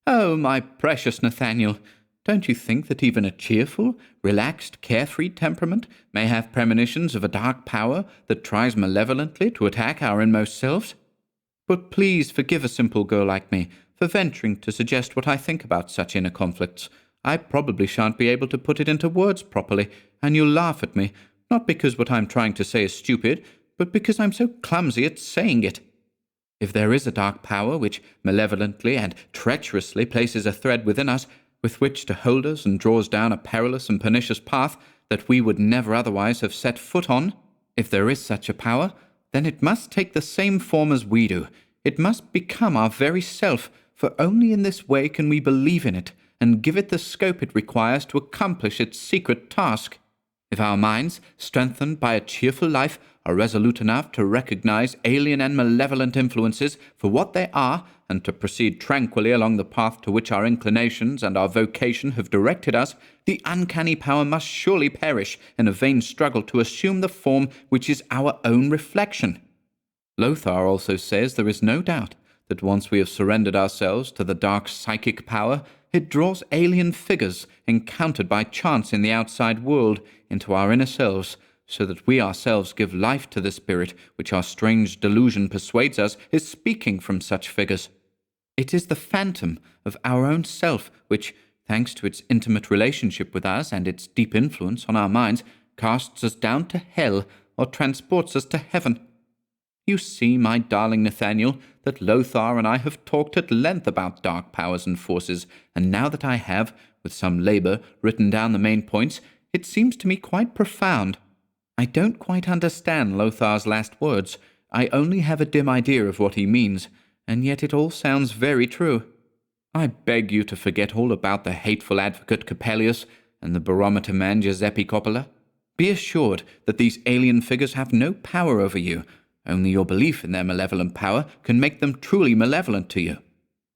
Oh, my precious Nathaniel, don't you think that even a cheerful, relaxed, carefree temperament may have premonitions of a dark power that tries malevolently to attack our inmost selves? But please forgive a simple girl like me for venturing to suggest what I think about such inner conflicts. I probably shan't be able to put it into words properly, and you'll laugh at me, not because what I'm trying to say is stupid, but because I'm so clumsy at saying it. If there is a dark power which malevolently and treacherously places a thread within us with which to hold us and draws down a perilous and pernicious path that we would never otherwise have set foot on, if there is such a power, then it must take the same form as we do. It must become our very self, for only in this way can we believe in it and give it the scope it requires to accomplish its secret task. If our minds, strengthened by a cheerful life, are resolute enough to recognize alien and malevolent influences for what they are, and to proceed tranquilly along the path to which our inclinations and our vocation have directed us, the uncanny power must surely perish in a vain struggle to assume the form which is our own reflection. Lothar also says there is no doubt that once we have surrendered ourselves to the dark psychic power, it draws alien figures encountered by chance in the outside world into our inner selves, so that we ourselves give life to the spirit which our strange delusion persuades us is speaking from such figures. It is the phantom of our own self which, thanks to its intimate relationship with us and its deep influence on our minds, casts us down to hell or transports us to heaven. You see, my darling Nathaniel, that Lothar and I have talked at length about dark powers and forces, and now that I have, with some labour, written down the main points, it seems to me quite profound. I don't quite understand Lothar's last words. I only have a dim idea of what he means, and yet it all sounds very true. I beg you to forget all about the hateful advocate Coppelius and the barometer man Giuseppe Coppola. Be assured that these alien figures have no power over you. Only your belief in their malevolent power can make them truly malevolent to you.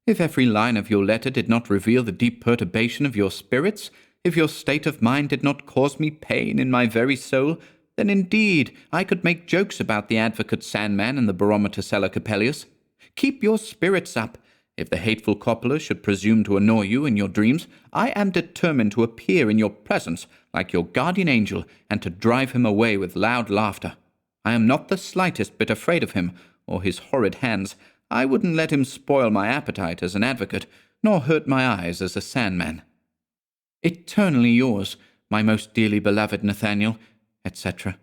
If every line of your letter did not reveal the deep perturbation of your spirits, if your state of mind did not cause me pain in my very soul, then indeed I could make jokes about the advocate Sandman and the barometer seller Coppelius. Keep your spirits up. If the hateful Coppola should presume to annoy you in your dreams, I am determined to appear in your presence like your guardian angel and to drive him away with loud laughter. I am not the slightest bit afraid of him, or his horrid hands. I wouldn't let him spoil my appetite as an advocate, nor hurt my eyes as a Sandman. Eternally yours, my most dearly beloved Nathaniel, etc.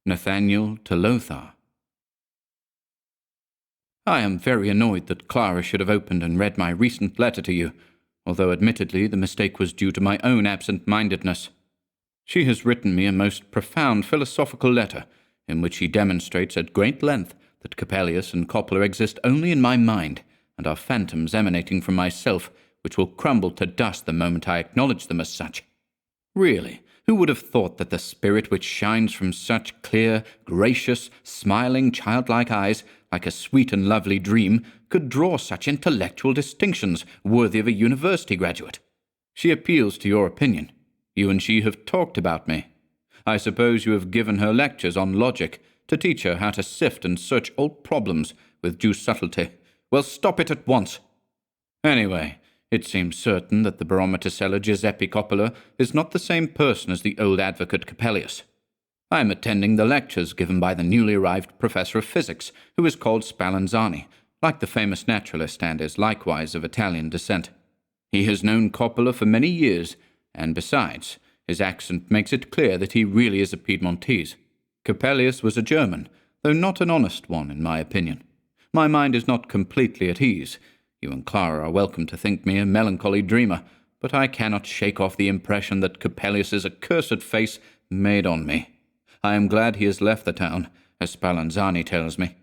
Nathaniel to Lothar. I am very annoyed that Clara should have opened and read my recent letter to you, although admittedly the mistake was due to my own absent-mindedness. She has written me a most profound philosophical letter, in which she demonstrates at great length that Coppelius and Coppola exist only in my mind, and are phantoms emanating from myself, which will crumble to dust the moment I acknowledge them as such. Really, who would have thought that the spirit which shines from such clear, gracious, smiling, childlike eyes, like a sweet and lovely dream, could draw such intellectual distinctions worthy of a university graduate? She appeals to your opinion. You and she have talked about me. I suppose you have given her lectures on logic to teach her how to sift and search old problems with due subtlety. Well, stop it at once. Anyway, it seems certain that the barometer seller Giuseppe Coppola is not the same person as the old advocate Coppelius. I am attending the lectures given by the newly arrived professor of physics, who is called Spallanzani, like the famous naturalist, and is likewise of Italian descent. He has known Coppola for many years, and besides, his accent makes it clear that he really is a Piedmontese. Coppelius was a German, though not an honest one, in my opinion. My mind is not completely at ease. You and Clara are welcome to think me a melancholy dreamer, but I cannot shake off the impression that Coppelius's accursed face made on me. I am glad he has left the town, as Spallanzani tells me.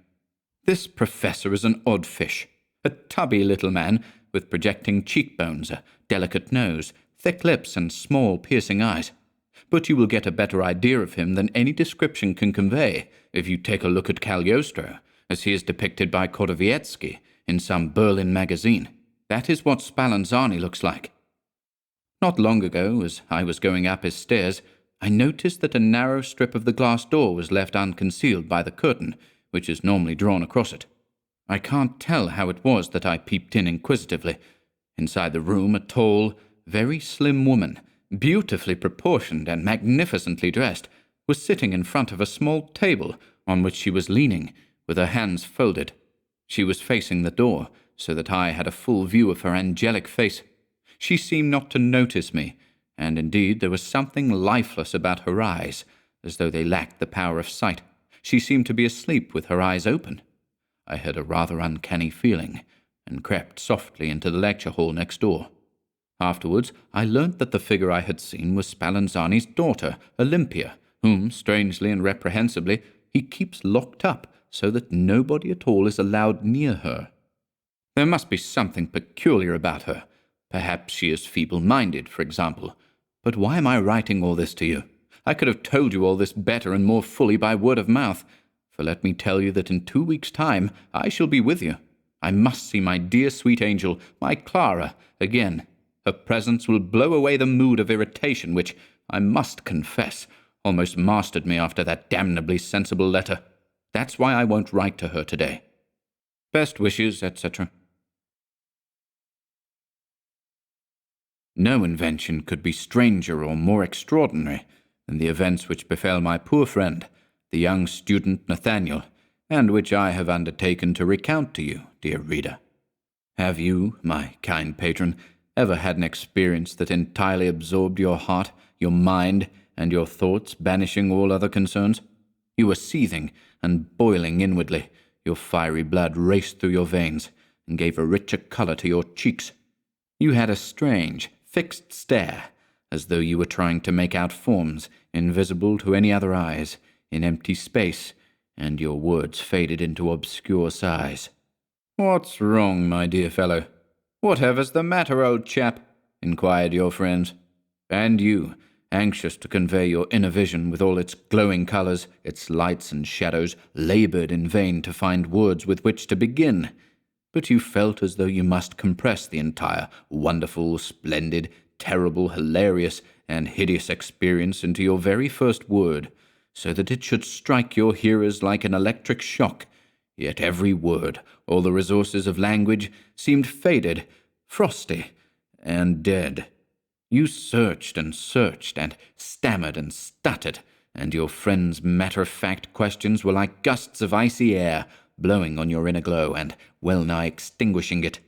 This professor is an odd fish, a tubby little man with projecting cheekbones, a delicate nose, thick lips, and small piercing eyes. But you will get a better idea of him than any description can convey if you take a look at Cagliostro, as he is depicted by Kordowiecki in some Berlin magazine. That is what Spallanzani looks like. Not long ago, as I was going up his stairs, I noticed that a narrow strip of the glass door was left unconcealed by the curtain, which is normally drawn across it. I can't tell how it was that I peeped in inquisitively. Inside the room, a tall, very slim woman, beautifully proportioned and magnificently dressed, was sitting in front of a small table on which she was leaning, with her hands folded. She was facing the door, so that I had a full view of her angelic face. She seemed not to notice me, and indeed there was something lifeless about her eyes, as though they lacked the power of sight. She seemed to be asleep with her eyes open. I had a rather uncanny feeling, and crept softly into the lecture hall next door. Afterwards, I learnt that the figure I had seen was Spallanzani's daughter, Olympia, whom, strangely and reprehensibly, he keeps locked up so that nobody at all is allowed near her. There must be something peculiar about her. Perhaps she is feeble-minded, for example. But why am I writing all this to you? I could have told you all this better and more fully by word of mouth, for let me tell you that in 2 weeks' time I shall be with you. I must see my dear sweet angel, my Clara, again. Her presence will blow away the mood of irritation which, I must confess, almost mastered me after that damnably sensible letter. That's why I won't write to her today. Best wishes, etc. No invention could be stranger or more extraordinary than the events which befell my poor friend, the young student Nathaniel, and which I have undertaken to recount to you, dear reader. Have you, my kind patron, ever had an experience that entirely absorbed your heart, your mind, and your thoughts, banishing all other concerns? You were seething and boiling inwardly. Your fiery blood raced through your veins and gave a richer colour to your cheeks. You had a strange, fixed stare, as though you were trying to make out forms invisible to any other eyes, in empty space, and your words faded into obscure sighs. "What's wrong, my dear fellow? Whatever's the matter, old chap?" inquired your friends. And you, anxious to convey your inner vision with all its glowing colours, its lights and shadows, laboured in vain to find words with which to begin. But you felt as though you must compress the entire wonderful, splendid, terrible, hilarious, and hideous experience into your very first word, so that it should strike your hearers like an electric shock. Yet every word, all the resources of language, seemed faded, frosty, and dead. You searched and stammered and stuttered, and your friends' matter-of-fact questions were like gusts of icy air, blowing on your inner glow and well-nigh extinguishing it.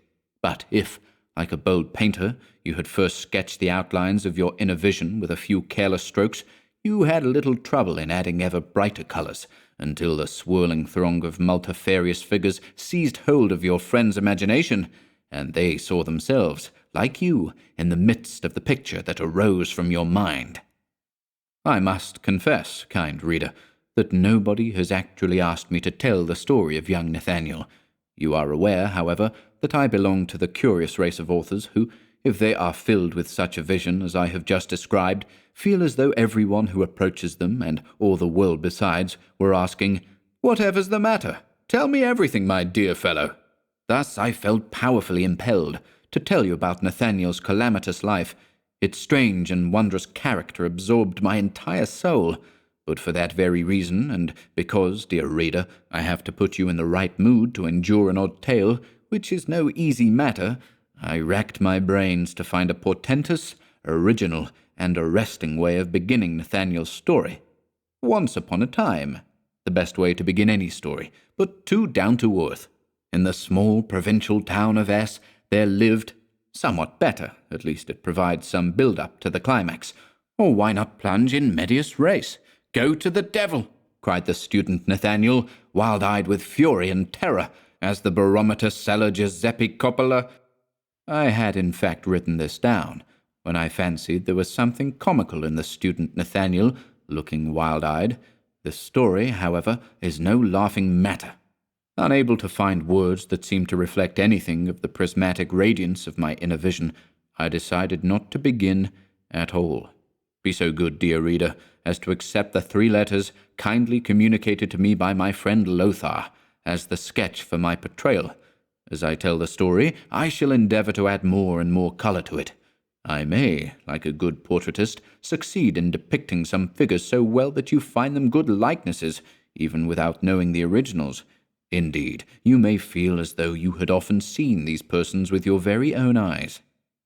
But if, like a bold painter, you had first sketched the outlines of your inner vision with a few careless strokes, you had little trouble in adding ever brighter colours, until the swirling throng of multifarious figures seized hold of your friends' imagination, and they saw themselves, like you, in the midst of the picture that arose from your mind. I must confess, kind reader, that nobody has actually asked me to tell the story of young Nathaniel. You are aware, however, that I belong to the curious race of authors who, if they are filled with such a vision as I have just described, feel as though everyone who approaches them, and all the world besides, were asking, "Whatever's the matter? Tell me everything, my dear fellow." Thus I felt powerfully impelled to tell you about Nathaniel's calamitous life. Its strange and wondrous character absorbed my entire soul. But for that very reason, and because, dear reader, I have to put you in the right mood to endure an odd tale, which is no easy matter, I racked my brains to find a portentous, original, and arresting way of beginning Nathaniel's story. Once upon a time, the best way to begin any story, but too down to earth. In the small provincial town of S, there lived, somewhat better, at least it provides some build-up to the climax. Or why not plunge in medias res? "Go to the devil!" cried the student Nathaniel, wild-eyed with fury and terror, as the barometer seller Giuseppe Coppola. I had in fact written this down, when I fancied there was something comical in the student Nathaniel looking wild-eyed. The story, however, is no laughing matter. Unable to find words that seemed to reflect anything of the prismatic radiance of my inner vision, I decided not to begin at all. Be so good, dear reader, as to accept the 3 letters kindly communicated to me by my friend Lothar as the sketch for my portrayal. As I tell the story, I shall endeavour to add more and more colour to it. I may, like a good portraitist, succeed in depicting some figures so well that you find them good likenesses, even without knowing the originals. Indeed, you may feel as though you had often seen these persons with your very own eyes.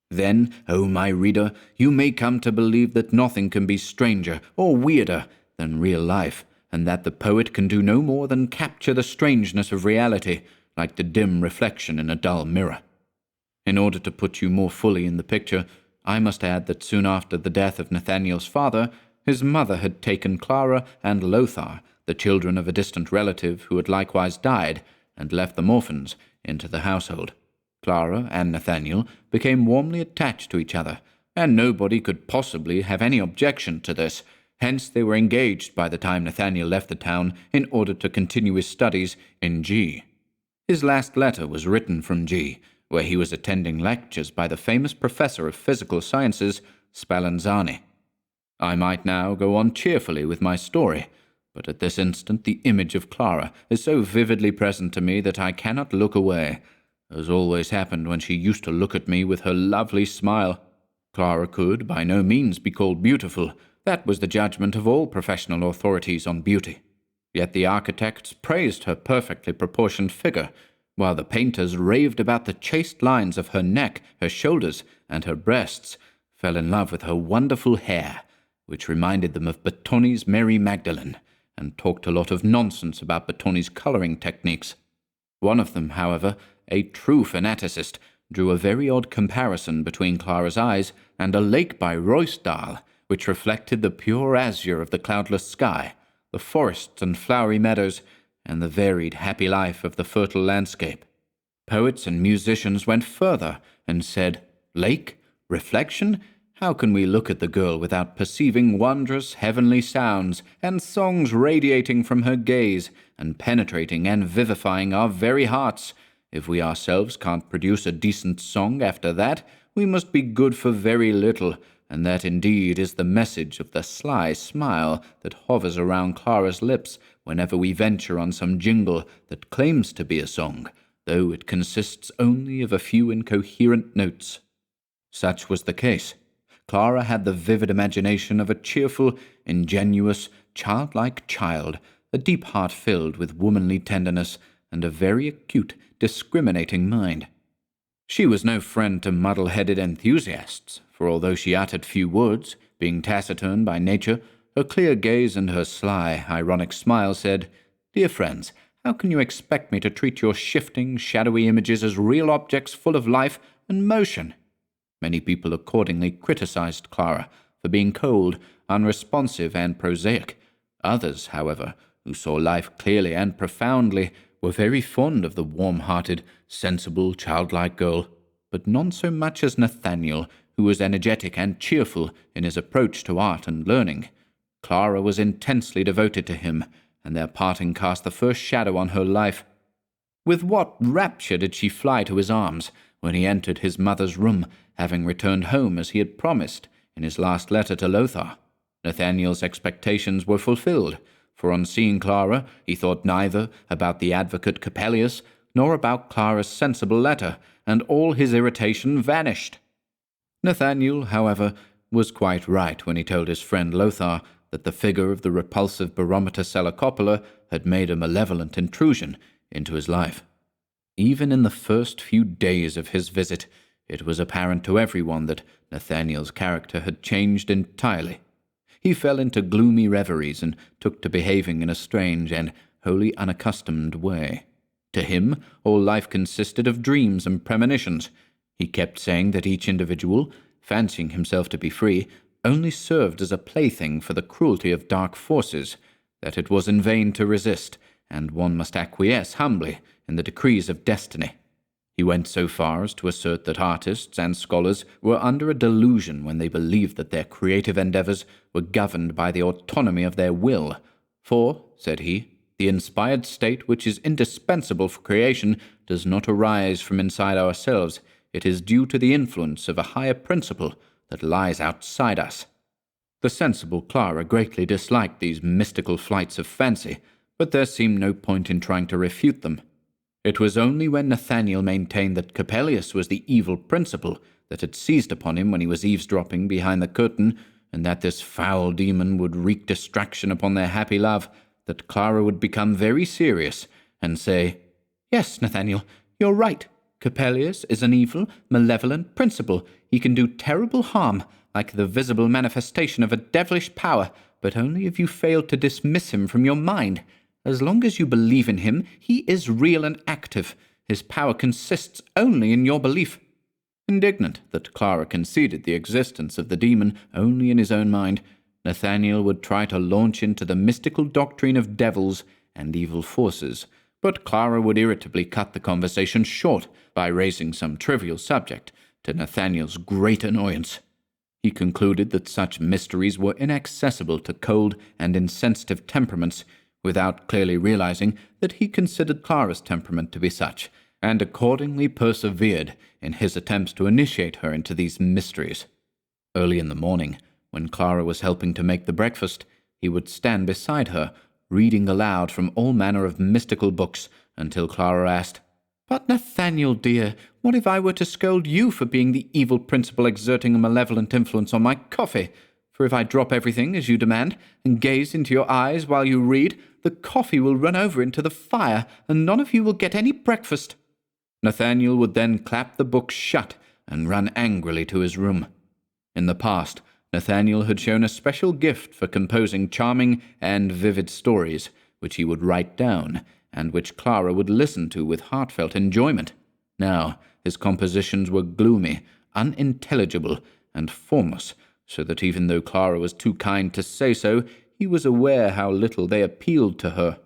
Then, oh my reader, you may come to believe that nothing can be stranger or weirder than real life, and that the poet can do no more than capture the strangeness of reality, like the dim reflection in a dull mirror. In order to put you more fully in the picture, I must add that soon after the death of Nathaniel's father, his mother had taken Clara and Lothar, the children of a distant relative who had likewise died, and left them orphans, into the household. Clara and Nathaniel became warmly attached to each other, and nobody could possibly have any objection to this. Hence they were engaged by the time Nathaniel left the town in order to continue his studies in G. His last letter was written from G, where he was attending lectures by the famous professor of physical sciences, Spallanzani. I might now go on cheerfully with my story, but at this instant the image of Clara is so vividly present to me that I cannot look away, as always happened when she used to look at me with her lovely smile. Clara could by no means be called beautiful. That was the judgment of all professional authorities on beauty. Yet the architects praised her perfectly proportioned figure, while the painters raved about the chaste lines of her neck, her shoulders, and her breasts, fell in love with her wonderful hair, which reminded them of Battoni's Mary Magdalene, and talked a lot of nonsense about Battoni's colouring techniques. One of them, however, a true fanaticist, drew a very odd comparison between Clara's eyes and a lake by Ruysdael, which reflected the pure azure of the cloudless sky, the forests and flowery meadows, and the varied, happy life of the fertile landscape. Poets and musicians went further and said, "Lake? Reflection? How can we look at the girl without perceiving wondrous heavenly sounds and songs radiating from her gaze and penetrating and vivifying our very hearts? If we ourselves can't produce a decent song after that, we must be good for very little, and that indeed is the message of the sly smile that hovers around Clara's lips whenever we venture on some jingle that claims to be a song, though it consists only of a few incoherent notes." Such was the case. Clara had the vivid imagination of a cheerful, ingenuous, childlike child, a deep heart filled with womanly tenderness, and a very acute, discriminating mind. She was no friend to muddle-headed enthusiasts, for although she uttered few words, being taciturn by nature, her clear gaze and her sly, ironic smile said, "Dear friends, how can you expect me to treat your shifting, shadowy images as real objects full of life and motion?" Many people accordingly criticized Clara for being cold, unresponsive, and prosaic. Others, however, who saw life clearly and profoundly, were very fond of the warm-hearted, sensible, childlike girl, but none so much as Nathaniel, who was energetic and cheerful in his approach to art and learning. Clara was intensely devoted to him, and their parting cast the first shadow on her life. With what rapture did she fly to his arms when he entered his mother's room, having returned home as he had promised in his last letter to Lothar. Nathaniel's expectations were fulfilled, for on seeing Clara he thought neither about the advocate Coppelius nor about Clara's sensible letter, and all his irritation vanished. Nathaniel, however, was quite right when he told his friend Lothar that the figure of the repulsive barometer seller Coppola had made a malevolent intrusion into his life. Even in the first few days of his visit, it was apparent to everyone that Nathaniel's character had changed entirely. He fell into gloomy reveries and took to behaving in a strange and wholly unaccustomed way. To him, all life consisted of dreams and premonitions. He kept saying that each individual, fancying himself to be free, only served as a plaything for the cruelty of dark forces, that it was in vain to resist, and one must acquiesce humbly in the decrees of destiny. He went so far as to assert that artists and scholars were under a delusion when they believed that their creative endeavors were governed by the autonomy of their will. For, said he, the inspired state which is indispensable for creation does not arise from inside ourselves. It is due to the influence of a higher principle that lies outside us. The sensible Clara greatly disliked these mystical flights of fancy, but there seemed no point in trying to refute them. It was only when Nathaniel maintained that Coppelius was the evil principle that had seized upon him when he was eavesdropping behind the curtain, and that this foul demon would wreak distraction upon their happy love, that Clara would become very serious and say, "Yes, Nathaniel, you're right. Coppelius is an evil, malevolent principle. He can do terrible harm, like the visible manifestation of a devilish power, but only if you fail to dismiss him from your mind. As long as you believe in him, he is real and active. His power consists only in your belief." Indignant that Clara conceded the existence of the demon only in his own mind, Nathaniel would try to launch into the mystical doctrine of devils and evil forces, but Clara would irritably cut the conversation short by raising some trivial subject, to Nathaniel's great annoyance. He concluded that such mysteries were inaccessible to cold and insensitive temperaments, without clearly realizing that he considered Clara's temperament to be such, and accordingly persevered in his attempts to initiate her into these mysteries. Early in the morning, when Clara was helping to make the breakfast, he would stand beside her, reading aloud from all manner of mystical books, until Clara asked, "But, Nathaniel, dear, what if I were to scold you for being the evil principle exerting a malevolent influence on my coffee? For if I drop everything, as you demand, and gaze into your eyes while you read, the coffee will run over into the fire, and none of you will get any breakfast." Nathaniel would then clap the book shut and run angrily to his room. In the past, Nathaniel had shown a special gift for composing charming and vivid stories, which he would write down, and which Clara would listen to with heartfelt enjoyment. Now his compositions were gloomy, unintelligible, and formless, so that even though Clara was too kind to say so, he was aware how little they appealed to her.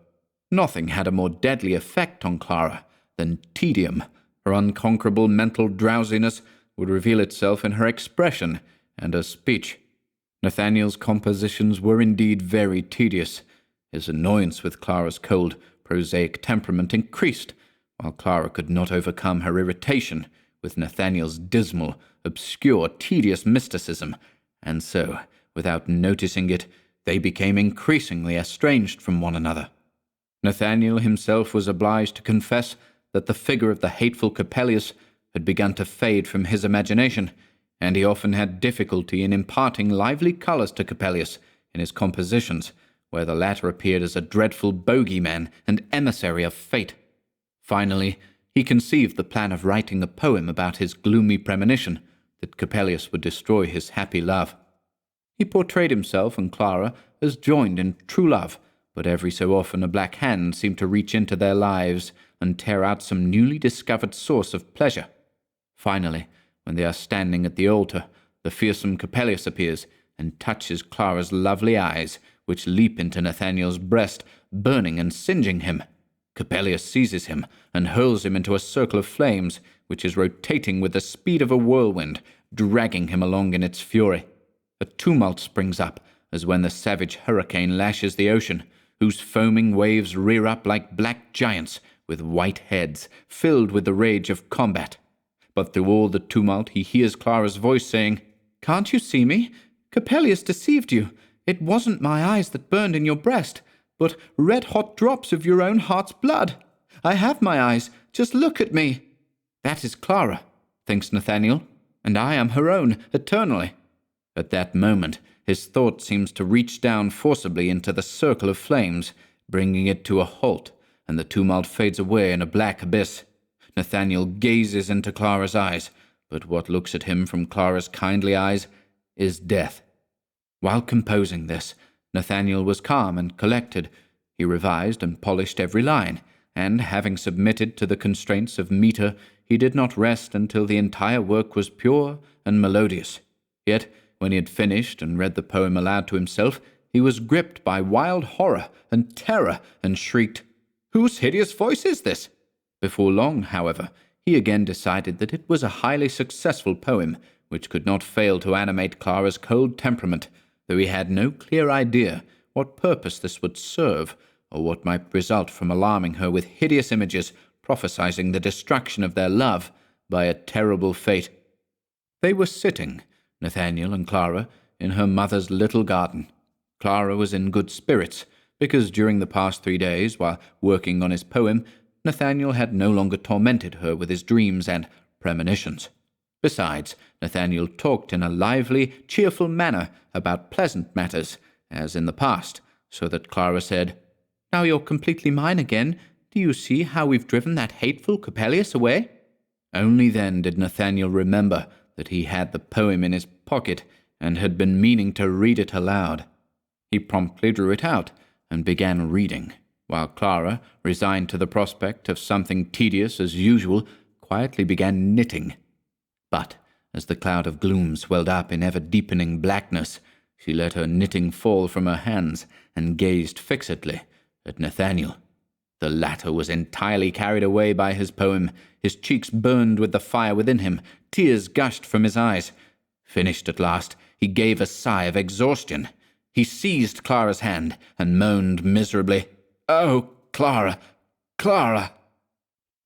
Nothing had a more deadly effect on Clara than tedium. Her unconquerable mental drowsiness would reveal itself in her expression and her speech. Nathaniel's compositions were indeed very tedious. His annoyance with Clara's cold, prosaic temperament increased, while Clara could not overcome her irritation with Nathaniel's dismal, obscure, tedious mysticism, and so, without noticing it, they became increasingly estranged from one another. Nathaniel himself was obliged to confess that the figure of the hateful Coppelius had begun to fade from his imagination, and he often had difficulty in imparting lively colours to Coppelius in his compositions, where the latter appeared as a dreadful bogeyman and emissary of fate. Finally, he conceived the plan of writing a poem about his gloomy premonition that Coppelius would destroy his happy love. He portrayed himself and Clara as joined in true love, but every so often a black hand seemed to reach into their lives and tear out some newly discovered source of pleasure. Finally, when they are standing at the altar, the fearsome Coppelius appears and touches Clara's lovely eyes, which leap into Nathaniel's breast, burning and singeing him. Coppelius seizes him and hurls him into a circle of flames, which is rotating with the speed of a whirlwind, dragging him along in its fury. A tumult springs up, as when the savage hurricane lashes the ocean, whose foaming waves rear up like black giants, with white heads, filled with the rage of combat. But through all the tumult he hears Clara's voice saying, "Can't you see me? Coppelius deceived you. It wasn't my eyes that burned in your breast, but red-hot drops of your own heart's blood. I have my eyes. Just look at me." "That is Clara," thinks Nathaniel, "and I am her own, eternally." At that moment, his thought seems to reach down forcibly into the circle of flames, bringing it to a halt, and the tumult fades away in a black abyss. Nathaniel gazes into Clara's eyes, but what looks at him from Clara's kindly eyes is death. While composing this, Nathaniel was calm and collected. He revised and polished every line, and, having submitted to the constraints of metre, he did not rest until the entire work was pure and melodious. Yet, when he had finished and read the poem aloud to himself, he was gripped by wild horror and terror, and shrieked, "Whose hideous voice is this?" Before long, however, he again decided that it was a highly successful poem, which could not fail to animate Clara's cold temperament, though he had no clear idea what purpose this would serve, or what might result from alarming her with hideous images prophesying the destruction of their love by a terrible fate. They were sitting, Nathaniel and Clara, in her mother's little garden. Clara was in good spirits, because during the past 3 days, while working on his poem, Nathaniel had no longer tormented her with his dreams and premonitions. Besides, Nathaniel talked in a lively, cheerful manner about pleasant matters, as in the past, so that Clara said, "Now you're completely mine again. Do you see how we've driven that hateful Coppelius away?" Only then did Nathaniel remember that he had the poem in his pocket and had been meaning to read it aloud. He promptly drew it out and began reading. while Clara, resigned to the prospect of something tedious as usual, quietly began knitting. But as the cloud of gloom swelled up in ever-deepening blackness, she let her knitting fall from her hands and gazed fixedly at Nathaniel. The latter was entirely carried away by his poem. His cheeks burned with the fire within him. Tears gushed from his eyes. Finished at last, he gave a sigh of exhaustion. He seized Clara's hand and moaned miserably, "Oh, Clara, Clara!"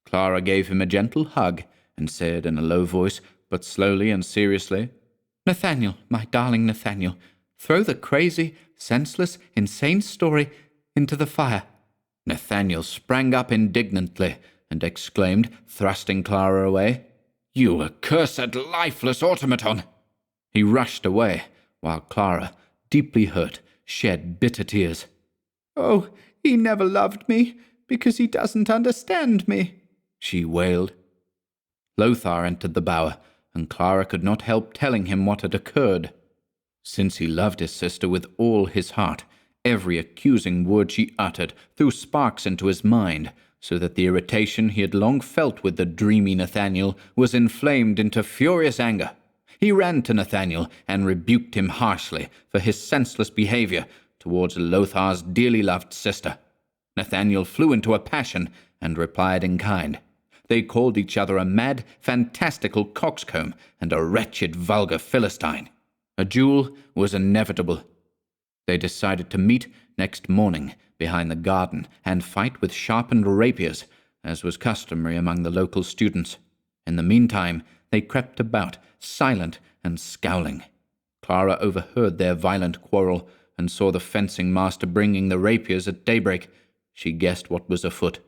Clara gave him a gentle hug and said in a low voice, but slowly and seriously, "Nathaniel, my darling Nathaniel, throw the crazy, senseless, insane story into the fire." Nathaniel sprang up indignantly and exclaimed, thrusting Clara away, "You accursed, lifeless automaton!" He rushed away, while Clara, deeply hurt, shed bitter tears. "Oh, he never loved me, because he doesn't understand me," she wailed. Lothar entered the bower, and Clara could not help telling him what had occurred. Since he loved his sister with all his heart, every accusing word she uttered threw sparks into his mind, so that the irritation he had long felt with the dreamy Nathaniel was inflamed into furious anger. He ran to Nathaniel and rebuked him harshly for his senseless behavior towards Lothar's dearly loved sister. Nathaniel flew into a passion and replied in kind. They called each other a mad, fantastical coxcomb and a wretched, vulgar Philistine. A duel was inevitable. They decided to meet next morning behind the garden and fight with sharpened rapiers, as was customary among the local students. In the meantime, they crept about, silent and scowling. Clara overheard their violent quarrel and saw the fencing master bringing the rapiers at daybreak. She guessed what was afoot.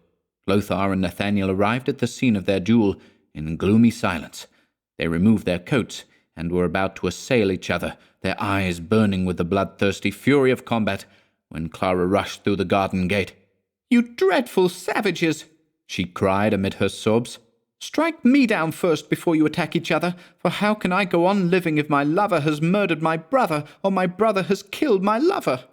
Lothar and Nathaniel arrived at the scene of their duel in gloomy silence. They removed their coats and were about to assail each other, their eyes burning with the bloodthirsty fury of combat, when Clara rushed through the garden gate. "You dreadful savages!" she cried amid her sobs. "Strike me down first before you attack each other, for how can I go on living if my lover has murdered my brother, or my brother has killed my lover?"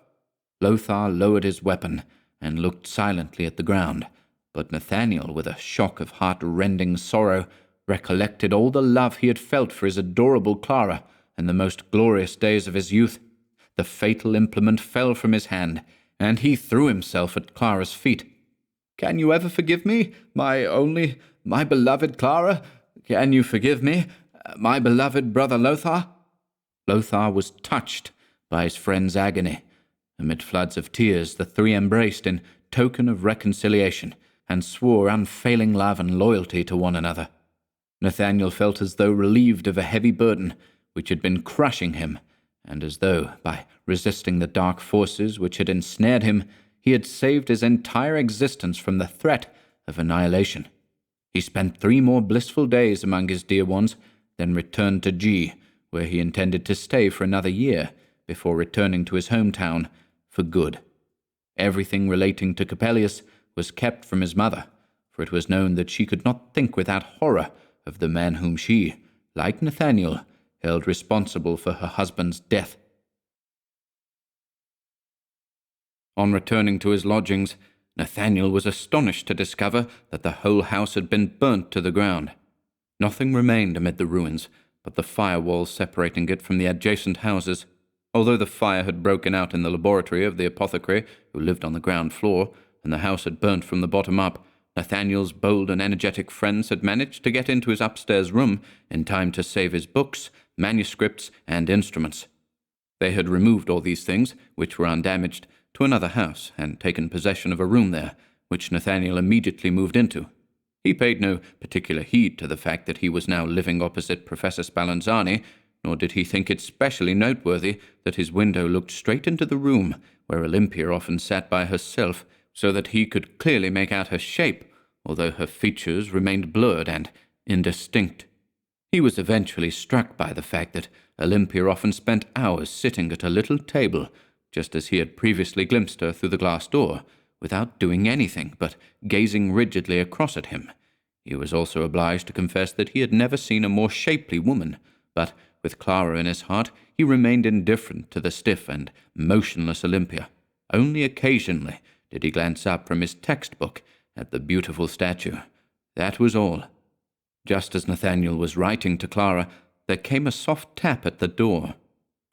Lothar lowered his weapon and looked silently at the ground, but Nathaniel, with a shock of heart-rending sorrow, recollected all the love he had felt for his adorable Clara in the most glorious days of his youth. The fatal implement fell from his hand, and he threw himself at Clara's feet. "Can you ever forgive me, my beloved Clara? Can you forgive me, my beloved brother Lothar?" Lothar was touched by his friend's agony. Amid floods of tears, the three embraced in token of reconciliation, and swore unfailing love and loyalty to one another. Nathaniel felt as though relieved of a heavy burden which had been crushing him, and as though, by resisting the dark forces which had ensnared him, he had saved his entire existence from the threat of annihilation. He spent 3 more blissful days among his dear ones, then returned to G, where he intended to stay for another year before returning to his hometown for good. Everything relating to Coppelius was kept from his mother, for it was known that she could not think without horror of the man whom she, like Nathaniel, held responsible for her husband's death. On returning to his lodgings, Nathaniel was astonished to discover that the whole house had been burnt to the ground. Nothing remained amid the ruins but the firewall separating it from the adjacent houses. Although the fire had broken out in the laboratory of the apothecary, who lived on the ground floor, and the house had burnt from the bottom up, Nathaniel's bold and energetic friends had managed to get into his upstairs room in time to save his books, manuscripts, and instruments. They had removed all these things, which were undamaged, to another house, and taken possession of a room there, which Nathaniel immediately moved into. He paid no particular heed to the fact that he was now living opposite Professor Spallanzani, nor did he think it specially noteworthy that his window looked straight into the room where Olympia often sat by herself, so that he could clearly make out her shape, although her features remained blurred and indistinct. He was eventually struck by the fact that Olympia often spent hours sitting at a little table, just as he had previously glimpsed her through the glass door, without doing anything but gazing rigidly across at him. He was also obliged to confess that he had never seen a more shapely woman, but with Clara in his heart, he remained indifferent to the stiff and motionless Olympia. Only occasionally did he glance up from his textbook at the beautiful statue. That was all. Just as Nathaniel was writing to Clara, there came a soft tap at the door.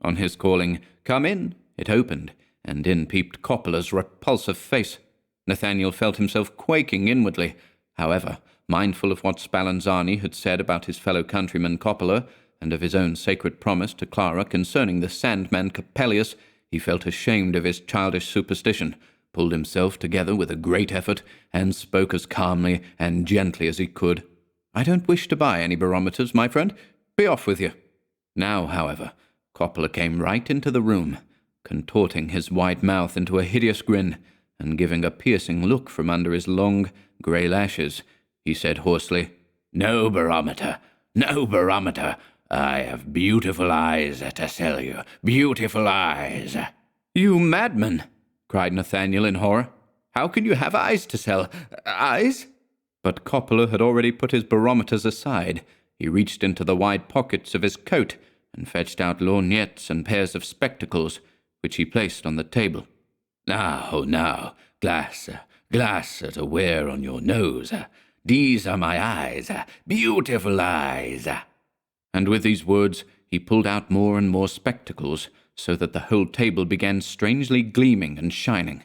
On his calling, "Come in," it opened, and in peeped Coppola's repulsive face. Nathaniel felt himself quaking inwardly. However, mindful of what Spallanzani had said about his fellow countryman Coppola, and of his own sacred promise to Clara concerning the Sandman Coppelius, he felt ashamed of his childish superstition, pulled himself together with a great effort, and spoke as calmly and gently as he could. "I don't wish to buy any barometers, my friend. Be off with you." Now, however, Coppola came right into the room, contorting his wide mouth into a hideous grin, and giving a piercing look from under his long, grey lashes. He said hoarsely, "No barometer, no barometer. I have beautiful eyes to sell you, beautiful eyes." "You madman!" cried Nathaniel in horror. "How can you have eyes to sell? Eyes?" But Coppola had already put his barometers aside. He reached into the wide pockets of his coat and fetched out lorgnettes and pairs of spectacles, which he placed on the table. Now, glass to wear on your nose. These are my eyes, beautiful eyes." And with these words, he pulled out more and more spectacles, so that the whole table began strangely gleaming and shining.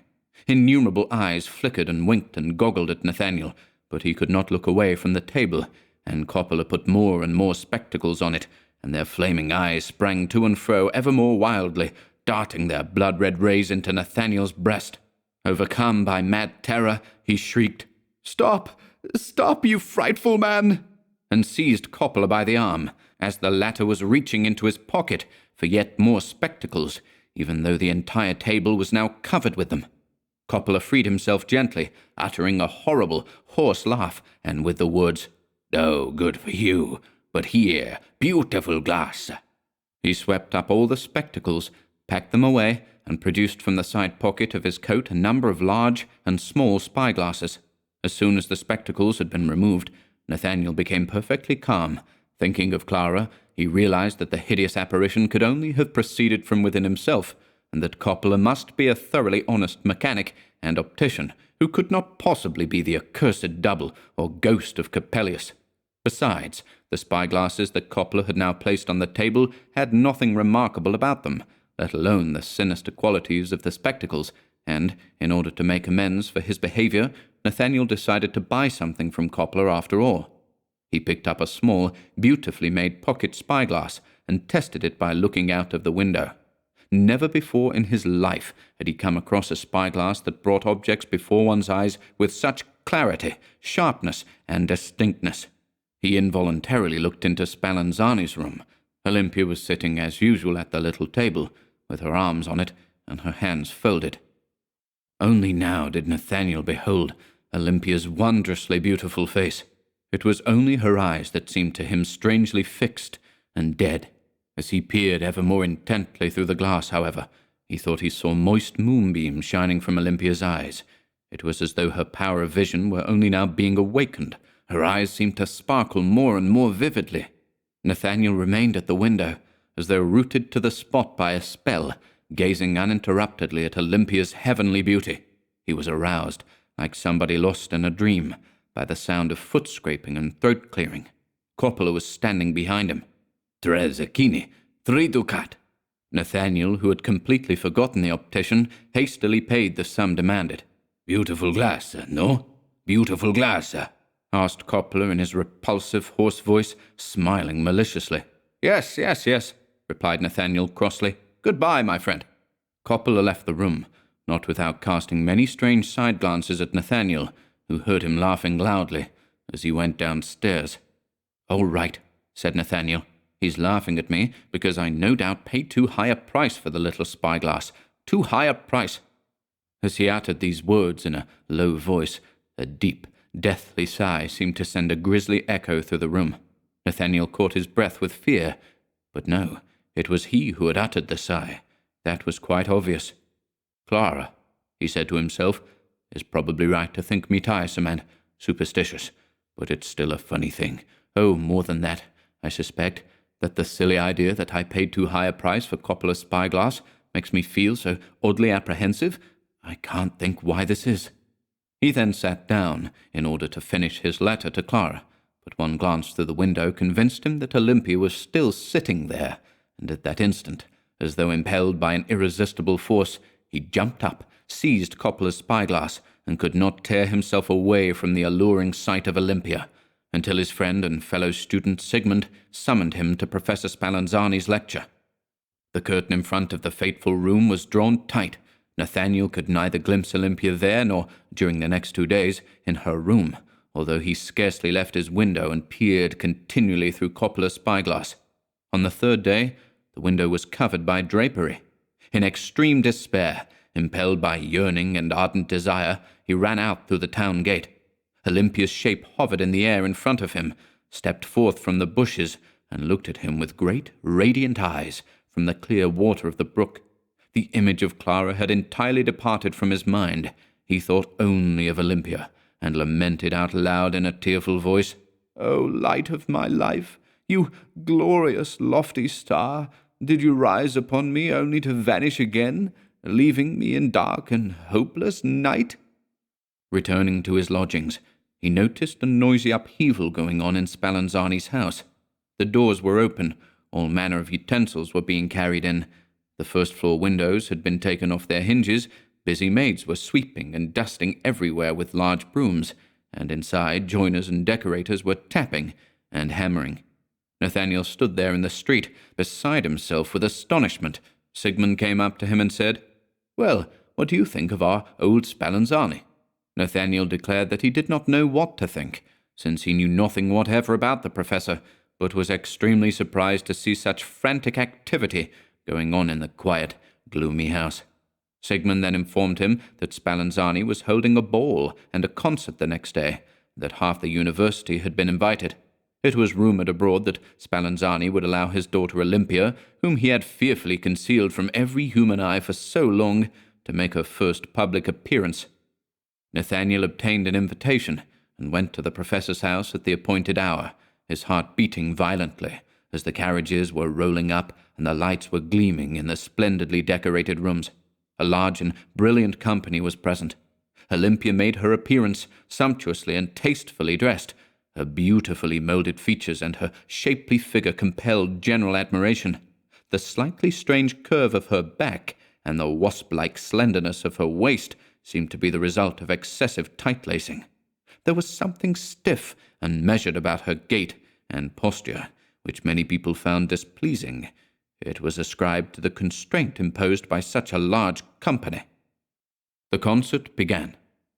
Innumerable eyes flickered and winked and goggled at Nathaniel, but he could not look away from the table, and Coppola put more and more spectacles on it, and their flaming eyes sprang to and fro ever more wildly, darting their blood-red rays into Nathaniel's breast. Overcome by mad terror, he shrieked, "Stop! Stop, you frightful man!" and seized Coppola by the arm, as the latter was reaching into his pocket for yet more spectacles, even though the entire table was now covered with them. Coppola freed himself gently, uttering a horrible, hoarse laugh, and with the words, "No good for you, but here, beautiful glass." He swept up all the spectacles, packed them away, and produced from the side pocket of his coat a number of large and small spyglasses. As soon as the spectacles had been removed, Nathaniel became perfectly calm. Thinking of Clara, he realized that the hideous apparition could only have proceeded from within himself, and that Coppola must be a thoroughly honest mechanic and optician, who could not possibly be the accursed double or ghost of Coppelius. Besides, the spyglasses that Coppola had now placed on the table had nothing remarkable about them, let alone the sinister qualities of the spectacles, and, in order to make amends for his behavior, Nathaniel decided to buy something from Coppola after all. He picked up a small, beautifully made pocket spyglass and tested it by looking out of the window. Never before in his life had he come across a spyglass that brought objects before one's eyes with such clarity, sharpness, and distinctness. He involuntarily looked into Spallanzani's room. Olympia was sitting as usual at the little table, with her arms on it and her hands folded. Only now did Nathaniel behold Olympia's wondrously beautiful face. It was only her eyes that seemed to him strangely fixed and dead. As he peered ever more intently through the glass, however, he thought he saw moist moonbeams shining from Olympia's eyes. It was as though her power of vision were only now being awakened. Her eyes seemed to sparkle more and more vividly. Nathaniel remained at the window, as though rooted to the spot by a spell, gazing uninterruptedly at Olympia's heavenly beauty. He was aroused, like somebody lost in a dream, by the sound of foot-scraping and throat-clearing. Coppola was standing behind him. "3 zecchini, 3 ducat." Nathaniel, who had completely forgotten the optician, hastily paid the sum demanded. "Beautiful glass, no? Beautiful glass?" asked Coppola in his repulsive, hoarse voice, smiling maliciously. Yes, replied Nathaniel crossly. "Goodbye, my friend." Coppola left the room, not without casting many strange side-glances at Nathaniel, who heard him laughing loudly as he went downstairs. "All right," said Nathaniel. "He's laughing at me because I no doubt paid too high a price for the little spyglass. Too high a price." As he uttered these words in a low voice, a deep, deathly sigh seemed to send a grisly echo through the room. Nathaniel caught his breath with fear. But no, it was he who had uttered the sigh. That was quite obvious. "Clara," he said to himself, "is probably right to think me tiresome and superstitious, but it's still a funny thing. Oh, more than that, I suspect, that the silly idea that I paid too high a price for Coppola's spyglass makes me feel so oddly apprehensive. I can't think why this is." He then sat down in order to finish his letter to Clara, but one glance through the window convinced him that Olympia was still sitting there, and at that instant, as though impelled by an irresistible force, he jumped up, seized Coppola's spyglass, and could not tear himself away from the alluring sight of Olympia, until his friend and fellow student Sigmund summoned him to Professor Spallanzani's lecture. The curtain in front of the fateful room was drawn tight. Nathaniel could neither glimpse Olympia there nor, during the next 2 days, in her room, although he scarcely left his window and peered continually through Coppola's spyglass. On the 3rd day, the window was covered by drapery. In extreme despair, impelled by yearning and ardent desire, he ran out through the town gate. Olympia's shape hovered in the air in front of him, stepped forth from the bushes, and looked at him with great, radiant eyes from the clear water of the brook. The image of Clara had entirely departed from his mind. He thought only of Olympia, and lamented out loud in a tearful voice, "O light of my life, you glorious lofty star, did you rise upon me only to vanish again, leaving me in dark and hopeless night?" Returning to his lodgings, he noticed a noisy upheaval going on in Spallanzani's house. The doors were open, all manner of utensils were being carried in. The first-floor windows had been taken off their hinges, busy maids were sweeping and dusting everywhere with large brooms, and inside joiners and decorators were tapping and hammering. Nathaniel stood there in the street, beside himself with astonishment. Sigmund came up to him and said, "Well, what do you think of our old Spallanzani?" Nathaniel declared that he did not know what to think, since he knew nothing whatever about the professor, but was extremely surprised to see such frantic activity going on in the quiet, gloomy house. Sigmund then informed him that Spallanzani was holding a ball and a concert the next day, and that half the university had been invited. It was rumoured abroad that Spallanzani would allow his daughter Olympia, whom he had fearfully concealed from every human eye for so long, to make her first public appearance. Nathaniel obtained an invitation, and went to the professor's house at the appointed hour, his heart beating violently, as the carriages were rolling up and the lights were gleaming in the splendidly decorated rooms. A large and brilliant company was present. Olympia made her appearance, sumptuously and tastefully dressed. Her beautifully moulded features and her shapely figure compelled general admiration. The slightly strange curve of her back and the wasp-like slenderness of her waist seemed to be the result of excessive tight-lacing. There was something stiff and measured about her gait and posture, which many people found displeasing. It was ascribed to the constraint imposed by such a large company. The concert began.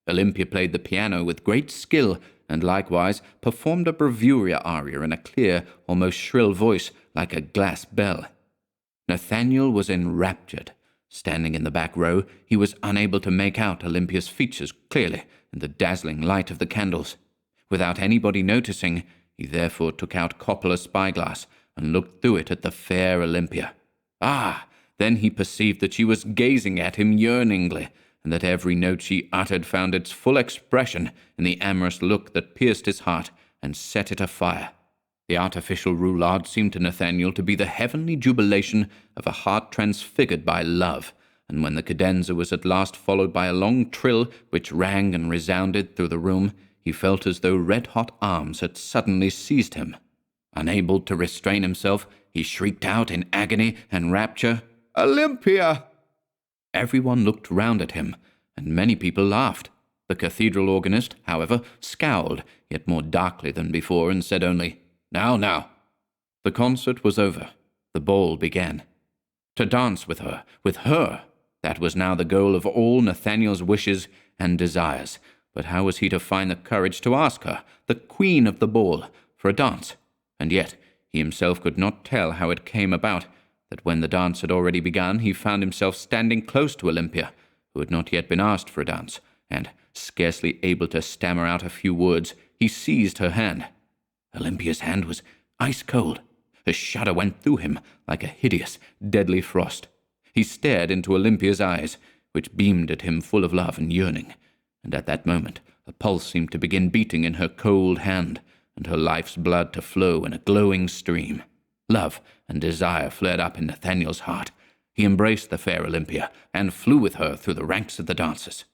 Olympia played the piano with great skill, and likewise performed a bravura aria in a clear, almost shrill voice like a glass bell. Nathaniel was enraptured. Standing in the back row, he was unable to make out Olympia's features clearly in the dazzling light of the candles. Without anybody noticing, he therefore took out Coppola's spyglass and looked through it at the fair Olympia. Ah! Then he perceived that she was gazing at him yearningly, and that every note she uttered found its full expression in the amorous look that pierced his heart and set it afire. The artificial roulade seemed to Nathaniel to be the heavenly jubilation of a heart transfigured by love, and when the cadenza was at last followed by a long trill which rang and resounded through the room, he felt as though red-hot arms had suddenly seized him. Unable to restrain himself, he shrieked out in agony and rapture, "Olympia!" Everyone looked round at him, and many people laughed. The cathedral organist, however, scowled, yet more darkly than before, and said only, "Now, now." The concert was over. The ball began. To dance with her, that was now the goal of all Nathaniel's wishes and desires. But how was he to find the courage to ask her, the queen of the ball, for a dance? And yet he himself could not tell how it came about that when the dance had already begun, he found himself standing close to Olympia, who had not yet been asked for a dance, and, scarcely able to stammer out a few words, he seized her hand. Olympia's hand was ice-cold. A shudder went through him like a hideous, deadly frost. He stared into Olympia's eyes, which beamed at him full of love and yearning, and at that moment a pulse seemed to begin beating in her cold hand, and her life's blood to flow in a glowing stream. Love and desire flared up in Nathaniel's heart. He embraced the fair Olympia and flew with her through the ranks of the dancers.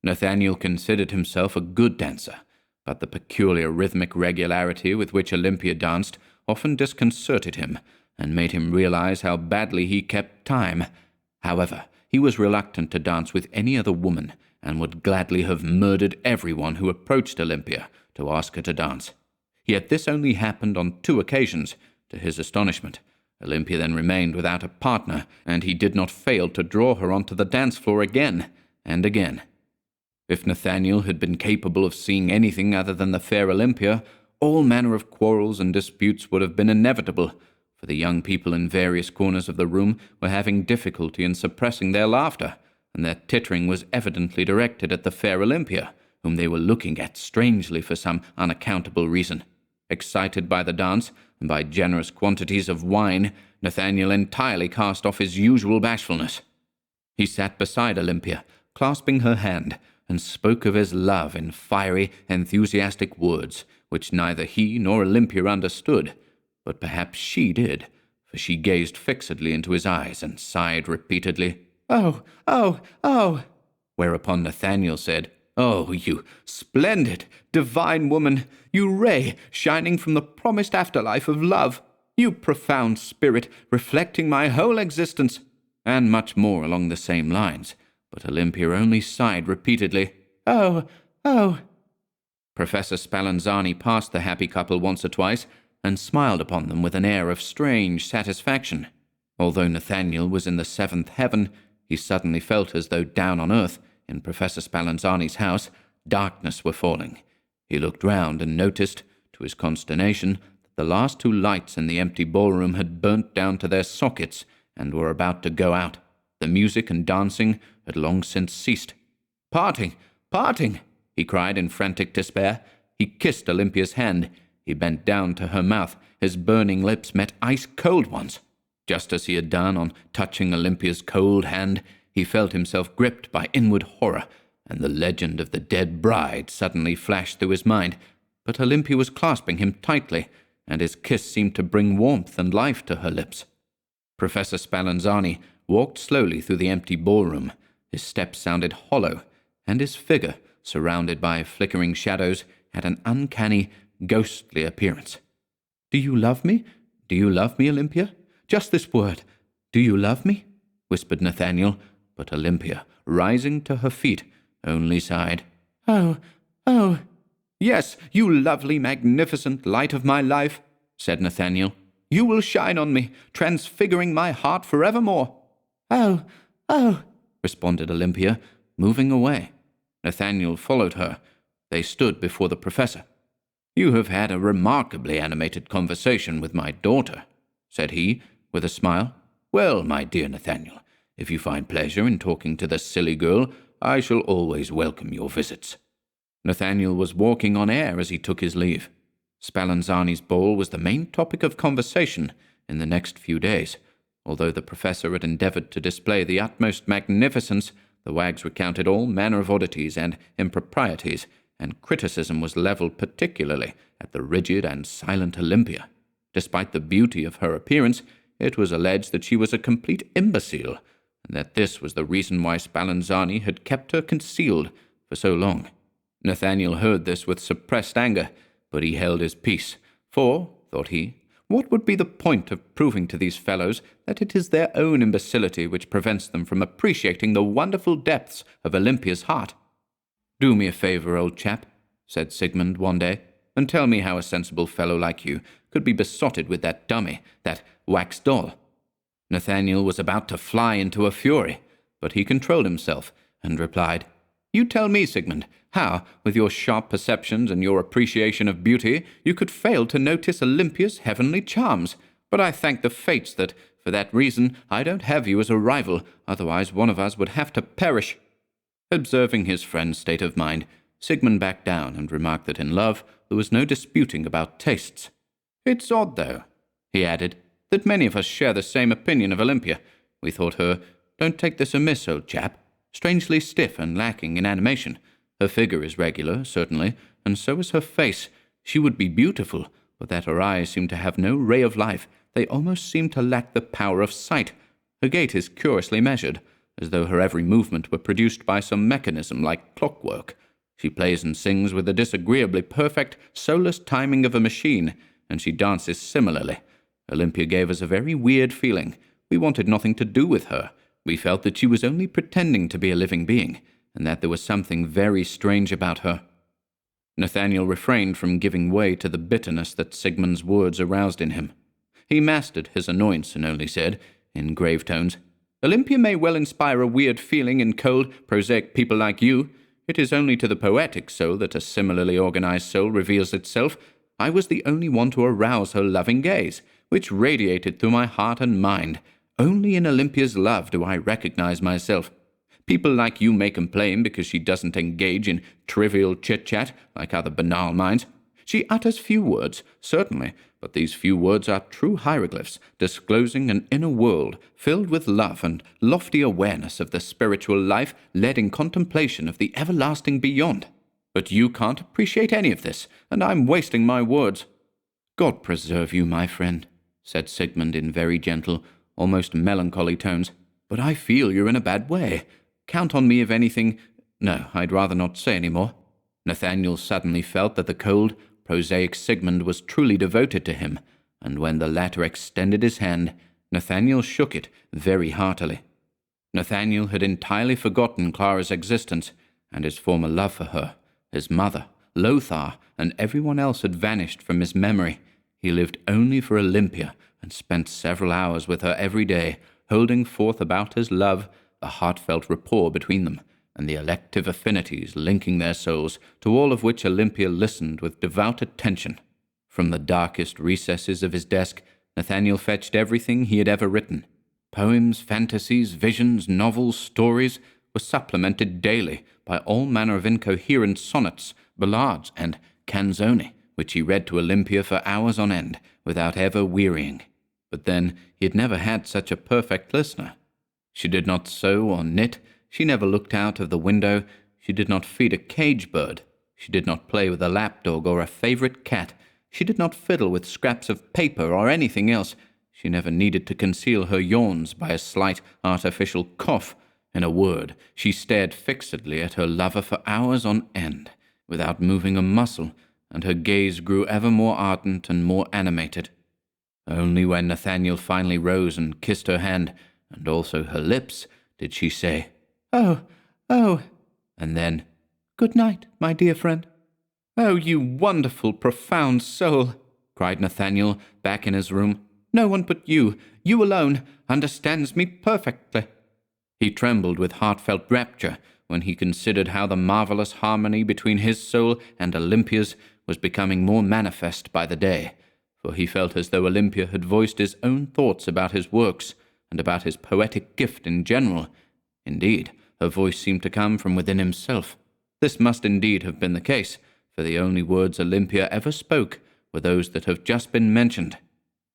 Nathaniel considered himself a good dancer, but the peculiar rhythmic regularity with which Olympia danced often disconcerted him and made him realize how badly he kept time. However, he was reluctant to dance with any other woman and would gladly have murdered everyone who approached Olympia to ask her to dance. Yet this only happened on 2 occasions. To his astonishment, Olympia then remained without a partner, and he did not fail to draw her onto the dance floor again and again. If Nathaniel had been capable of seeing anything other than the fair Olympia, all manner of quarrels and disputes would have been inevitable, for the young people in various corners of the room were having difficulty in suppressing their laughter, and their tittering was evidently directed at the fair Olympia, whom they were looking at strangely for some unaccountable reason. Excited by the dance and by generous quantities of wine, Nathaniel entirely cast off his usual bashfulness. He sat beside Olympia, clasping her hand, and spoke of his love in fiery, enthusiastic words, which neither he nor Olympia understood, but perhaps she did, for she gazed fixedly into his eyes and sighed repeatedly, "Oh, oh, oh!" Whereupon Nathaniel said, "Oh, you splendid, divine woman, you ray shining from the promised afterlife of love, you profound spirit reflecting my whole existence," and much more along the same lines, but Olympia only sighed repeatedly, "Oh, oh." Professor Spallanzani passed the happy couple once or twice, and smiled upon them with an air of strange satisfaction. Although Nathaniel was in the 7th heaven, he suddenly felt as though down on earth, in Professor Spallanzani's house, darkness were falling. He looked round and noticed, to his consternation, that the last 2 lights in the empty ballroom had burnt down to their sockets and were about to go out. The music and dancing had long since ceased. "Parting! Parting!" he cried in frantic despair. He kissed Olympia's hand. He bent down to her mouth. His burning lips met ice-cold ones. Just as he had done on touching Olympia's cold hand, he felt himself gripped by inward horror, and the legend of the dead bride suddenly flashed through his mind. But Olympia was clasping him tightly, and his kiss seemed to bring warmth and life to her lips. Professor Spallanzani walked slowly through the empty ballroom. His steps sounded hollow, and his figure, surrounded by flickering shadows, had an uncanny, ghostly appearance. "Do you love me? Do you love me, Olympia? Just this word. Do you love me?" whispered Nathaniel, but Olympia, rising to her feet, only sighed, "Oh, oh." "Yes, you lovely, magnificent light of my life," said Nathaniel. "You will shine on me, transfiguring my heart forevermore." "Oh, oh," responded Olympia, moving away. Nathaniel followed her. They stood before the professor. "You have had a remarkably animated conversation with my daughter," said he, with a smile. "Well, my dear Nathaniel, if you find pleasure in talking to the silly girl, I shall always welcome your visits." Nathaniel was walking on air as he took his leave. Spallanzani's ball was the main topic of conversation in the next few days. Although the professor had endeavored to display the utmost magnificence, the wags recounted all manner of oddities and improprieties, and criticism was levelled particularly at the rigid and silent Olympia. Despite the beauty of her appearance, it was alleged that she was a complete imbecile, and that this was the reason why Spallanzani had kept her concealed for so long. Nathaniel heard this with suppressed anger, but he held his peace, for, thought he, what would be the point of proving to these fellows that it is their own imbecility which prevents them from appreciating the wonderful depths of Olympia's heart? "Do me a favour, old chap," said Sigmund one day, "and tell me how a sensible fellow like you could be besotted with that dummy, that wax doll." Nathaniel was about to fly into a fury, but he controlled himself and replied, "You tell me, Sigmund, how, with your sharp perceptions and your appreciation of beauty, you could fail to notice Olympia's heavenly charms. But I thank the fates that, for that reason, I don't have you as a rival, otherwise one of us would have to perish." Observing his friend's state of mind, Sigmund backed down and remarked that in love there was no disputing about tastes. "It's odd, though," he added, "that many of us share the same opinion of Olympia. We thought her, don't take this amiss, old chap, strangely stiff and lacking in animation. Her figure is regular, certainly, and so is her face. She would be beautiful, but that her eyes seem to have no ray of life. They almost seem to lack the power of sight. Her gait is curiously measured, as though her every movement were produced by some mechanism like clockwork. She plays and sings with the disagreeably perfect, soulless timing of a machine, and she dances similarly. Olympia gave us a very weird feeling. We wanted nothing to do with her. We felt that she was only pretending to be a living being, and that there was something very strange about her. Nathaniel refrained from giving way to the bitterness that Sigmund's words aroused in him. He mastered his annoyance and only said, in grave tones, "Olympia may well inspire a weird feeling in cold, prosaic people like you. It is only to the poetic soul that a similarly organized soul reveals itself. I was the only one to arouse her loving gaze, which radiated through my heart and mind. Only in Olympia's love do I recognize myself. People like you may complain because she doesn't engage in trivial chit-chat like other banal minds. She utters few words, certainly, but these few words are true hieroglyphs, disclosing an inner world filled with love and lofty awareness of the spiritual life led in contemplation of the everlasting beyond. But you can't appreciate any of this, and I'm wasting my words." "God preserve you, my friend," said Sigmund in very gentle, almost melancholy tones. "But I feel you're in a bad way. Count on me if anything— No, I'd rather not say any more." Nathaniel suddenly felt that the cold, prosaic Sigmund was truly devoted to him, and when the latter extended his hand, Nathaniel shook it very heartily. Nathaniel had entirely forgotten Clara's existence, and his former love for her, his mother, Lothar, and everyone else had vanished from his memory. He lived only for Olympia, and spent several hours with her every day, holding forth about his love, the heartfelt rapport between them, and the elective affinities linking their souls, to all of which Olympia listened with devout attention. From the darkest recesses of his desk, Nathaniel fetched everything he had ever written. Poems, fantasies, visions, novels, stories were supplemented daily by all manner of incoherent sonnets, ballades, and canzoni, which he read to Olympia for hours on end, without ever wearying. But then he had never had such a perfect listener. She did not sew or knit. She never looked out of the window. She did not feed a cage bird. She did not play with a lapdog or a favorite cat. She did not fiddle with scraps of paper or anything else. She never needed to conceal her yawns by a slight artificial cough. In a word, she stared fixedly at her lover for hours on end, without moving a muscle, and her gaze grew ever more ardent and more animated. Only when Nathaniel finally rose and kissed her hand, and also her lips, did she say, "Oh, oh," and then, "Good night, my dear friend." "Oh, you wonderful, profound soul," cried Nathaniel, back in his room. "No one but you alone, understands me perfectly." He trembled with heartfelt rapture when he considered how the marvelous harmony between his soul and Olympia's was becoming more manifest by the day, for he felt as though Olympia had voiced his own thoughts about his works and about his poetic gift in general. Indeed, her voice seemed to come from within himself. This must indeed have been the case, for the only words Olympia ever spoke were those that have just been mentioned.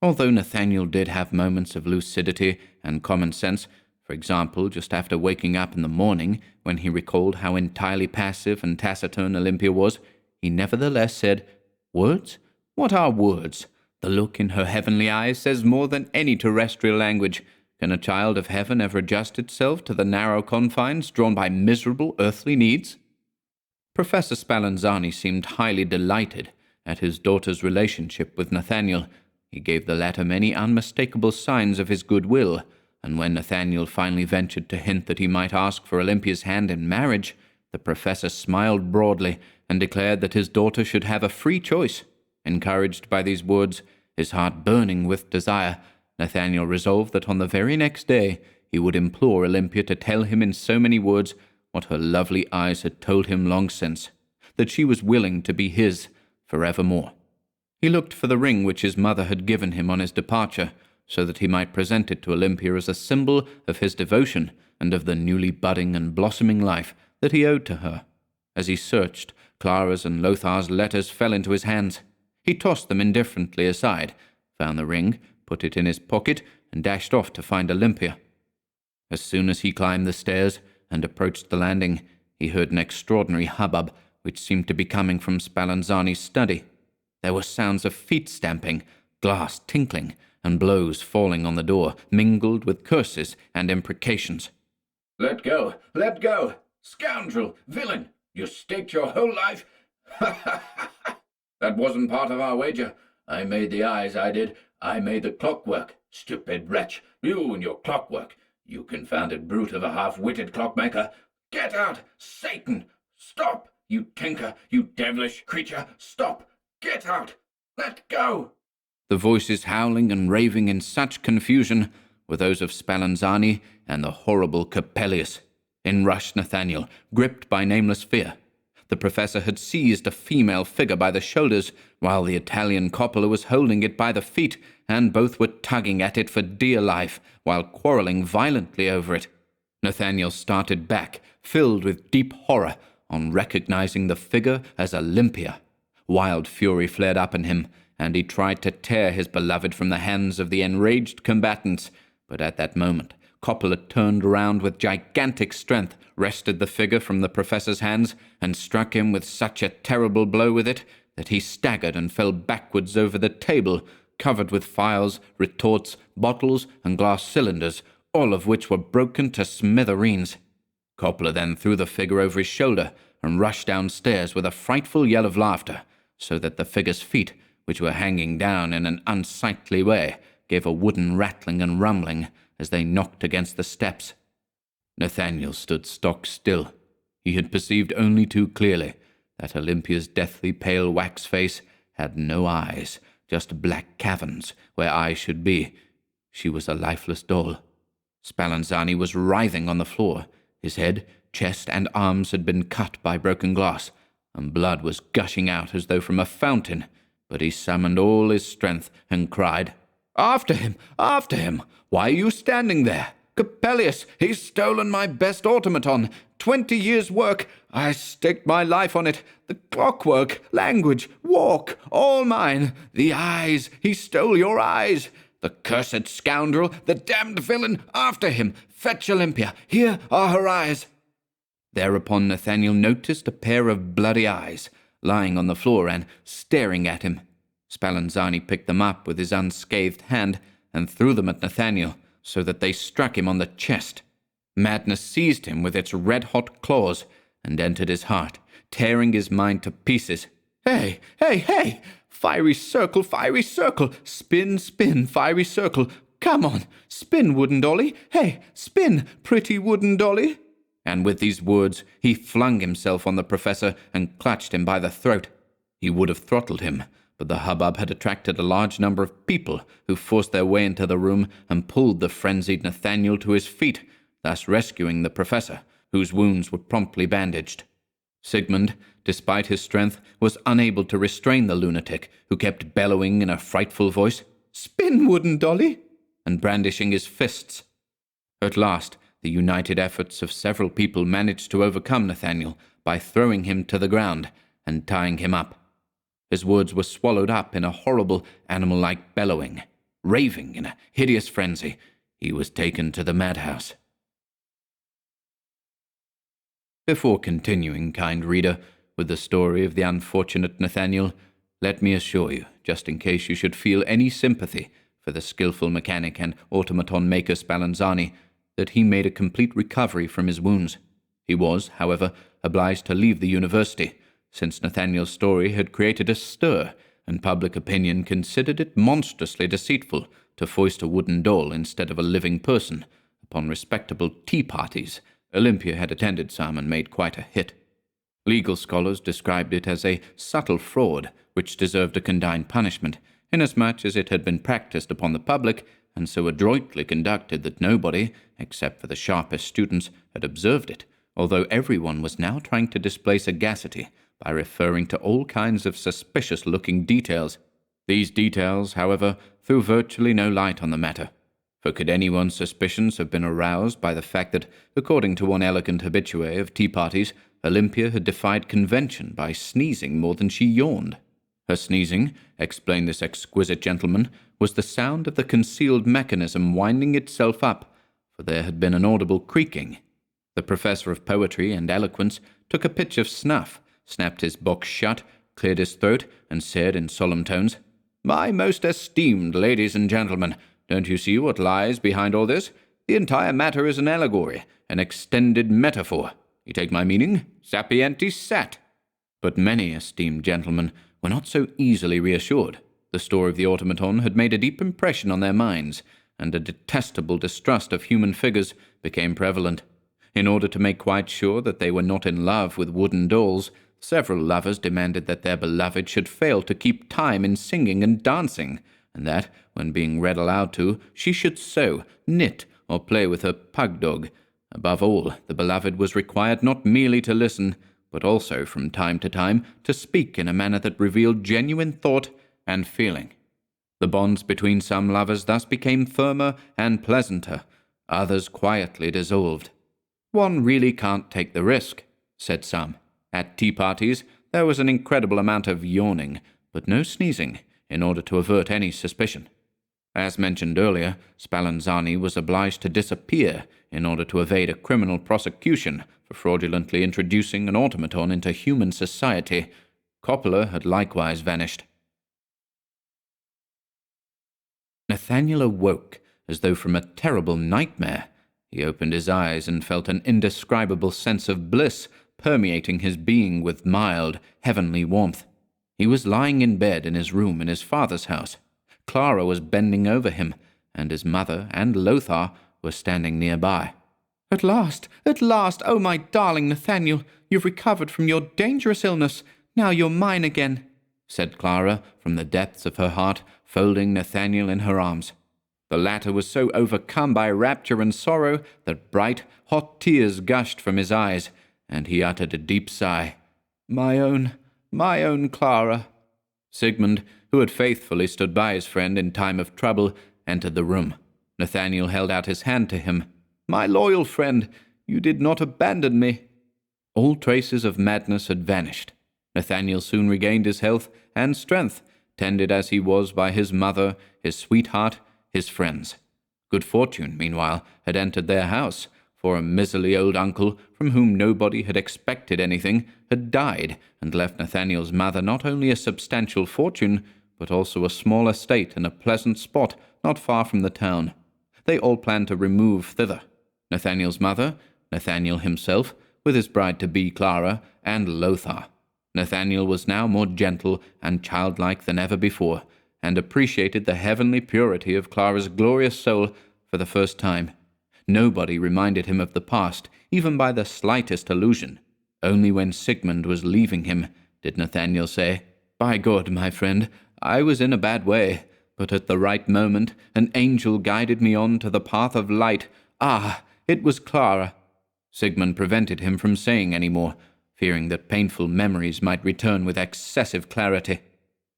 Although Nathaniel did have moments of lucidity and common sense, for example, just after waking up in the morning, when he recalled how entirely passive and taciturn Olympia was, he nevertheless said, "Words? What are words? The look in her heavenly eyes says more than any terrestrial language. Can a child of heaven ever adjust itself to the narrow confines drawn by miserable earthly needs?" Professor Spallanzani seemed highly delighted at his daughter's relationship with Nathaniel. He gave the latter many unmistakable signs of his goodwill, and when Nathaniel finally ventured to hint that he might ask for Olympia's hand in marriage, the professor smiled broadly and declared that his daughter should have a free choice. Encouraged by these words, his heart burning with desire, Nathaniel resolved that on the very next day he would implore Olympia to tell him in so many words what her lovely eyes had told him long since, that she was willing to be his forevermore. He looked for the ring which his mother had given him on his departure, so that he might present it to Olympia as a symbol of his devotion and of the newly budding and blossoming life that he owed to her. As he searched, Clara's and Lothar's letters fell into his hands. He tossed them indifferently aside, found the ring, put it in his pocket, and dashed off to find Olympia. As soon as he climbed the stairs and approached the landing, he heard an extraordinary hubbub which seemed to be coming from Spallanzani's study. There were sounds of feet stamping, glass tinkling, and blows falling on the door, mingled with curses and imprecations. "Let go! Let go! Scoundrel! Villain! You staked your whole life? Ha ha ha! That wasn't part of our wager. I made the eyes, I did. I made the clockwork. Stupid wretch! You and your clockwork! You confounded brute of a half-witted clockmaker! Get out! Satan! Stop! You tinker! You devilish creature! Stop! Get out! Let go!" The voices howling and raving in such confusion were those of Spallanzani and the horrible Coppelius. In rushed Nathaniel, gripped by nameless fear. The professor had seized a female figure by the shoulders, while the Italian Coppola was holding it by the feet, and both were tugging at it for dear life, while quarrelling violently over it. Nathaniel started back, filled with deep horror, on recognizing the figure as Olympia. Wild fury flared up in him, and he tried to tear his beloved from the hands of the enraged combatants, but at that moment Coppola turned round with gigantic strength, wrested the figure from the professor's hands, and struck him with such a terrible blow with it that he staggered and fell backwards over the table, covered with phials, retorts, bottles, and glass cylinders, all of which were broken to smithereens. Coppola then threw the figure over his shoulder and rushed downstairs with a frightful yell of laughter, so that the figure's feet, which were hanging down in an unsightly way, gave a wooden rattling and rumbling as they knocked against the steps. Nathaniel stood stock still. He had perceived only too clearly that Olympia's deathly pale wax face had no eyes, just black caverns where eyes should be. She was a lifeless doll. Spallanzani was writhing on the floor. His head, chest, and arms had been cut by broken glass, and blood was gushing out as though from a fountain, but he summoned all his strength and cried, "After him! After him! Why are you standing there? Coppelius, he's stolen my best automaton. 20 years' work. I staked my life on it. The clockwork, language, walk, all mine. The eyes, he stole your eyes. The cursed scoundrel, the damned villain, after him. Fetch Olympia. Here are her eyes." Thereupon Nathaniel noticed a pair of bloody eyes lying on the floor and staring at him. Spallanzani picked them up with his unscathed hand and threw them at Nathaniel, so that they struck him on the chest. Madness seized him with its red-hot claws and entered his heart, tearing his mind to pieces. "Hey, hey, hey! Fiery circle, spin, spin, fiery circle. Come on, spin, wooden dolly. Hey, spin, pretty wooden dolly." And with these words he flung himself on the professor and clutched him by the throat. He would have throttled him, but the hubbub had attracted a large number of people who forced their way into the room and pulled the frenzied Nathaniel to his feet, thus rescuing the professor, whose wounds were promptly bandaged. Sigmund, despite his strength, was unable to restrain the lunatic, who kept bellowing in a frightful voice, "Spin, wooden dolly!" and brandishing his fists. At last, the united efforts of several people managed to overcome Nathaniel by throwing him to the ground and tying him up. His words were swallowed up in a horrible animal-like bellowing. Raving in a hideous frenzy, he was taken to the madhouse. Before continuing, kind reader, with the story of the unfortunate Nathaniel, let me assure you, just in case you should feel any sympathy for the skillful mechanic and automaton maker Spallanzani, that he made a complete recovery from his wounds. He was, however, obliged to leave the university, since Nathaniel's story had created a stir, and public opinion considered it monstrously deceitful to foist a wooden doll instead of a living person upon respectable tea parties. Olympia had attended some and made quite a hit. Legal scholars described it as a subtle fraud which deserved a condign punishment, inasmuch as it had been practiced upon the public and so adroitly conducted that nobody, except for the sharpest students, had observed it, although everyone was now trying to display sagacity by referring to all kinds of suspicious-looking details. These details, however, threw virtually no light on the matter, for could anyone's suspicions have been aroused by the fact that, according to one elegant habitué of tea parties, Olympia had defied convention by sneezing more than she yawned? Her sneezing, explained this exquisite gentleman, was the sound of the concealed mechanism winding itself up, for there had been an audible creaking. The professor of poetry and eloquence took a pinch of snuff, snapped his box shut, cleared his throat, and said in solemn tones, My most esteemed ladies and gentlemen, don't you see what lies behind all this? The entire matter is an allegory, an extended metaphor. You take my meaning? Sapienti sat. But many esteemed gentlemen were not so easily reassured. The story of the automaton had made a deep impression on their minds, and a detestable distrust of human figures became prevalent. In order to make quite sure that they were not in love with wooden dolls, several lovers demanded that their beloved should fail to keep time in singing and dancing, and that, when being read aloud to, she should sew, knit, or play with her pug-dog. Above all, the beloved was required not merely to listen, but also from time to time to speak in a manner that revealed genuine thought and feeling. The bonds between some lovers thus became firmer and pleasanter, others quietly dissolved. "One really can't take the risk," said some. At tea parties there was an incredible amount of yawning, but no sneezing, in order to avert any suspicion. As mentioned earlier, Spallanzani was obliged to disappear in order to evade a criminal prosecution for fraudulently introducing an automaton into human society. Coppola had likewise vanished. Nathaniel awoke as though from a terrible nightmare. He opened his eyes and felt an indescribable sense of bliss permeating his being with mild, heavenly warmth. He was lying in bed in his room in his father's house. Clara was bending over him, and his mother and Lothar were standing nearby. At last, oh my darling Nathaniel, you've recovered from your dangerous illness. Now you're mine again," said Clara from the depths of her heart, folding Nathaniel in her arms. The latter was so overcome by rapture and sorrow that bright, hot tears gushed from his eyes, and he uttered a deep sigh. My own Clara." Sigmund, who had faithfully stood by his friend in time of trouble, entered the room. Nathaniel held out his hand to him. "My loyal friend, you did not abandon me." All traces of madness had vanished. Nathaniel soon regained his health and strength, tended as he was by his mother, his sweetheart, his friends. Good fortune, meanwhile, had entered their house, for a miserly old uncle, from whom nobody had expected anything, had died, and left Nathaniel's mother not only a substantial fortune, but also a small estate in a pleasant spot not far from the town. They all planned to remove thither. Nathaniel's mother, Nathaniel himself, with his bride-to-be Clara, and Lothar. Nathaniel was now more gentle and childlike than ever before, and appreciated the heavenly purity of Clara's glorious soul for the first time. Nobody reminded him of the past, even by the slightest allusion. Only when Sigmund was leaving him did Nathaniel say, "By God, my friend, I was in a bad way, but at the right moment an angel guided me on to the path of light. Ah, it was Clara." Sigmund prevented him from saying any more, fearing that painful memories might return with excessive clarity.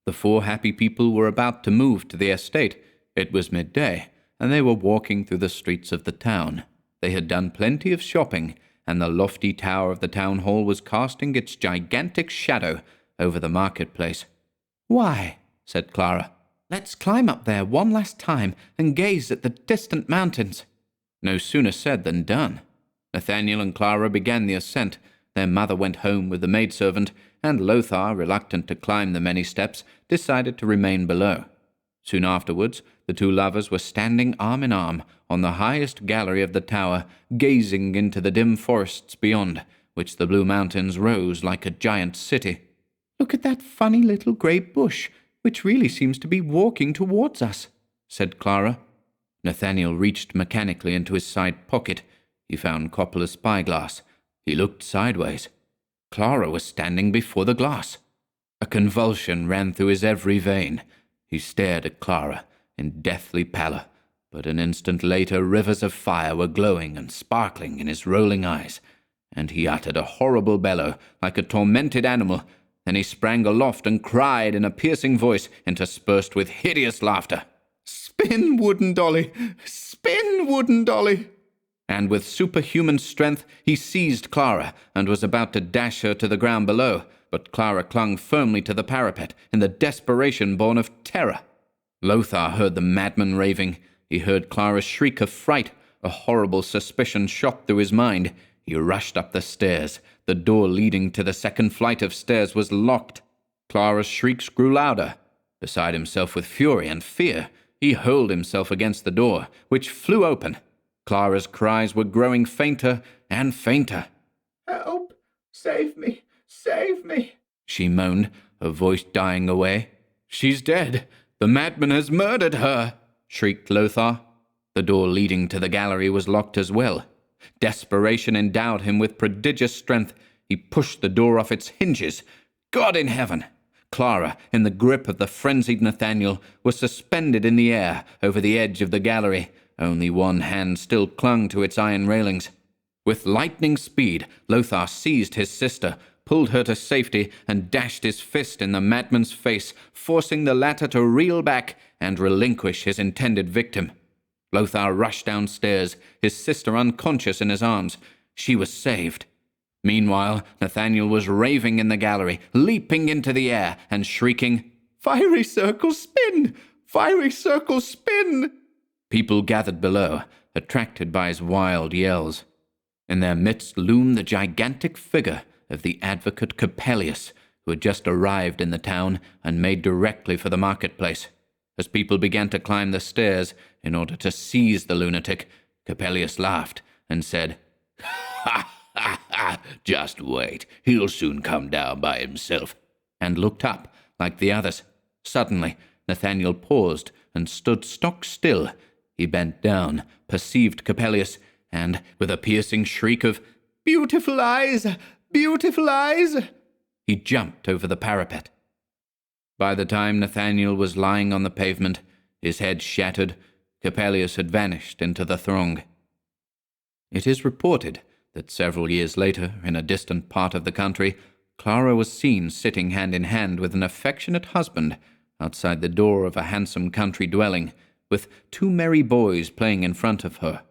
The four happy people were about to move to the estate. It was midday, and they were walking through the streets of the town. They had done plenty of shopping, and the lofty tower of the town hall was casting its gigantic shadow over the marketplace. "Why," said Clara, "let's climb up there one last time and gaze at the distant mountains." No sooner said than done. Nathaniel and Clara began the ascent. Their mother went home with the maidservant, and Lothar, reluctant to climb the many steps, decided to remain below. Soon afterwards, the two lovers were standing arm in arm on the highest gallery of the tower, gazing into the dim forests beyond, which the blue mountains rose like a giant city. "Look at that funny little grey bush, which really seems to be walking towards us," said Clara. Nathaniel reached mechanically into his side pocket. He found Coppola's spyglass. He looked sideways. Clara was standing before the glass. A convulsion ran through his every vein. He stared at Clara in deathly pallor, but an instant later rivers of fire were glowing and sparkling in his rolling eyes, and he uttered a horrible bellow like a tormented animal. Then he sprang aloft and cried in a piercing voice interspersed with hideous laughter, "Spin, wooden dolly! Spin, wooden dolly!" And with superhuman strength he seized Clara and was about to dash her to the ground below, but Clara clung firmly to the parapet in the desperation born of terror. Lothar heard the madman raving. He heard Clara's shriek of fright. A horrible suspicion shot through his mind. He rushed up the stairs. The door leading to the second flight of stairs was locked. Clara's shrieks grew louder. Beside himself with fury and fear, he hurled himself against the door, which flew open. Clara's cries were growing fainter and fainter. "Help! Save me! Save me!" she moaned, her voice dying away. "She's dead! The madman has murdered her!" shrieked Lothar. The door leading to the gallery was locked as well. Desperation endowed him with prodigious strength. He pushed the door off its hinges. God in heaven! Clara, in the grip of the frenzied Nathaniel, was suspended in the air over the edge of the gallery. Only one hand still clung to its iron railings. With lightning speed, Lothar seized his sister, pulled her to safety, and dashed his fist in the madman's face, forcing the latter to reel back and relinquish his intended victim. Lothar rushed downstairs, his sister unconscious in his arms. She was saved. Meanwhile, Nathaniel was raving in the gallery, leaping into the air and shrieking, "Fiery circle spin! Fiery circle spin!" People gathered below, attracted by his wild yells. In their midst loomed the gigantic figure of the advocate Coppelius, who had just arrived in the town and made directly for the marketplace. As people began to climb the stairs in order to seize the lunatic, Coppelius laughed and said, "Ha, ha, ha! Just wait. He'll soon come down by himself," and looked up like the others. Suddenly, Nathaniel paused and stood stock still. He bent down, perceived Coppelius, and, with a piercing shriek of, "Beautiful eyes! Beautiful eyes!" he jumped over the parapet. By the time Nathaniel was lying on the pavement, his head shattered, Coppelius had vanished into the throng. It is reported that several years later, in a distant part of the country, Clara was seen sitting hand in hand with an affectionate husband outside the door of a handsome country dwelling, with two merry boys playing in front of her.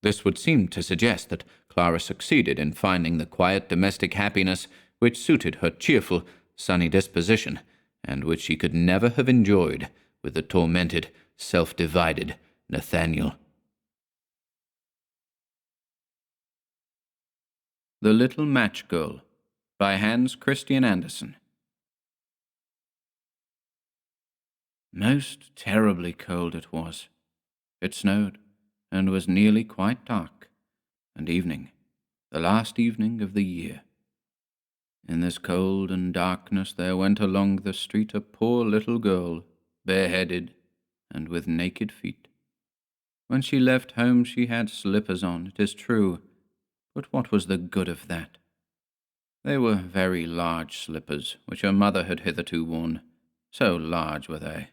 This would seem to suggest that Clara succeeded in finding the quiet domestic happiness which suited her cheerful, sunny disposition, and which she could never have enjoyed with the tormented, self-divided Nathaniel. The Little Match Girl by Hans Christian Andersen. Most terribly cold it was. It snowed, and was nearly quite dark, and evening, the last evening of the year. In this cold and darkness there went along the street a poor little girl, bareheaded and with naked feet. When she left home she had slippers on, it is true, but what was the good of that? They were very large slippers, which her mother had hitherto worn. So large were they,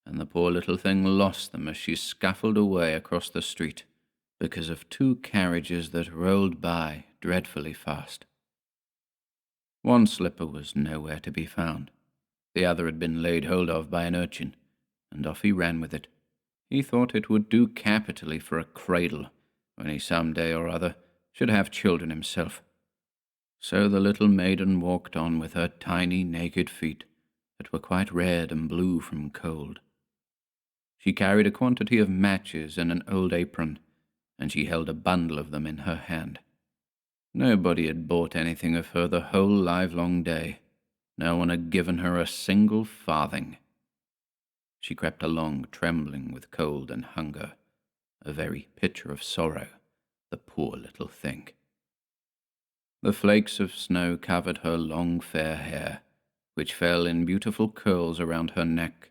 and the poor little thing lost them as she scuffled away across the street, because of two carriages that rolled by dreadfully fast. One slipper was nowhere to be found. The other had been laid hold of by an urchin, and off he ran with it. He thought it would do capitally for a cradle, when he some day or other should have children himself. So the little maiden walked on with her tiny naked feet, that were quite red and blue from cold. She carried a quantity of matches in an old apron, and she held a bundle of them in her hand. Nobody had bought anything of her the whole livelong day. No one had given her a single farthing. She crept along, trembling with cold and hunger, a very picture of sorrow, the poor little thing. The flakes of snow covered her long fair hair, which fell in beautiful curls around her neck,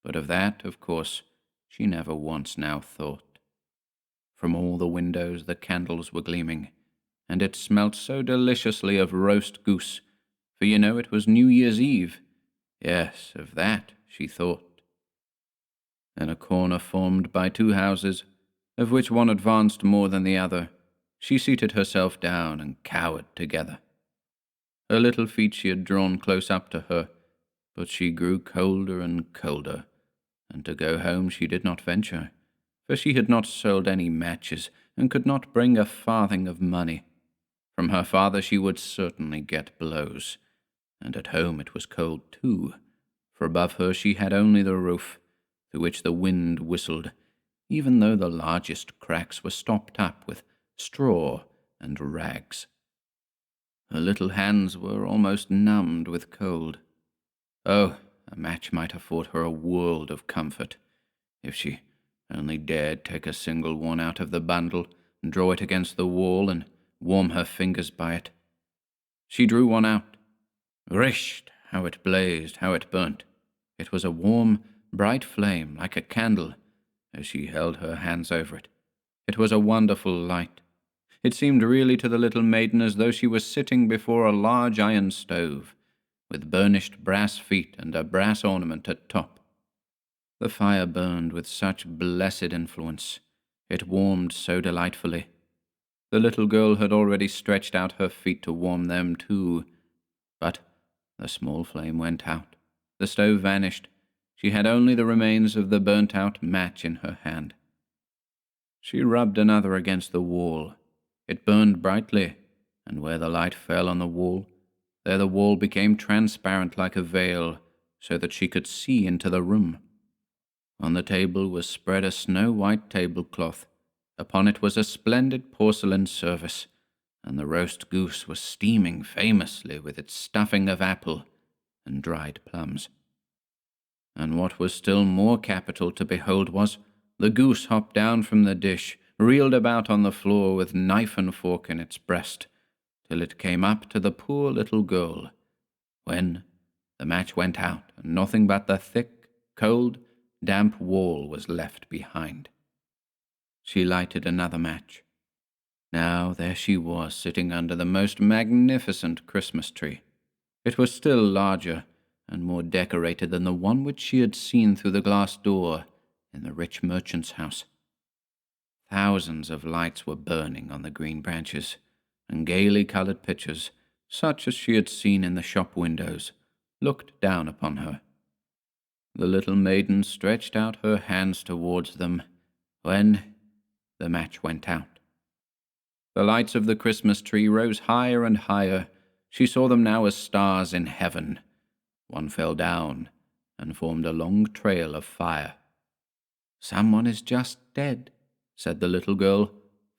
but of that, of course, she never once now thought. From all the windows the candles were gleaming, and it smelt so deliciously of roast goose, for you know it was New Year's Eve. Yes, of that she thought. In a corner formed by two houses, of which one advanced more than the other, she seated herself down and cowered together. Her little feet she had drawn close up to her, but she grew colder and colder, and to go home she did not venture, for she had not sold any matches and could not bring a farthing of money. From her father she would certainly get blows, and at home it was cold too, for above her she had only the roof, through which the wind whistled, even though the largest cracks were stopped up with straw and rags. Her little hands were almost numbed with cold. Oh, A match might afford her a world of comfort, if she only dared take a single one out of the bundle and draw it against the wall and warm her fingers by it. She drew one out. Wrisht! How it blazed, how it burnt. It was a warm, bright flame, like a candle, as she held her hands over it. It was a wonderful light. It seemed really to the little maiden as though she was sitting before a large iron stove, with burnished brass feet and a brass ornament at top. The fire burned with such blessed influence. It warmed so delightfully. The little girl had already stretched out her feet to warm them too, but the small flame went out. The stove vanished. She had only the remains of the burnt-out match in her hand. She rubbed another against the wall. It burned brightly, and where the light fell on the wall, there the wall became transparent like a veil, so that she could see into the room. On the table was spread a snow-white tablecloth. Upon it was a splendid porcelain service, and the roast goose was steaming famously with its stuffing of apple and dried plums. And what was still more capital to behold was, the goose hopped down from the dish, reeled about on the floor with knife and fork in its breast, till it came up to the poor little girl, when the match went out, and nothing but the thick, cold, damp wall was left behind. She lighted another match. Now there she was, sitting under the most magnificent Christmas tree. It was still larger and more decorated than the one which she had seen through the glass door in the rich merchant's house. Thousands of lights were burning on the green branches, and gaily colored pictures, such as she had seen in the shop windows, looked down upon her. The little maiden stretched out her hands towards them, when the match went out. The lights of the Christmas tree rose higher and higher. She saw them now as stars in heaven. One fell down and formed a long trail of fire. "Someone is just dead," said the little girl,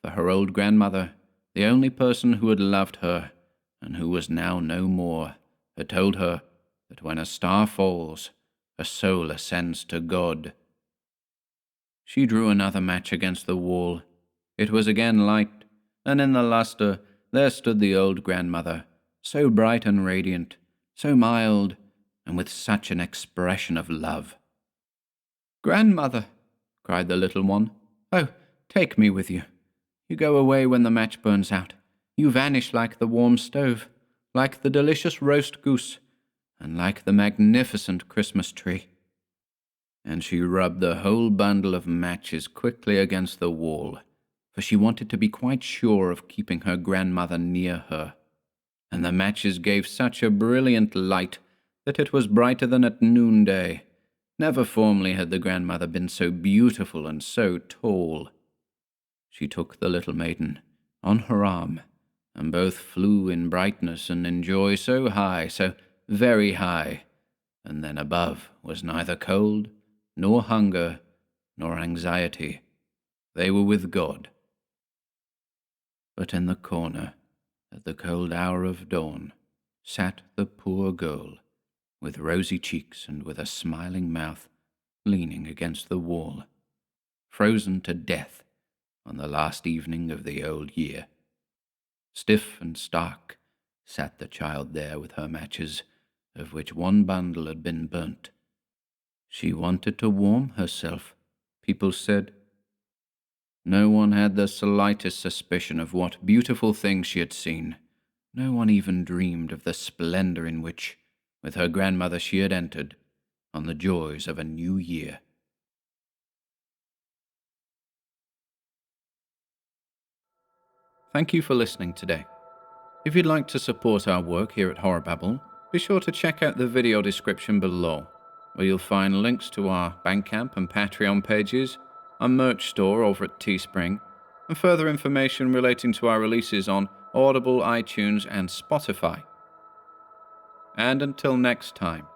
for her old grandmother, the only person who had loved her, and who was now no more, had told her that when a star falls, a soul ascends to God. She drew another match against the wall. It was again light, and in the lustre there stood the old grandmother, so bright and radiant, so mild, and with such an expression of love. "Grandmother," cried the little one, "oh, take me with you. You go away when the match burns out. You vanish like the warm stove, like the delicious roast goose, and like the magnificent Christmas tree." And she rubbed the whole bundle of matches quickly against the wall, for she wanted to be quite sure of keeping her grandmother near her. And the matches gave such a brilliant light that it was brighter than at noonday. Never formerly had the grandmother been so beautiful and so tall. She took the little maiden on her arm, and both flew in brightness and in joy so high, so very high, and then above was neither cold, nor hunger, nor anxiety. They were with God. But in the corner, at the cold hour of dawn, sat the poor girl, with rosy cheeks and with a smiling mouth, leaning against the wall, frozen to death on the last evening of the old year. Stiff and stark sat the child there with her matches, of which one bundle had been burnt. She wanted to warm herself, people said. No one had the slightest suspicion of what beautiful things she had seen. No one even dreamed of the splendor in which, with her grandmother, she had entered on the joys of a new year. Thank you for listening today. If you'd like to support our work here at HorrorBabble, be sure to check out the video description below, where you'll find links to our Bandcamp and Patreon pages, our merch store over at Teespring, and further information relating to our releases on Audible, iTunes, and Spotify. And until next time,